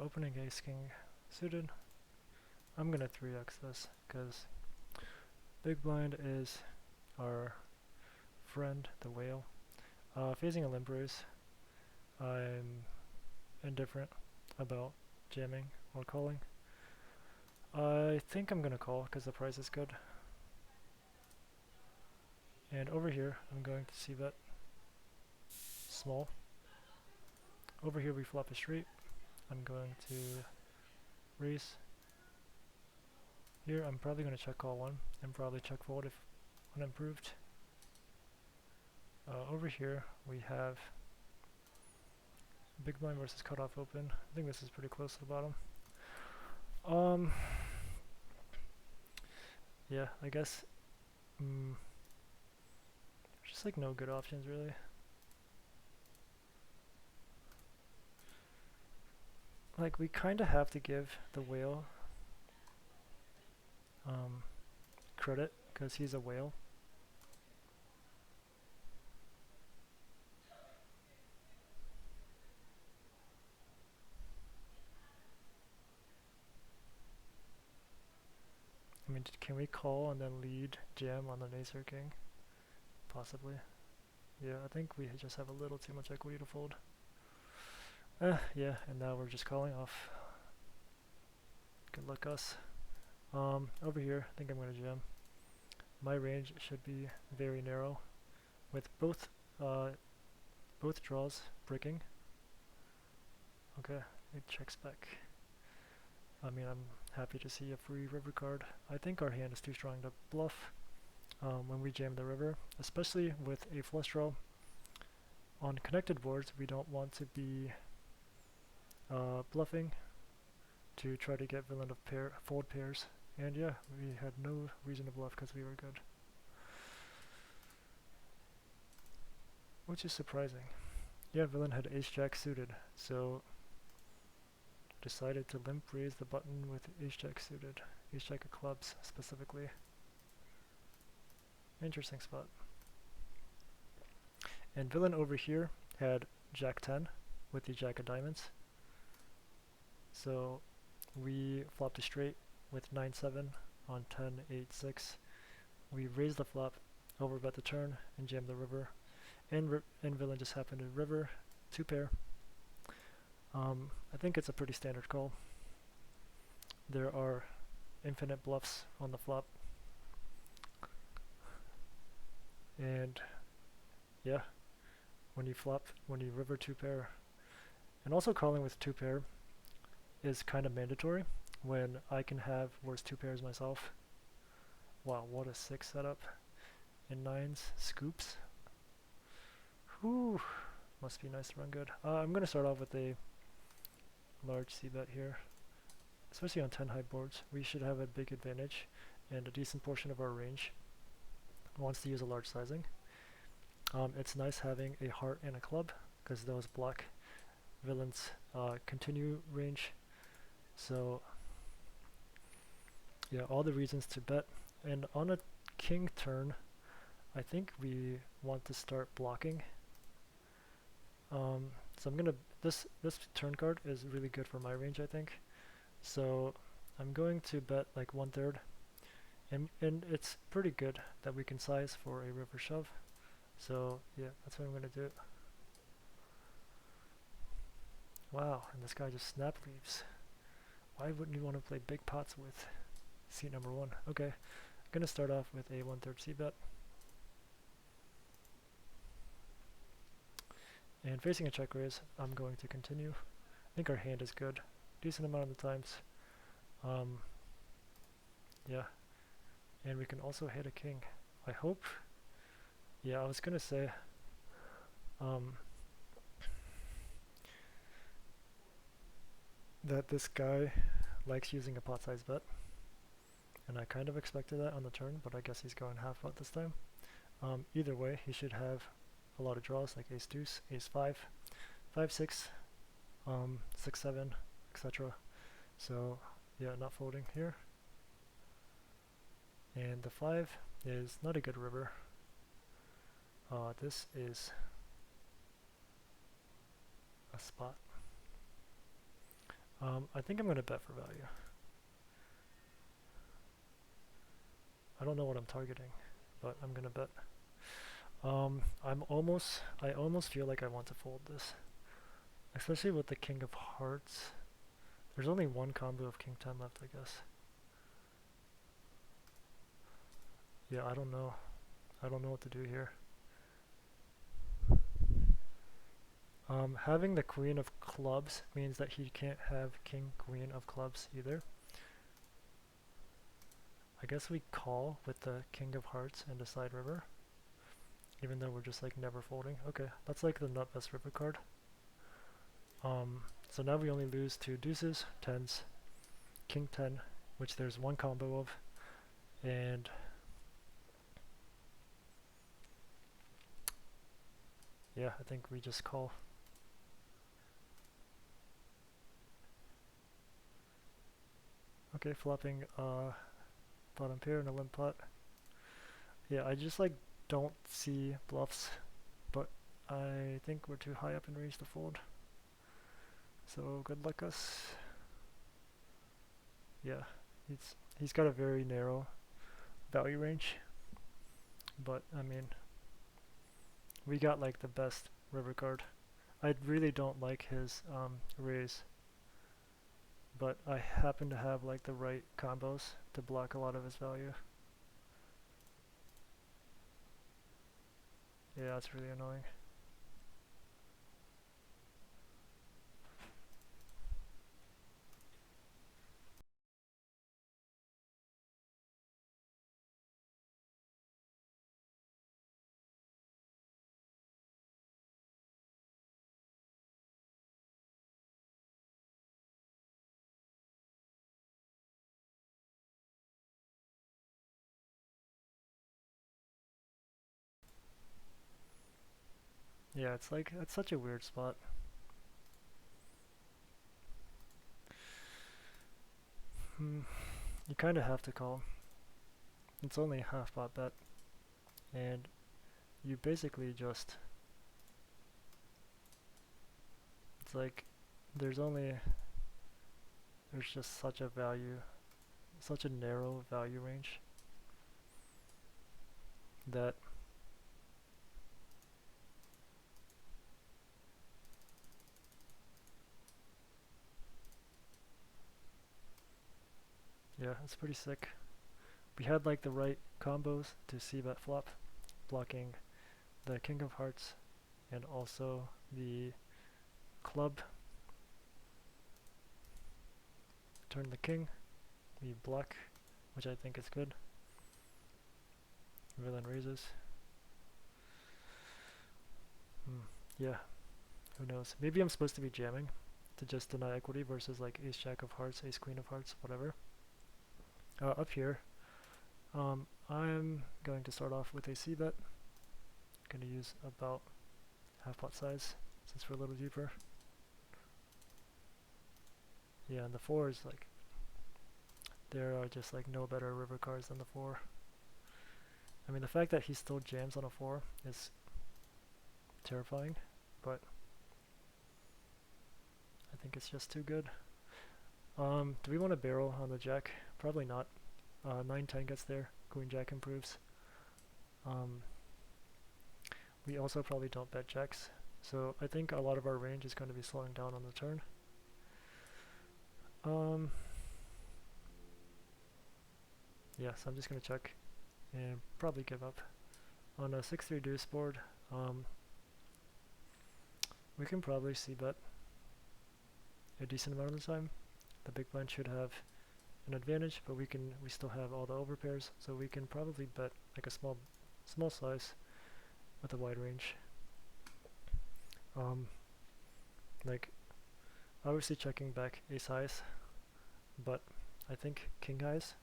Opening ace king suited. I'm gonna 3x this because big blind is our friend, the whale. Facing a limp raise, I'm indifferent about jamming or calling. I think I'm gonna call because the price is good. And over here, I'm going to c-bet small. Over here we flop a straight. I'm going to raise. Here I'm probably going to check call one and probably check fold if unimproved. Over here we have big blind versus cutoff open. I think this is pretty close to the bottom. Yeah, I guess there's just like no good options really. Like we kind of have to give the whale credit because he's a whale. I mean, can we call and then lead jam on the ace or king? Possibly. Yeah, I think we just have a little too much equity to fold. Yeah, and now we're just calling off. Good luck us. Over here, I think I'm going to jam. My range should be very narrow, with both draws bricking. Okay, it checks back. I mean, I'm happy to see a free river card. I think our hand is too strong to bluff when we jam the river, especially with a flush draw. On connected boards, we don't want to be bluffing to try to get villain of fold pairs. And yeah, we had no reason to bluff because we were good. Which is surprising. Yeah, villain had ace-jack suited, so decided to limp raise the button with ace-jack suited. Ace-jack of clubs, specifically. Interesting spot. And villain over here had jack 10 with the jack of diamonds. So we flopped a straight with 9-7 on 10-8-6. We raised the flop, overbet the turn, and jammed the river. And villain just happened to river, 2 pair. I think it's a pretty standard call. There are infinite bluffs on the flop. And yeah, when you river 2 pair, and also calling with 2 pair is kind of mandatory when I can have worse 2 pairs myself. Wow, what a 6 setup. And 9s, scoops. Whew, must be nice to run good. I'm going to start off with a large c-bet here. Especially on 10 high boards, we should have a big advantage, and a decent portion of our range wants to use a large sizing. It's nice having a heart and a club, because those block villains' continue range. So yeah, all the reasons to bet. And on a king turn, I think we want to start blocking. So I'm gonna this turn card is really good for my range, I think. So I'm going to bet like 1/3, and it's pretty good that we can size for a river shove. So yeah, that's what I'm gonna do. Wow, and this guy just snap leaves. Why wouldn't you want to play big pots with seat number 1? Okay, I'm gonna start off with a 1/3 c-bet. And facing a check raise, I'm going to continue. I think our hand is good. Decent amount of the times. Yeah. And we can also hit a king. I hope. Yeah, I was gonna say, that this guy likes using a pot size bet. And I kind of expected that on the turn, but I guess he's going half pot this time. Either way, he should have a lot of draws like ace deuce, ace 5, 5 6, 6 7, etc. So yeah, not folding here. And the 5 is not a good river. This is a spot. I think I'm going to bet for value. I don't know what I'm targeting, but I'm going to bet. I almost feel like I want to fold this, especially with the king of hearts. There's only one combo of king 10 left, I guess. Yeah, I don't know. I don't know what to do here. Having the queen of clubs means that he can't have king queen of clubs either. I guess we call with the king of hearts and decide river, even though we're just like never folding. Okay, that's like the nut best river card. So now we only lose to deuces, 10s, king 10, which there's one combo of, and yeah, I think we just call. Okay, flopping bottom pair and a limp pot. Yeah, I just like don't see bluffs, but I think we're too high up in range to fold. So good luck us. Yeah, he's got a very narrow value range, but I mean, we got like the best river card. I really don't like his raise. but I happen to have like the right combos to block a lot of his value. Yeah, it's really annoying. Yeah, it's like, it's such a weird spot. You kind of have to call. It's only a half pot bet, and you basically just, it's like, there's only, there's just such a value, such a narrow value range that, yeah, it's pretty sick. We had like the right combos to c-bet flop, blocking the king of hearts and also the club. Turn the king, we block, which I think is good. Villain raises. Yeah, who knows? Maybe I'm supposed to be jamming to just deny equity versus like ace jack of hearts, ace queen of hearts, whatever. Up here, I'm going to start off with a c-bet. Going to use about half pot size since we're a little deeper. Yeah, and the 4 is like, there are just like no better river cards than the 4. I mean, the fact that he still jams on a 4 is terrifying, but I think it's just too good. Do we want to barrel on the jack? Probably not. 9-10 gets there. Queen jack improves. We also probably don't bet jacks. So I think a lot of our range is going to be slowing down on the turn. Yeah, so I'm just going to check and probably give up. On a 6-3 deuce board, we can probably c-bet a decent amount of the time. The big blind should have an advantage, but we still have all the overpairs, so we can probably bet like a small size with a wide range. Like obviously checking back ace highs, but I think king highs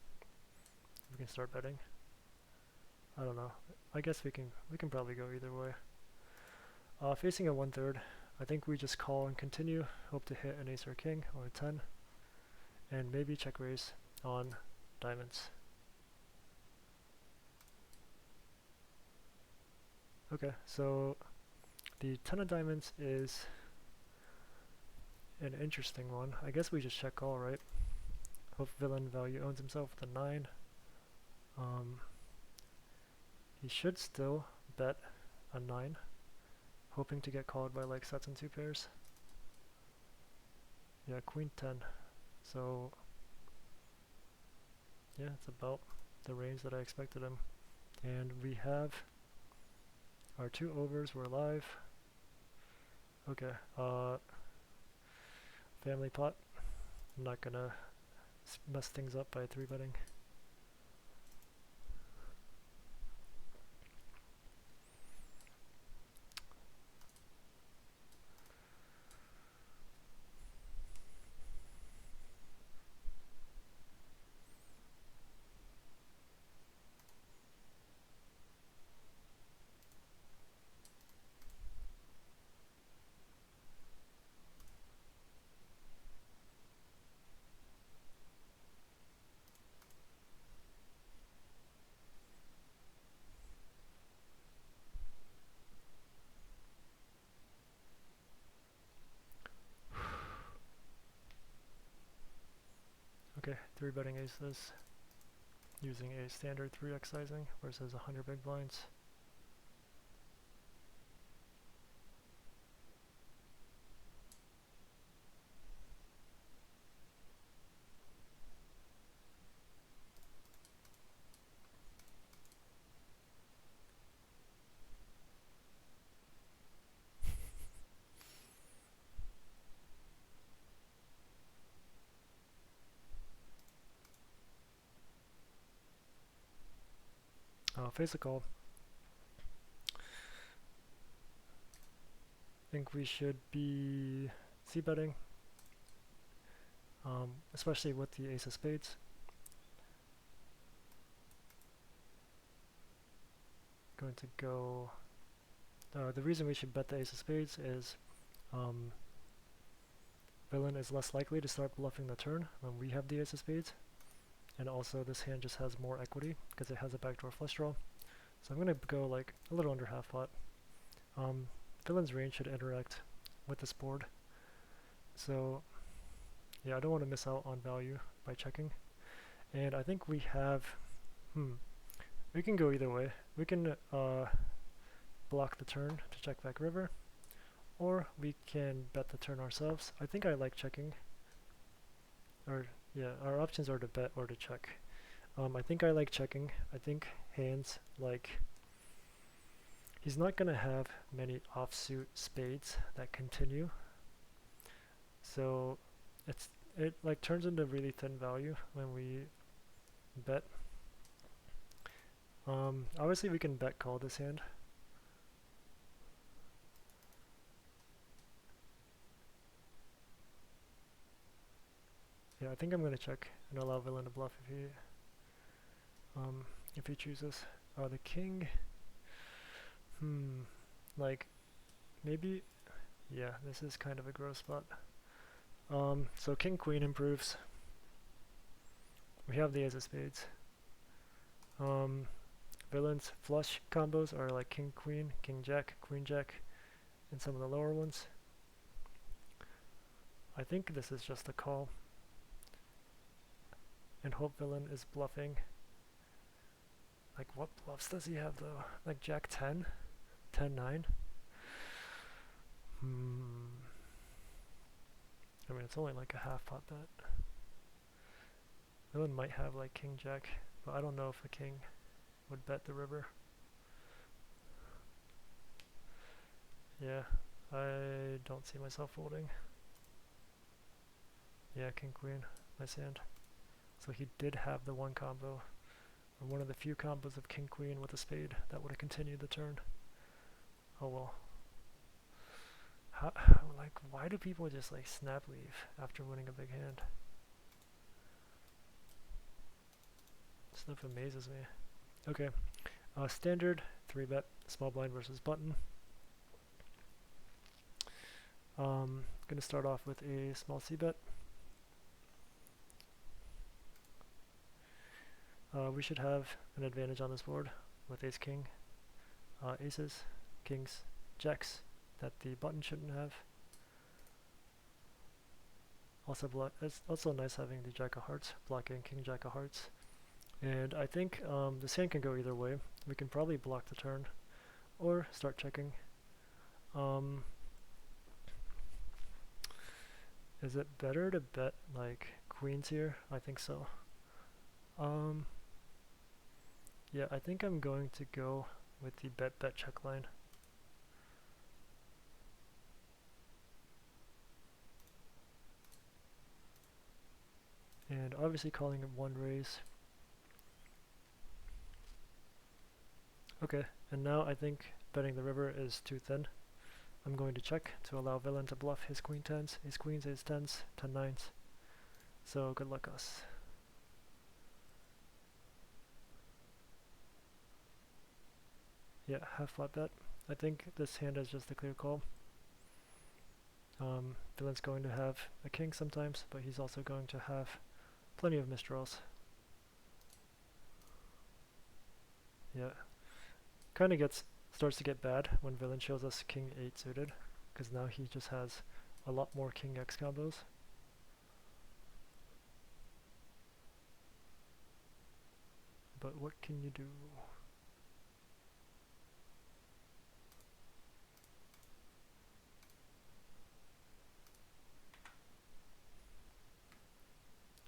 we can start betting. I don't know. I guess we can probably go either way. Facing a 1/3, I think we just call and continue, hope to hit an ace or king or a 10, and maybe check raise on diamonds. Okay, so the 10 of diamonds is an interesting one. I guess we just check call, right? Hope villain value owns himself with a 9. He should still bet a 9, hoping to get called by like sets and 2 pairs. Yeah, queen 10. So yeah, it's about the range that I expected him. And we have our 2 overs, we're live. Okay, family pot. I'm not gonna mess things up by 3-betting. Okay, 3-betting aces using a standard 3x sizing versus 100 big blinds. face a call. I think we should be c-betting, especially with the ace of spades. Going to go. The reason we should bet the ace of spades is villain is less likely to start bluffing the turn when we have the ace of spades, and also this hand just has more equity because it has a backdoor flush draw. So I'm going to go like a little under half pot. Villain's range should interact with this board, so yeah, I don't want to miss out on value by checking. And I think we have, we can go either way. We can block the turn to check back river, or we can bet the turn ourselves. I think I like checking, or yeah, our options are to bet or to check. I think I like checking. I think hands like, he's not going to have many offsuit spades that continue, so it like turns into really thin value when we bet. Obviously we can bet call this hand. Yeah, I think I'm gonna check and allow villain to bluff if he chooses. The king, like maybe, yeah, this is kind of a gross spot. So king queen improves. We have the ace of spades. Villain's flush combos are like king queen, king jack, queen jack, and some of the lower ones. I think this is just a call, and hope villain is bluffing. Like, what bluffs does he have though? Like jack 10, 10 9. I mean, it's only like a half pot bet. Villain might have like king jack, but I don't know if a king would bet the river. Yeah, I don't see myself folding. Yeah, king queen, nice hand. So he did have the one combo, or one of the few combos of king queen with a spade that would have continued the turn. Oh well. How, like, why do people just like snap leave after winning a big hand? Stuff amazes me. Okay, standard 3-bet small blind versus button. Gonna start off with a small c-bet. We should have an advantage on this board with ace king, aces, kings, jacks that the button shouldn't have. Also, it's also nice having the jack of hearts blocking king jack of hearts. And I think this hand can go either way. We can probably block the turn or start checking. Is it better to bet like queens here? I think so. Yeah, I think I'm going to go with the bet check line. And obviously calling it one raise. Okay, and now I think betting the river is too thin. I'm going to check to allow villain to bluff his queen tens, his queens, his tens, 10 nines. So good luck us. Yeah, half pot bet. I think this hand is just a clear call. Villain's going to have a king sometimes, but he's also going to have plenty of misdraws. Yeah, kind of starts to get bad when villain shows us king 8 suited, because now he just has a lot more king x combos. But what can you do?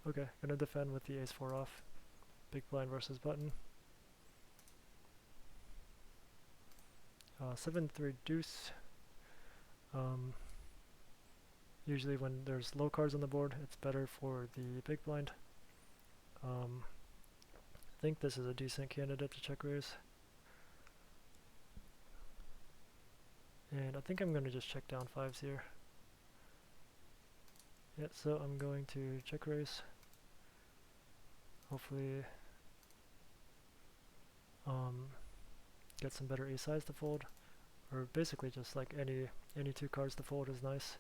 Okay, gonna defend with the ace 4 off. Big blind versus button. 7-3 deuce. Usually when there's low cards on the board, it's better for the big blind. I think this is a decent candidate to check raise. And I think I'm going to just check down 5s here. Yeah, so I'm going to check raise. Hopefully get some better ace size to fold. Or basically just like any 2 cards to fold is nice.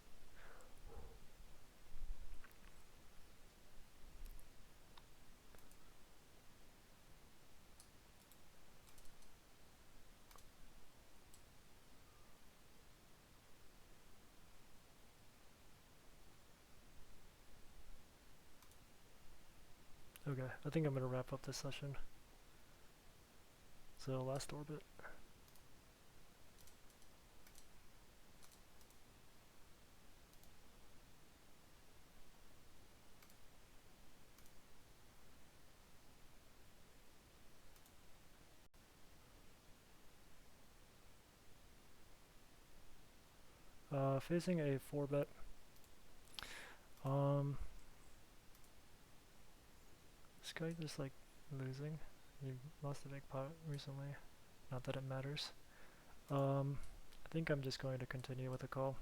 Okay, I think I'm going to wrap up this session. So last orbit. Facing a 4-bet. This guy just like losing. He lost a big pot recently. Not that it matters. I think I'm just going to continue with a call.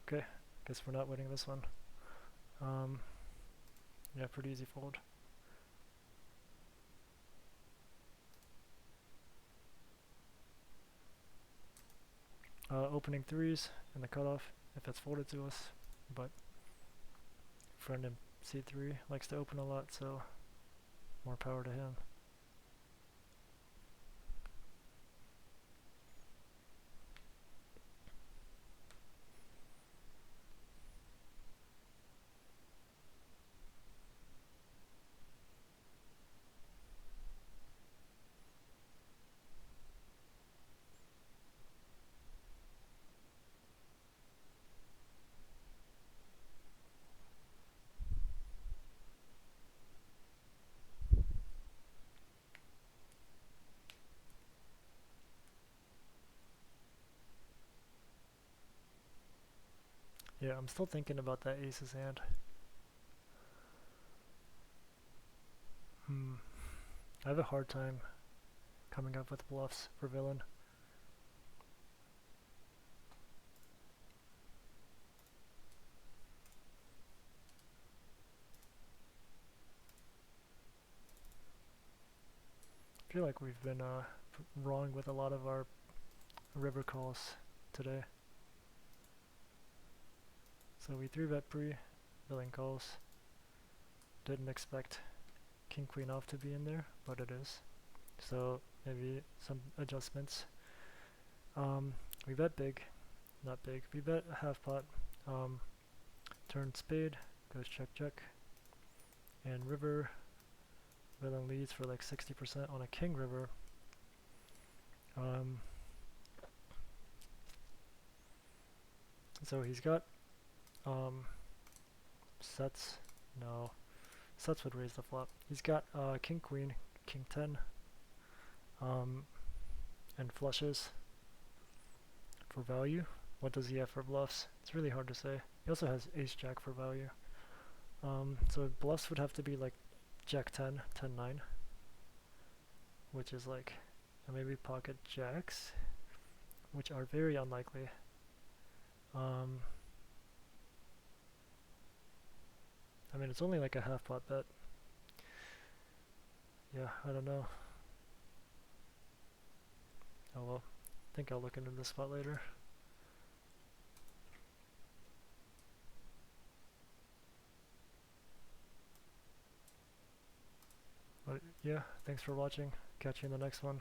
Okay, guess we're not winning this one. Yeah, pretty easy fold. Opening 3s in the cutoff if it's folded to us, but friend in C3 likes to open a lot, so more power to him. Yeah, I'm still thinking about that aces hand. I have a hard time coming up with bluffs for villain. I feel like we've been wrong with a lot of our river calls today. So we 3-bet pre, villain calls. Didn't expect king queen off to be in there, but it is. So maybe some adjustments. We bet big, not big. We bet half pot. Turn spade, goes check check. And river, villain leads for like 60% on a king river. So he's got sets. No, sets would raise the flop. He's got king queen, king 10, and flushes for value. What does he have for bluffs? It's really hard to say. He also has ace jack for value. So bluffs would have to be like jack 10, 10 9, which is like maybe pocket jacks, which are very unlikely. I mean, it's only like a half pot bet. Yeah, I don't know. Oh well, I think I'll look into this spot later. But yeah, thanks for watching. Catch you in the next one.